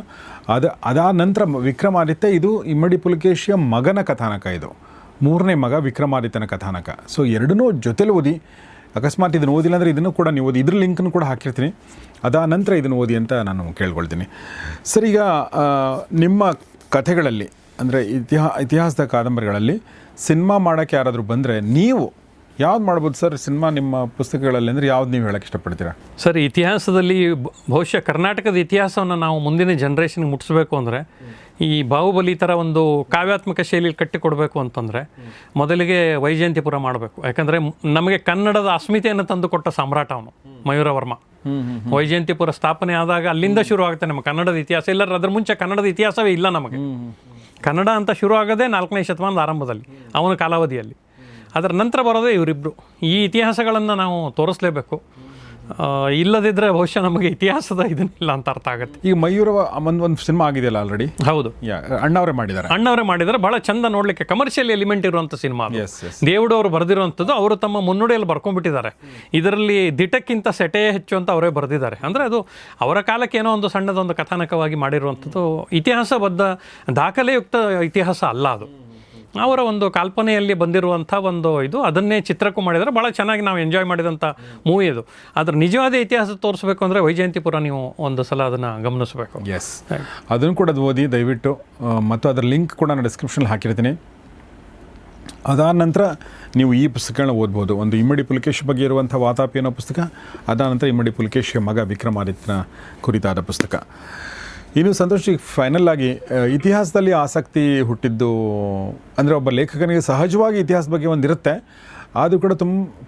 ಅದಾದ ನಂತರ ವಿಕ್ರಮಾದಿತ್ಯ, ಇದು ಇಮ್ಮಡಿ ಪುಲಕೇಶಿಯ ಮಗನ ಕಥಾನಕ, ಇದು 3ನೇ ಮಗ ವಿಕ್ರಮಾದಿತ್ಯನ ಕಥಾನಕ. ಸೊ ಎರಡನ್ನೂ ಜೊತೆಲಿ ಓದಿ. ಅಕಸ್ಮಾತ್ ಇದನ್ನು ಓದಿಲ್ಲ ಅಂದರೆ ಇದನ್ನು ಕೂಡ ನೀವು ಓದಿ, ಇದ್ರ ಲಿಂಕನ್ನು ಕೂಡ ಹಾಕಿರ್ತೀನಿ, ಅದಾದ ನಂತರ ಇದನ್ನು ಓದಿ ಅಂತ ನಾನು ಕೇಳ್ಕೊಳ್ತೀನಿ. ಸರ್, ಈಗ ನಿಮ್ಮ ಕಥೆಗಳಲ್ಲಿ ಅಂದರೆ ಇತಿಹಾಸದ ಕಾದಂಬರಿಗಳಲ್ಲಿ ಸಿನಿಮಾ ಮಾಡೋಕ್ಕೆ ಯಾರಾದರೂ ಬಂದರೆ ನೀವು ಯಾವ್ದು ಮಾಡ್ಬೋದು ಸರ್ ಸಿನಿಮಾ ನಿಮ್ಮ ಪುಸ್ತಕಗಳಲ್ಲಿ? ಅಂದರೆ ಯಾವ್ದು ನೀವು ಹೇಳೋಕ್ಕೆ ಇಷ್ಟಪಡ್ತೀರಾ? ಸರ್, ಇತಿಹಾಸದಲ್ಲಿ ಬಹುಶಃ ಕರ್ನಾಟಕದ ಇತಿಹಾಸವನ್ನು ನಾವು ಮುಂದಿನ ಜನ್ರೇಷನ್ಗೆ ಮುಟ್ಟಿಸ್ಬೇಕು ಅಂದರೆ ಈ ಬಾಹುಬಲಿ ಥರ ಒಂದು ಕಾವ್ಯಾತ್ಮಕ ಶೈಲಿಯಲ್ಲಿ ಕಟ್ಟಿಕೊಡ್ಬೇಕು ಅಂತಂದರೆ ಮೊದಲಿಗೆ ವೈಜಯಂತಿಪುರ ಮಾಡಬೇಕು. ಯಾಕಂದರೆ ನಮಗೆ ಕನ್ನಡದ ಅಸ್ಮಿತೆಯನ್ನು ತಂದುಕೊಟ್ಟ ಸಾಮ್ರಾಟ ಅವನು ಮಯೂರವರ್ಮ. ವೈಜಯಂತಿಪುರ ಸ್ಥಾಪನೆ ಆದಾಗ ಅಲ್ಲಿಂದ ಶುರು ಆಗುತ್ತೆ ನಮ್ಮ ಕನ್ನಡದ ಇತಿಹಾಸ. ಇಲ್ಲರ ಅದ್ರ ಮುಂಚೆ ಕನ್ನಡದ ಇತಿಹಾಸವೇ ಇಲ್ಲ ನಮಗೆ. ಕನ್ನಡ ಅಂತ ಶುರು ಆಗೋದೇ 4ನೇ ಶತಮಾನದ ಆರಂಭದಲ್ಲಿ, ಅವನ ಕಾಲಾವಧಿಯಲ್ಲಿ. ಅದರ ನಂತರ ಬರೋದೇ ಇವರಿಬ್ಬರು. ಈ ಇತಿಹಾಸಗಳನ್ನು ನಾವು ತೋರಿಸ್ಲೇಬೇಕು. ಇಲ್ಲದಿದ್ದರೆ ಬಹುಶಃ ನಮಗೆ ಇತಿಹಾಸದ ಇದನ್ನಿಲ್ಲ ಅಂತ ಅರ್ಥ ಆಗುತ್ತೆ. ಈಗ ಮಯೂರ ಒಂದು ಸಿನಿಮಾ ಆಗಿದೆಯಲ್ಲ ಆಲ್ರೆಡಿ? ಹೌದು, ಅಣ್ಣವರೇ ಮಾಡಿದ್ದಾರೆ. ಬಹಳ ಚಂದ ನೋಡಲಿಕ್ಕೆ, ಕಮರ್ಷಿಯಲ್ ಎಲಿಮೆಂಟ್ ಇರುವಂಥ ಸಿನಿಮಾ. ದೇವುಡು ಅವರು ಬರೆದಿರುವಂಥದ್ದು, ಅವರು ತಮ್ಮ ಮುನ್ನುಡಿಯಲ್ಲಿ ಬರ್ಕೊಂಡ್ಬಿಟ್ಟಿದ್ದಾರೆ. ಇದರಲ್ಲಿ ದಿಟಕ್ಕಿಂತ ಸೆಟೆ ಹೆಚ್ಚು ಅಂತ ಅವರೇ ಬರೆದಿದ್ದಾರೆ. ಅಂದರೆ ಅದು ಅವರ ಕಾಲಕ್ಕೆ ಏನೋ ಒಂದು ಸಣ್ಣದೊಂದು ಕಥಾನಕವಾಗಿ ಮಾಡಿರುವಂಥದ್ದು. ಇತಿಹಾಸಬದ್ಧ ದಾಖಲೆಯುಕ್ತ ಇತಿಹಾಸ ಅಲ್ಲ ಅದು. ಅವರ ಒಂದು ಕಲ್ಪನೆಯಲ್ಲಿ ಬಂದಿರುವಂಥ ಒಂದು ಇದು, ಅದನ್ನೇ ಚಿತ್ರಕ್ಕೂ ಮಾಡಿದರೆ ಭಾಳ ಚೆನ್ನಾಗಿ ನಾವು ಎಂಜಾಯ್ ಮಾಡಿದಂಥ ಮೂವಿ ಅದು. ಅದ್ರ ನಿಜವಾದ ಇತಿಹಾಸ ತೋರಿಸ್ಬೇಕು ಅಂದರೆ ವೈಜಯಂತಿಪುರ ನೀವು ಒಂದು ಸಲ ಅದನ್ನು ಗಮನಿಸಬೇಕು. ಅದನ್ನು ಕೂಡ ಓದಿ ದಯವಿಟ್ಟು, ಮತ್ತು ಅದರ ಲಿಂಕ್ ಕೂಡ ನಾನು ಡಿಸ್ಕ್ರಿಪ್ಷನಲ್ಲಿ ಹಾಕಿರ್ತೀನಿ. ಅದಾದ ನಂತರ ನೀವು ಈ ಪುಸ್ತಕಗಳನ್ನ ಓದ್ಬೋದು. ಒಂದು ಇಮ್ಮಡಿ ಪುಲಕೇಶಿ ಬಗ್ಗೆ ಇರುವಂಥ ವಾತಾಪಿ ಅನ್ನೋ ಪುಸ್ತಕ, ಅದಾದ ನಂತರ ಇಮ್ಮಡಿ ಪುಲಕೇಶಿಯ ಮಗ ವಿಕ್ರಮಾದಿತ್ಯನ ಕುರಿತಾದ ಪುಸ್ತಕ. ಇನ್ನು ಸಂತೋಷ್, ಫೈನಲ್ ಆಗಿ ಇತಿಹಾಸದಲ್ಲಿ ಆಸಕ್ತಿ ಹುಟ್ಟಿದ್ದು ಅಂದರೆ ಒಬ್ಬ ಲೇಖಕನಿಗೆ ಸಹಜವಾಗಿ ಇತಿಹಾಸ ಬಗ್ಗೆ ಒಂದಿರುತ್ತೆ. ಆದರೂ ಕೂಡ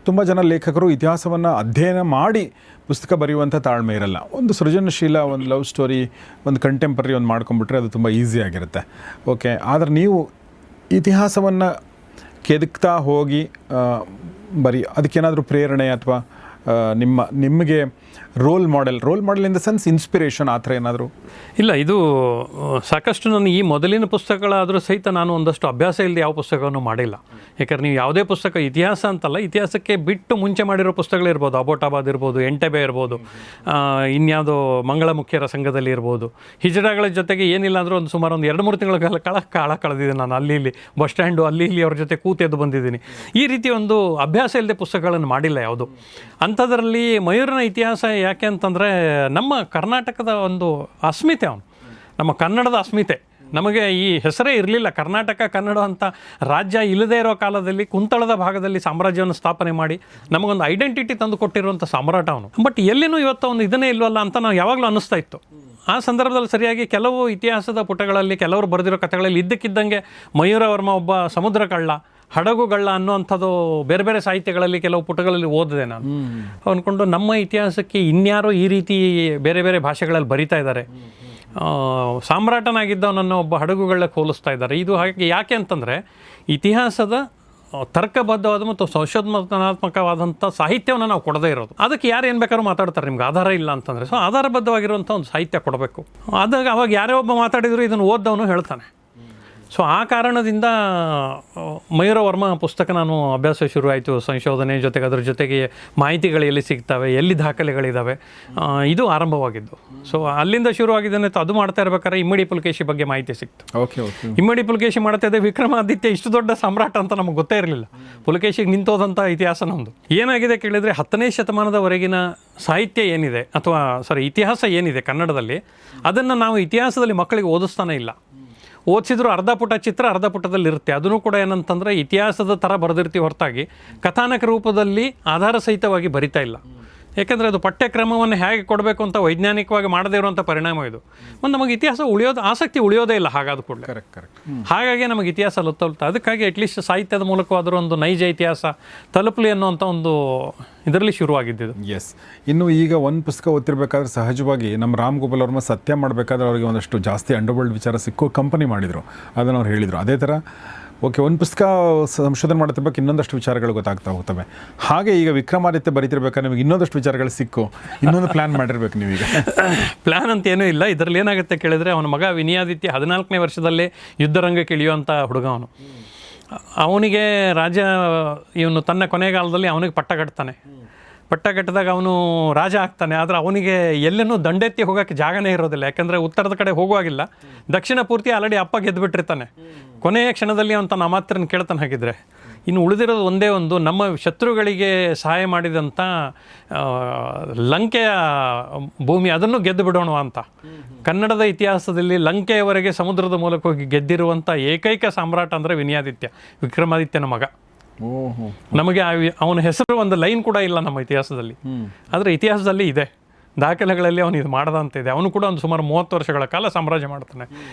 ತುಂಬ ಜನ ಲೇಖಕರು ಇತಿಹಾಸವನ್ನು ಅಧ್ಯಯನ ಮಾಡಿ ಪುಸ್ತಕ ಬರೆಯುವಂಥ ತಾಳ್ಮೆ ಇರಲ್ಲ. ಒಂದು ಸೃಜನಶೀಲ, ಒಂದು ಲವ್ ಸ್ಟೋರಿ, ಒಂದು ಕಂಟೆಂಪರರಿ ಒಂದು ಮಾಡ್ಕೊಂಡ್ಬಿಟ್ರೆ ಅದು ತುಂಬ ಈಸಿಯಾಗಿರುತ್ತೆ. ಓಕೆ, ಆದರೆ ನೀವು ಇತಿಹಾಸವನ್ನು ಕೆದಕ್ತಾ ಹೋಗಿ ಅದಕ್ಕೇನಾದರೂ ಪ್ರೇರಣೆ ಅಥವಾ ನಿಮಗೆ role model in the sense inspiration ಆ ಥರ ಏನಾದರೂ? ಇಲ್ಲ, ಇದು ಸಾಕಷ್ಟು ನನ್ನ ಈ ಮೊದಲಿನ ಪುಸ್ತಕಗಳಾದರೂ ಸಹಿತ ನಾನು ಒಂದಷ್ಟು ಅಭ್ಯಾಸ ಇಲ್ಲದೆ ಯಾವ ಪುಸ್ತಕವನ್ನು ಮಾಡಿಲ್ಲ. ಯಾಕಂದ್ರೆ ನೀವು ಯಾವುದೇ ಪುಸ್ತಕ, ಇತಿಹಾಸ ಅಂತಲ್ಲ, ಇತಿಹಾಸಕ್ಕೆ ಬಿಟ್ಟು ಮುಂಚೆ ಮಾಡಿರೋ ಪುಸ್ತಕಗಳಿರ್ಬೋದು, ಅಬೋಟಾಬಾದ್ ಇರ್ಬೋದು, ಎಂಟೆಬೆ ಇರ್ಬೋದು, ಇನ್ಯಾವುದೋ ಮಂಗಳ ಮುಖ್ಯರ ಸಂಘದಲ್ಲಿ ಇರ್ಬೋದು. ಹಿಜಡಾಗಳ ಜೊತೆಗೆ ಏನಿಲ್ಲ ಅಂದರೂ ಒಂದು ಸುಮಾರು ಒಂದು 2-3 ತಿಂಗಳ ಕಾಲ ಕಳೆದಿದ್ದೀನಿ ನಾನು. ಅಲ್ಲಿ ಇಲ್ಲಿ ಬಸ್ ಸ್ಟ್ಯಾಂಡು, ಅಲ್ಲಿ ಇಲ್ಲಿ ಅವ್ರ ಜೊತೆ ಕೂತೆದ್ದು ಬಂದಿದ್ದೀನಿ. ಈ ರೀತಿ ಒಂದು ಅಭ್ಯಾಸ ಇಲ್ಲದೆ ಪುಸ್ತಕಗಳನ್ನು ಮಾಡಿಲ್ಲ ಯಾವುದು. ಅಂಥದ್ರಲ್ಲಿ ಮಯೂರನ ಇತಿಹಾಸ ಯಾಕೆ ಅಂತಂದರೆ ನಮ್ಮ ಕರ್ನಾಟಕದ ಒಂದು ಅಸ್ಮಿತೆ ಅವನು. ನಮ್ಮ ಕನ್ನಡದ ಅಸ್ಮಿತೆ. ನಮಗೆ ಈ ಹೆಸರೇ ಇರಲಿಲ್ಲ, ಕರ್ನಾಟಕ ಕನ್ನಡ ಅಂತ ರಾಜ್ಯ ಇಲ್ಲದೇ ಇರೋ ಕಾಲದಲ್ಲಿ ಕುಂತಳದ ಭಾಗದಲ್ಲಿ ಸಾಮ್ರಾಜ್ಯವನ್ನು ಸ್ಥಾಪನೆ ಮಾಡಿ ನಮಗೊಂದು ಐಡೆಂಟಿಟಿ ತಂದು ಕೊಟ್ಟಿರುವಂಥ ಸಾಮ್ರಾಟ ಅವನು. ಬಟ್ ಎಲ್ಲಿನೂ ಇವತ್ತು ಒಂದು ಇದನ್ನೇ ಇಲ್ವಲ್ಲ ಅಂತ ನಾವು ಯಾವಾಗಲೂ ಅನ್ನಿಸ್ತಾ ಇತ್ತು. ಆ ಸಂದರ್ಭದಲ್ಲಿ ಸರಿಯಾಗಿ ಕೆಲವು ಇತಿಹಾಸದ ಪುಟಗಳಲ್ಲಿ ಕೆಲವರು ಬರೆದಿರೋ ಕಥೆಗಳಲ್ಲಿ ಇದ್ದಕ್ಕಿದ್ದಂಗೆ ಮಯೂರವರ್ಮ ಒಬ್ಬ ಸಮುದ್ರ ಕಳ್ಳ, ಹಡಗುಗಳ್ಳ ಅನ್ನುವಂಥದ್ದು ಬೇರೆ ಬೇರೆ ಸಾಹಿತ್ಯಗಳಲ್ಲಿ ಕೆಲವು ಪುಟಗಳಲ್ಲಿ ಓದಿದೆ ನಾನು. ಅಂದ್ಕೊಂಡು ನಮ್ಮ ಇತಿಹಾಸಕ್ಕೆ ಇನ್ಯಾರೋ ಈ ರೀತಿ ಬೇರೆ ಬೇರೆ ಭಾಷೆಗಳಲ್ಲಿ ಬರಿತಾ ಇದ್ದಾರೆ, ಸಾಮ್ರಾಟನಾಗಿದ್ದವನನ್ನು ಒಬ್ಬ ಹಡಗುಗಳಕ್ಕೆ ಹೋಲಿಸ್ತಾ ಇದ್ದಾರೆ. ಇದು ಹಾಗೆ ಯಾಕೆ ಅಂತಂದರೆ ಇತಿಹಾಸದ ತರ್ಕಬದ್ಧವಾದ ಮತ್ತು ಸಂಶೋಧನಾತ್ಮಕವಾದಂಥ ಸಾಹಿತ್ಯವನ್ನು ನಾವು ಕೊಡದೇ ಇರೋದು. ಅದಕ್ಕೆ ಯಾರು ಏನು ಬೇಕಾದ್ರೂ ಮಾತಾಡ್ತಾರೆ, ನಿಮ್ಗೆ ಆಧಾರ ಇಲ್ಲ ಅಂತಂದರೆ. ಸೊ ಆಧಾರಬದ್ಧವಾಗಿರುವಂಥ ಒಂದು ಸಾಹಿತ್ಯ ಕೊಡಬೇಕು. ಅವಾಗ ಯಾರೇ ಒಬ್ಬ ಮಾತಾಡಿದ್ರು ಇದನ್ನು ಓದ್ದವನು ಹೇಳ್ತಾನೆ. ಸೊ ಆ ಕಾರಣದಿಂದ ಮಯೂರವರ್ಮ ಪುಸ್ತಕ ನಾನು ಅಭ್ಯಾಸ ಶುರುವಾಯಿತು. ಸಂಶೋಧನೆ ಜೊತೆಗೆ ಅದರ ಜೊತೆಗೆ ಮಾಹಿತಿಗಳು ಎಲ್ಲಿ ಸಿಗ್ತವೆ, ಎಲ್ಲಿ ದಾಖಲೆಗಳಿದ್ದಾವೆ, ಇದು ಆರಂಭವಾಗಿದ್ದು. ಸೊ ಅಲ್ಲಿಂದ ಶುರುವಾಗಿದ್ದೇನೆ. ಅದು ಮಾಡ್ತಾ ಇರ್ಬೇಕಾದ್ರೆ ಇಮ್ಮಡಿ ಪುಲಕೇಶಿ ಬಗ್ಗೆ ಮಾಹಿತಿ ಸಿಕ್ತು. ಇಮ್ಮಡಿ ಪುಲಕೇಶಿ ಮಾಡ್ತಾ ಇದ್ದೆ. ವಿಕ್ರಮಾದಿತ್ಯ ಇಷ್ಟು ದೊಡ್ಡ ಸಾಮ್ರಾಟ ಅಂತ ನಮಗೆ ಗೊತ್ತೇ ಇರಲಿಲ್ಲ. ಪುಲಕೇಶಿಗೆ ನಿಂತೋದಂಥ ಇತಿಹಾಸ ನಮ್ಮದು. ಏನಾಗಿದೆ ಕೇಳಿದರೆ 10ನೇ ಶತಮಾನದವರೆಗಿನ ಸಾಹಿತ್ಯ ಏನಿದೆ ಅಥವಾ ಇತಿಹಾಸ ಏನಿದೆ ಕನ್ನಡದಲ್ಲಿ, ಅದನ್ನು ನಾವು ಇತಿಹಾಸದಲ್ಲಿ ಮಕ್ಕಳಿಗೆ ಓದಿಸ್ತಾನೆ ಇಲ್ಲ. ಓದಿಸಿದ್ರು ಅರ್ಧ ಪುಟ ಚಿತ್ರ ಅರ್ಧ ಪುಟದಲ್ಲಿ ಇರುತ್ತೆ. ಅದನ್ನು ಕೂಡ ಏನಂತಂದರೆ ಇತಿಹಾಸದ ಥರ ಬರೆದಿರ್ತೀವಿ ಹೊರತಾಗಿ ಕಥಾನಕ ರೂಪದಲ್ಲಿ ಆಧಾರ ಸಹಿತವಾಗಿ ಬರಿತಾ ಇಲ್ಲ. ಯಾಕೆಂದರೆ ಅದು ಪಠ್ಯಕ್ರಮವನ್ನು ಹೇಗೆ ಕೊಡಬೇಕು ಅಂತ ವೈಜ್ಞಾನಿಕವಾಗಿ ಮಾಡದೇ ಇರುವಂಥ ಪರಿಣಾಮ ಇದು. ಮತ್ತು ನಮಗೆ ಇತಿಹಾಸ ಆಸಕ್ತಿ ಉಳಿಯೋದೇ ಇಲ್ಲ ಹಾಗಾದ ಕೂಡಲೇ. ಕರೆಕ್ಟ್. ಹಾಗಾಗಿ ನಮಗೆ ಇತಿಹಾಸ ಲೊತ್ತೊಳ್ತಾ. ಅದಕ್ಕಾಗಿ ಅಟ್ಲೀಸ್ಟ್ ಸಾಹಿತ್ಯದ ಮೂಲಕವಾದರೂ ಒಂದು ನೈಜ ಇತಿಹಾಸ ತಲುಪಲಿ ಅನ್ನುವಂಥ ಒಂದು ಇದರಲ್ಲಿ ಶುರುವಾಗಿದ್ದು. ಎಸ್. ಇನ್ನು ಈಗ ಒಂದು ಪುಸ್ತಕ ಓದ್ತಿರ್ಬೇಕಾದ್ರೆ ಸಹಜವಾಗಿ ನಮ್ಮ ರಾಮ್ ಗೋಪಾಲ್ ವರ್ಮ ಸತ್ಯ ಮಾಡಬೇಕಾದ್ರೆ ಅವರಿಗೆ ಒಂದಷ್ಟು ಜಾಸ್ತಿ ಅಂಡರ್ವರ್ಲ್ಡ್ ವಿಚಾರ ಸಿಕ್ಕೋ ಕಂಪನಿ ಮಾಡಿದರು, ಅದನ್ನು ಅವ್ರು ಹೇಳಿದರು. ಅದೇ ಥರ ಒಂದು ಪುಸ್ತಕ ಸಂಶೋಧನೆ ಮಾಡ್ತಿರ್ಬೇಕು, ಇನ್ನೊಂದಷ್ಟು ವಿಚಾರಗಳು ಗೊತ್ತಾಗ್ತಾ ಹೋಗ್ತವೆ. ಹಾಗೆ ಈಗ ವಿಕ್ರಮಾದಿತ್ಯ ಬರೀತಿರ್ಬೇಕಾದ್ರೆ ನಿಮಗೆ ಇನ್ನೊಂದಷ್ಟು ವಿಚಾರಗಳು ಸಿಕ್ಕು, ಇನ್ನೊಂದು ಪ್ಲ್ಯಾನ್ ಮಾಡಿರ್ಬೇಕು ನೀವೀಗ. ಪ್ಲ್ಯಾನ್ ಅಂತ ಏನೂ ಇಲ್ಲ. ಇದರಲ್ಲಿ ಏನಾಗುತ್ತೆ ಕೇಳಿದರೆ, ಅವನ ಮಗ ವಿನಯಾದಿತ್ಯ 14ನೇ ವರ್ಷದಲ್ಲೇ ಯುದ್ಧರಂಗಕ್ಕೆ ಇಳಿಯುವಂಥ ಹುಡುಗ ಅವನು. ಅವನಿಗೆ ರಾಜ ಇವನು ತನ್ನ ಕೊನೆಗಾಲದಲ್ಲಿ ಅವನಿಗೆ ಪಟ್ಟ ಕಟ್ತಾನೆ. ಪಟ್ಟ ಕಟ್ಟಿದಾಗ ಅವನು ರಾಜ ಆಗ್ತಾನೆ. ಆದರೆ ಅವನಿಗೆ ಎಲ್ಲೆನ್ನೂ ದಂಡೆತ್ತಿ ಹೋಗೋಕ್ಕೆ ಜಾಗನೇ ಇರೋದಿಲ್ಲ. ಯಾಕಂದರೆ ಉತ್ತರದ ಕಡೆ ಹೋಗುವಾಗಿಲ್ಲ, ದಕ್ಷಿಣ ಪೂರ್ತಿ ಆಲ್ರೆಡಿ ಅಪ್ಪ ಗೆದ್ದುಬಿಟ್ಟಿರ್ತಾನೆ. ಕೊನೆಯ ಕ್ಷಣದಲ್ಲಿ ಅವನು ತನ್ನ ಅಮಾತ್ಯರನ್ನು ಕೇಳ್ತಾನೆ. ಹಾಗಿದ್ರೆ ಇನ್ನು ಉಳಿದಿರೋದು ಒಂದೇ ಒಂದು, ನಮ್ಮ ಶತ್ರುಗಳಿಗೆ ಸಹಾಯ ಮಾಡಿದಂಥ ಲಂಕೆಯ ಭೂಮಿ, ಅದನ್ನು ಗೆದ್ದು ಬಿಡೋಣ ಅಂತ. ಕನ್ನಡದ ಇತಿಹಾಸದಲ್ಲಿ ಲಂಕೆಯವರೆಗೆ ಸಮುದ್ರದ ಮೂಲಕ ಹೋಗಿ ಗೆದ್ದಿರುವಂಥ ಏಕೈಕ ಸಾಮ್ರಾಟ ಅಂದರೆ ವಿನಯಾದಿತ್ಯ, ವಿಕ್ರಮಾದಿತ್ಯನ ಮಗ. ನಮಗೆ ಅವನ ಹೆಸರು ಒಂದು ಲೈನ್ ಕೂಡ ಇಲ್ಲ ನಮ್ಮ ಇತಿಹಾಸದಲ್ಲಿ. ಆದರೆ ಇತಿಹಾಸದಲ್ಲಿ ಇದೆ, ದಾಖಲೆಗಳಲ್ಲಿ ಅವನು ಇದು ಮಾಡ್ದ ಅಂತ ಇದೆ. ಅವನು ಕೂಡ ಒಂದು ಸುಮಾರು 30 ವರ್ಷಗಳ ಕಾಲ ಸಾಮ್ರಾಜ್ಯ ಮಾಡ್ತಾನೆ.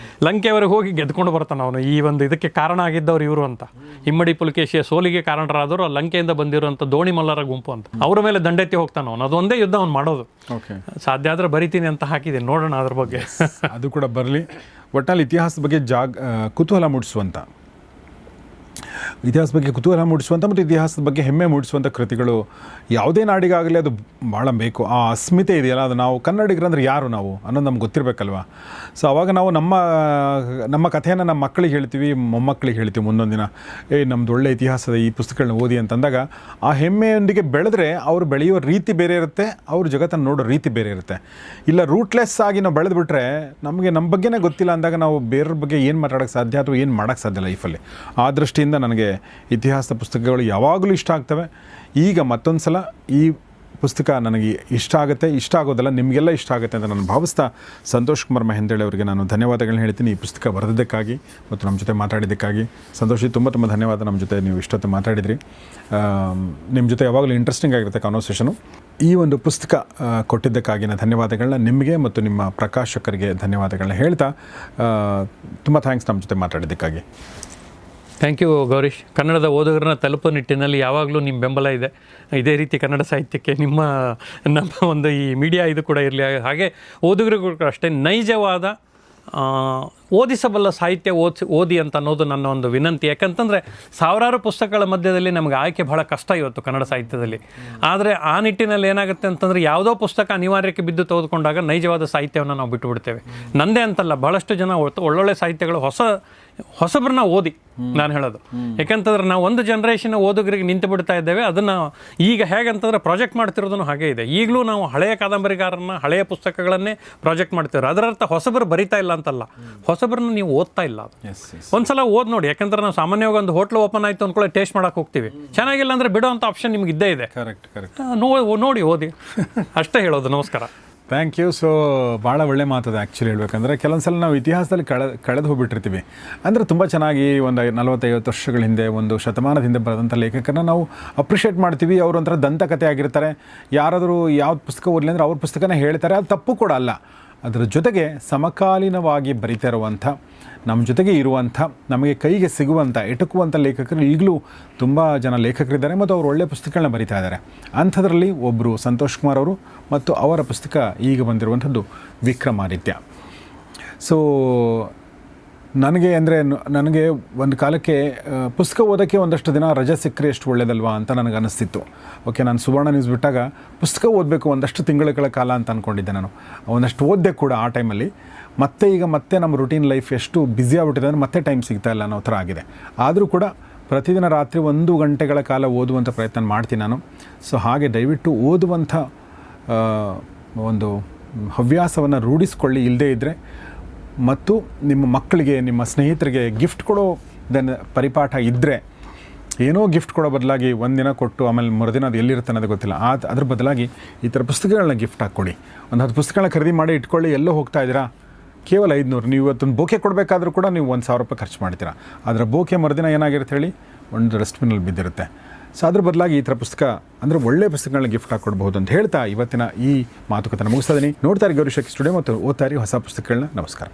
ಲಂಕೆಯವರೆಗೆ ಹೋಗಿ ಗೆದ್ಕೊಂಡು ಬರ್ತಾನೆ ಅವನು. ಈ ಒಂದು ಇದಕ್ಕೆ ಕಾರಣ ಆಗಿದ್ದವ್ರು ಇವರು ಅಂತ. ಇಮ್ಮಡಿ ಪುಲಕೇಶಿಯ ಸೋಲಿಗೆ ಕಾರಣರಾದವರು ಲಂಕೆಯಿಂದ ಬಂದಿರುವಂಥ ದೋಣಿ ಮಲ್ಲರ ಗುಂಪು ಅಂತ. ಅವರ ಮೇಲೆ ದಂಡೆತ್ತಿ ಹೋಗ್ತಾನೆ ಅವನು. ಅದೊಂದೇ ಯುದ್ಧ ಅವ್ನು ಮಾಡೋದು. ಸಾಧ್ಯ ಆದರೆ ಬರಿತೀನಿ ಅಂತ ಹಾಕಿದೆ, ನೋಡೋಣ ಅದ್ರ ಬಗ್ಗೆ. ಅದು ಕೂಡ ಬರಲಿ. ಒಟ್ಟಿನಲ್ಲಿ ಇತಿಹಾಸದ ಬಗ್ಗೆ ಕುತೂಹಲ ಮೂಡಿಸುವಂಥ ಮತ್ತು ಇತಿಹಾಸದ ಬಗ್ಗೆ ಹೆಮ್ಮೆ ಮೂಡಿಸುವಂಥ ಕೃತಿಗಳು ಯಾವುದೇ ನಾಡಿಗಾಗಲಿ ಅದು ಭಾಳ ಬೇಕು. ಆ ಅಸ್ಮಿತೆ ಇದೆಯಲ್ಲ, ಅದು ನಾವು ಕನ್ನಡಿಗರಂದ್ರೆ ಯಾರು ನಾವು ಅನ್ನೋದು ನಮ್ಗೆ ಗೊತ್ತಿರಬೇಕಲ್ವ. ಸೊ ಅವಾಗ ನಾವು ನಮ್ಮ ಕಥೆಯನ್ನು ನಮ್ಮ ಮಕ್ಕಳಿಗೆ ಹೇಳ್ತೀವಿ, ಮೊಮ್ಮಕ್ಕಳಿಗೆ ಹೇಳ್ತೀವಿ ಮುಂದೊಂದು ದಿನ, ನಮ್ಮದು ಒಳ್ಳೆ ಇತಿಹಾಸದ ಈ ಪುಸ್ತಕಗಳನ್ನ ಓದಿ ಅಂತಂದಾಗ ಆ ಹೆಮ್ಮೆಯೊಂದಿಗೆ ಬೆಳೆದ್ರೆ ಅವರು ಬೆಳೆಯುವ ರೀತಿ ಬೇರೆ ಇರುತ್ತೆ, ಅವ್ರ ಜಗತ್ತನ್ನು ನೋಡೋ ರೀತಿ ಬೇರೆ ಇರುತ್ತೆ. ಇಲ್ಲ ರೂಟ್ಲೆಸ್ ಆಗಿ ನಾವು ಬೆಳೆದ್ಬಿಟ್ರೆ ನಮಗೆ ನಮ್ಮ ಬಗ್ಗೆನೇ ಗೊತ್ತಿಲ್ಲ ಅಂದಾಗ ನಾವು ಬೇರೆಯವ್ರ ಬಗ್ಗೆ ಏನು ಮಾತಾಡೋಕ್ಕೆ ಸಾಧ್ಯ ಅಥವಾ ಏನು ಮಾಡೋಕ್ಕೆ ಸಾಧ್ಯ ಲೈಫಲ್ಲಿ. ಆ ದೃಷ್ಟಿಯಿಂದ ನನಗೆ ಇತಿಹಾಸದ ಪುಸ್ತಕಗಳು ಯಾವಾಗಲೂ ಇಷ್ಟ ಆಗ್ತವೆ. ಈಗ ಮತ್ತೊಂದು ಸಲ ಈ ಪುಸ್ತಕ ನನಗೆ ಇಷ್ಟ ಆಗೋದಲ್ಲ, ನಿಮಗೆಲ್ಲ ಇಷ್ಟ ಆಗುತ್ತೆ ಅಂತ ನಾನು ಭಾವಿಸ್ತಾ ಸಂತೋಷ್ ಕುಮಾರ್ ಮೆಹೆಂದಳ್ಳಿ ಅವರಿಗೆ ನಾನು ಧನ್ಯವಾದಗಳನ್ನ ಹೇಳ್ತೀನಿ ಈ ಪುಸ್ತಕ ಬರೆದಿದ್ದಕ್ಕಾಗಿ ಮತ್ತು ನಮ್ಮ ಜೊತೆ ಮಾತಾಡಿದ್ದಕ್ಕಾಗಿ. ಸಂತೋಷ್, ತುಂಬ ಧನ್ಯವಾದ. ನಮ್ಮ ಜೊತೆ ನೀವು ಇಷ್ಟೊತ್ತು ಮಾತಾಡಿದ್ರಿ. ನಿಮ್ಮ ಜೊತೆ ಯಾವಾಗಲೂ ಇಂಟ್ರೆಸ್ಟಿಂಗ್ ಆಗಿರುತ್ತೆ ಕಾನ್ವರ್ಸೇಷನು. ಈ ಒಂದು ಪುಸ್ತಕ ಕೊಟ್ಟಿದ್ದಕ್ಕಾಗಿನ ಧನ್ಯವಾದಗಳನ್ನ ನಿಮಗೆ ಮತ್ತು ನಿಮ್ಮ ಪ್ರಕಾಶಕರಿಗೆ ಧನ್ಯವಾದಗಳನ್ನ ಹೇಳ್ತಾ ತುಂಬ ಥ್ಯಾಂಕ್ಸ್ ನಮ್ಮ ಜೊತೆ ಮಾತಾಡಿದ್ದಕ್ಕಾಗಿ. Thank you Gourish. ಕನ್ನಡದ ಓದುಗರನ್ನ ತಲುಪೋ ನಿಟ್ಟಿನಲ್ಲಿ ಯಾವಾಗಲೂ ನಿಮ್ಮ ಬೆಂಬಲ ಇದೆ. ಇದೇ ರೀತಿ ಕನ್ನಡ ಸಾಹಿತ್ಯಕ್ಕೆ ನಮ್ಮ ಒಂದು ಈ ಮೀಡಿಯಾ ಇದು ಕೂಡ ಇರಲಿ. ಹಾಗೆ ಓದುಗರಿಗೂ ಅಷ್ಟೇ ನೈಜವಾದ ಓದಿಸಬಲ್ಲ ಸಾಹಿತ್ಯ ಓದಿ ಅಂತ ಅನ್ನೋದು ನನ್ನ ಒಂದು ವಿನಂತಿ. ಯಾಕಂತಂದರೆ ಸಾವಿರಾರು ಪುಸ್ತಕಗಳ ಮಧ್ಯದಲ್ಲಿ ನಮಗೆ ಆಯ್ಕೆ ಬಹಳ ಕಷ್ಟ ಇವತ್ತು ಕನ್ನಡ ಸಾಹಿತ್ಯದಲ್ಲಿ. ಆದರೆ ಆ ನಿಟ್ಟಿನಲ್ಲಿ ಏನಾಗುತ್ತೆ ಅಂತಂದರೆ ಯಾವುದೋ ಪುಸ್ತಕ ಅನಿವಾರ್ಯಕ್ಕೆ ಬಿದ್ದು ತೆಗೆದುಕೊಂಡಾಗ ನೈಜವಾದ ಸಾಹಿತ್ಯವನ್ನು ನಾವು ಬಿಟ್ಟುಬಿಡ್ತೇವೆ. ನಂದೇ ಅಂತಲ್ಲ, ಬಹಳಷ್ಟು ಜನ ಒಳ್ಳೊಳ್ಳೆ ಸಾಹಿತ್ಯಗಳು ಹೊಸಬ್ರನ್ನ ಓದಿ ನಾನು ಹೇಳೋದು. ಯಾಕಂತಂದ್ರೆ ನಾವು ಒಂದು ಜನ್ರೇಷನ್ ಓದುಗರಿಗೆ ನಿಂತು ಬಿಡ್ತಾ ಇದ್ದೇವೆ. ಅದನ್ನು ಈಗ ಹೇಗಂತಂದರೆ ಪ್ರಾಜೆಕ್ಟ್ ಮಾಡ್ತಿರೋದನ್ನು ಹಾಗೆ ಇದೆ. ಈಗಲೂ ನಾವು ಹಳೆಯ ಕಾದಂಬರಿಗಾರನ್ನ, ಹಳೆಯ ಪುಸ್ತಕಗಳನ್ನೇ ಪ್ರಾಜೆಕ್ಟ್ ಮಾಡ್ತಿರೋ. ಅದರರ್ಥ ಹೊಸಬರು ಬರಿತಾ ಇಲ್ಲ ಅಂತಲ್ಲ, ಹೊಸಬ್ರನ್ನ ನೀವು ಓದ್ತಾ ಇಲ್ಲ. ಒಂದ್ಸಲ ಓದ್ ನೋಡಿ. ಯಾಕಂದ್ರೆ ನಾವು ಸಾಮಾನ್ಯವಾಗಿ ಒಂದು ಹೋಟ್ಲು ಓಪನ್ ಆಯಿತು ಅಂದ್ಕೊಳ್ಳಿ, ಟೇಸ್ಟ್ ಮಾಡಕ್ಕೆ ಹೋಗ್ತೀವಿ. ಚೆನ್ನಾಗಿಲ್ಲ ಅಂದರೆ ಬಿಡೋ ಅಂಥ ಆಪ್ಷನ್ ನಿಮ್ಗೆ ಇದ್ದೇ ಇದೆ. ಕರೆಕ್ಟ್ ನೋಡಿ ಓದಿ ಅಷ್ಟೇ ಹೇಳೋದು. ನಮಸ್ಕಾರ. Thank you. ಸೊ ಭಾಳ ಒಳ್ಳೆ ಮಾತದ ಆ್ಯಕ್ಚುಲಿ ಹೇಳ್ಬೇಕಂದ್ರೆ ಕೆಲವೊಂದು ಸಲ ನಾವು ಇತಿಹಾಸದಲ್ಲಿ ಕಳೆದು ಹೋಗ್ಬಿಟ್ಟಿರ್ತೀವಿ. ಅಂದರೆ ತುಂಬ ಚೆನ್ನಾಗಿ ಒಂದು 40-50 ವರ್ಷಗಳ ಹಿಂದೆ, ಒಂದು ಶತಮಾನದ ಹಿಂದೆ ಬರೆದಂಥ ಲೇಖಕರನ್ನ ನಾವು ಅಪ್ರಿಷಿಯೇಟ್ ಮಾಡ್ತೀವಿ. ಅವರು ಒಂಥರ ದಂತಕಥೆ ಆಗಿರ್ತಾರೆ. ಯಾರಾದರೂ ಯಾವ್ದು ಪುಸ್ತಕ ಓದಲಿ ಅಂದರೆ ಅವ್ರ ಪುಸ್ತಕನ ಹೇಳ್ತಾರೆ. ಅದು ತಪ್ಪು ಕೂಡ ಅಲ್ಲ. ಅದರ ಜೊತೆಗೆ ಸಮಕಾಲೀನವಾಗಿ ಬರಿತಾ ಇರುವಂಥ, ನಮ್ಮ ಜೊತೆಗೆ ಇರುವಂಥ, ನಮಗೆ ಕೈಗೆ ಸಿಗುವಂಥ, ಎಟುಕುವಂಥ ಲೇಖಕರು ಈಗಲೂ ತುಂಬ ಜನ ಲೇಖಕರಿದ್ದಾರೆ ಮತ್ತು ಅವರು ಒಳ್ಳೆಯ ಪುಸ್ತಕಗಳನ್ನ ಬರಿತಾ ಇದ್ದಾರೆ. ಅಂಥದ್ರಲ್ಲಿ ಒಬ್ಬರು ಸಂತೋಷ್ ಕುಮಾರ್ ಅವರು ಮತ್ತು ಅವರ ಪುಸ್ತಕ ಈಗ ಬಂದಿರುವಂಥದ್ದು ವಿಕ್ರಮಾದಿತ್ಯ. ಸೊ ನನಗೆ ಒಂದು ಕಾಲಕ್ಕೆ ಪುಸ್ತಕ ಓದೋಕ್ಕೆ ಒಂದಷ್ಟು ದಿನ ರಜೆ ಸಿಕ್ಕರೆ ಎಷ್ಟು ಒಳ್ಳೆಯದಲ್ವಾ ಅಂತ ನನಗೆ ಅನ್ನಿಸ್ತಿತ್ತು. ಓಕೆ, ನಾನು ಸುವರ್ಣ ನ್ಯೂಸ್ ಬಿಟ್ಟಾಗ ಪುಸ್ತಕ ಓದಬೇಕು ಒಂದಷ್ಟು ತಿಂಗಳ ಕಾಲ ಅಂತ ಅಂದ್ಕೊಂಡಿದ್ದೆ. ನಾನು ಒಂದಷ್ಟು ಓದಿದೆ ಕೂಡ ಆ ಟೈಮಲ್ಲಿ. ಮತ್ತೆ ನಮ್ಮ ರುಟೀನ್ ಲೈಫ್ ಎಷ್ಟು ಬ್ಯುಸಿ ಆಗ್ಬಿಟ್ಟಿದೆ ಅಂದರೆ ಮತ್ತೆ ಟೈಮ್ ಸಿಗ್ತಾ ಇಲ್ಲ ಅನ್ನೋ ಥರ ಆಗಿದೆ. ಆದರೂ ಕೂಡ ಪ್ರತಿದಿನ ರಾತ್ರಿ 1 ಗಂಟೆಗಳ ಕಾಲ ಓದುವಂಥ ಪ್ರಯತ್ನ ಮಾಡ್ತೀನಿ ನಾನು. ಸೊ ಹಾಗೆ ದಯವಿಟ್ಟು ಓದುವಂಥ ಒಂದು ಹವ್ಯಾಸವನ್ನು ರೂಢಿಸ್ಕೊಳ್ಳಿ. ಇಲ್ಲದೇ ಇದ್ದರೆ ಮತ್ತು ನಿಮ್ಮ ಮಕ್ಕಳಿಗೆ, ನಿಮ್ಮ ಸ್ನೇಹಿತರಿಗೆ ಗಿಫ್ಟ್ ಕೊಡೋ ಪರಿಪಾಠ ಇದ್ದರೆ, ಏನೋ ಗಿಫ್ಟ್ ಕೊಡೋ ಬದಲಾಗಿ ಒಂದಿನ ಕೊಟ್ಟು ಆಮೇಲೆ ಮರುದಿನ ಅದು ಎಲ್ಲಿರುತ್ತೆ ಅನ್ನೋದು ಗೊತ್ತಿಲ್ಲ, ಅದ್ರ ಬದಲಾಗಿ ಈ ಥರ ಪುಸ್ತಕಗಳನ್ನ ಗಿಫ್ಟ್ ಹಾಕ್ಕೊಡಿ. ಒಂದು 10 ಪುಸ್ತಕಗಳನ್ನ ಖರೀದಿ ಮಾಡಿ ಇಟ್ಕೊಳ್ಳಿ. ಎಲ್ಲೋ ಹೋಗ್ತಾ ಇದ್ದೀರಾ, ಕೇವಲ 500. ನೀವು ಇವತ್ತೊಂದು ಬೋಕೆ ಕೊಡಬೇಕಾದ್ರೂ ಕೂಡ ನೀವು 1,000 ರೂಪಾಯಿ ಖರ್ಚು ಮಾಡ್ತೀರಾ. ಅದರ ಬೋಕೆ ಮರುದಿನ ಏನಾಗಿರುತ್ತೆ ಹೇಳಿ, ಒಂದು ಡಸ್ಟ್ಬಿನಲ್ಲಿ ಬಿದ್ದಿರುತ್ತೆ. ಸೊ ಅದ್ರ ಬದಲಾಗಿ ಈ ಥರ ಪುಸ್ತಕ ಅಂದರೆ ಒಳ್ಳೆಯ ಪುಸ್ತಕಗಳನ್ನ ಗಿಫ್ಟ್ ಹಾಕ್ಕೊಡ್ಬಹುದು ಅಂತ ಹೇಳ್ತಾ ಇವತ್ತಿನ ಈ ಮಾತುಕತೆ ಮುಗಿಸ್ತಾ ಇದ್ದೀನಿ. ನೋಡ್ತಾ ಇರಿ ಗೌರಿ ಶಕ್ತಿ ಸ್ಟುಡಿಯೋ ಮತ್ತು ಓದ್ತಾ ಇರಿ ಹೊಸ ಪುಸ್ತಕಗಳನ್ನ. ನಮಸ್ಕಾರ.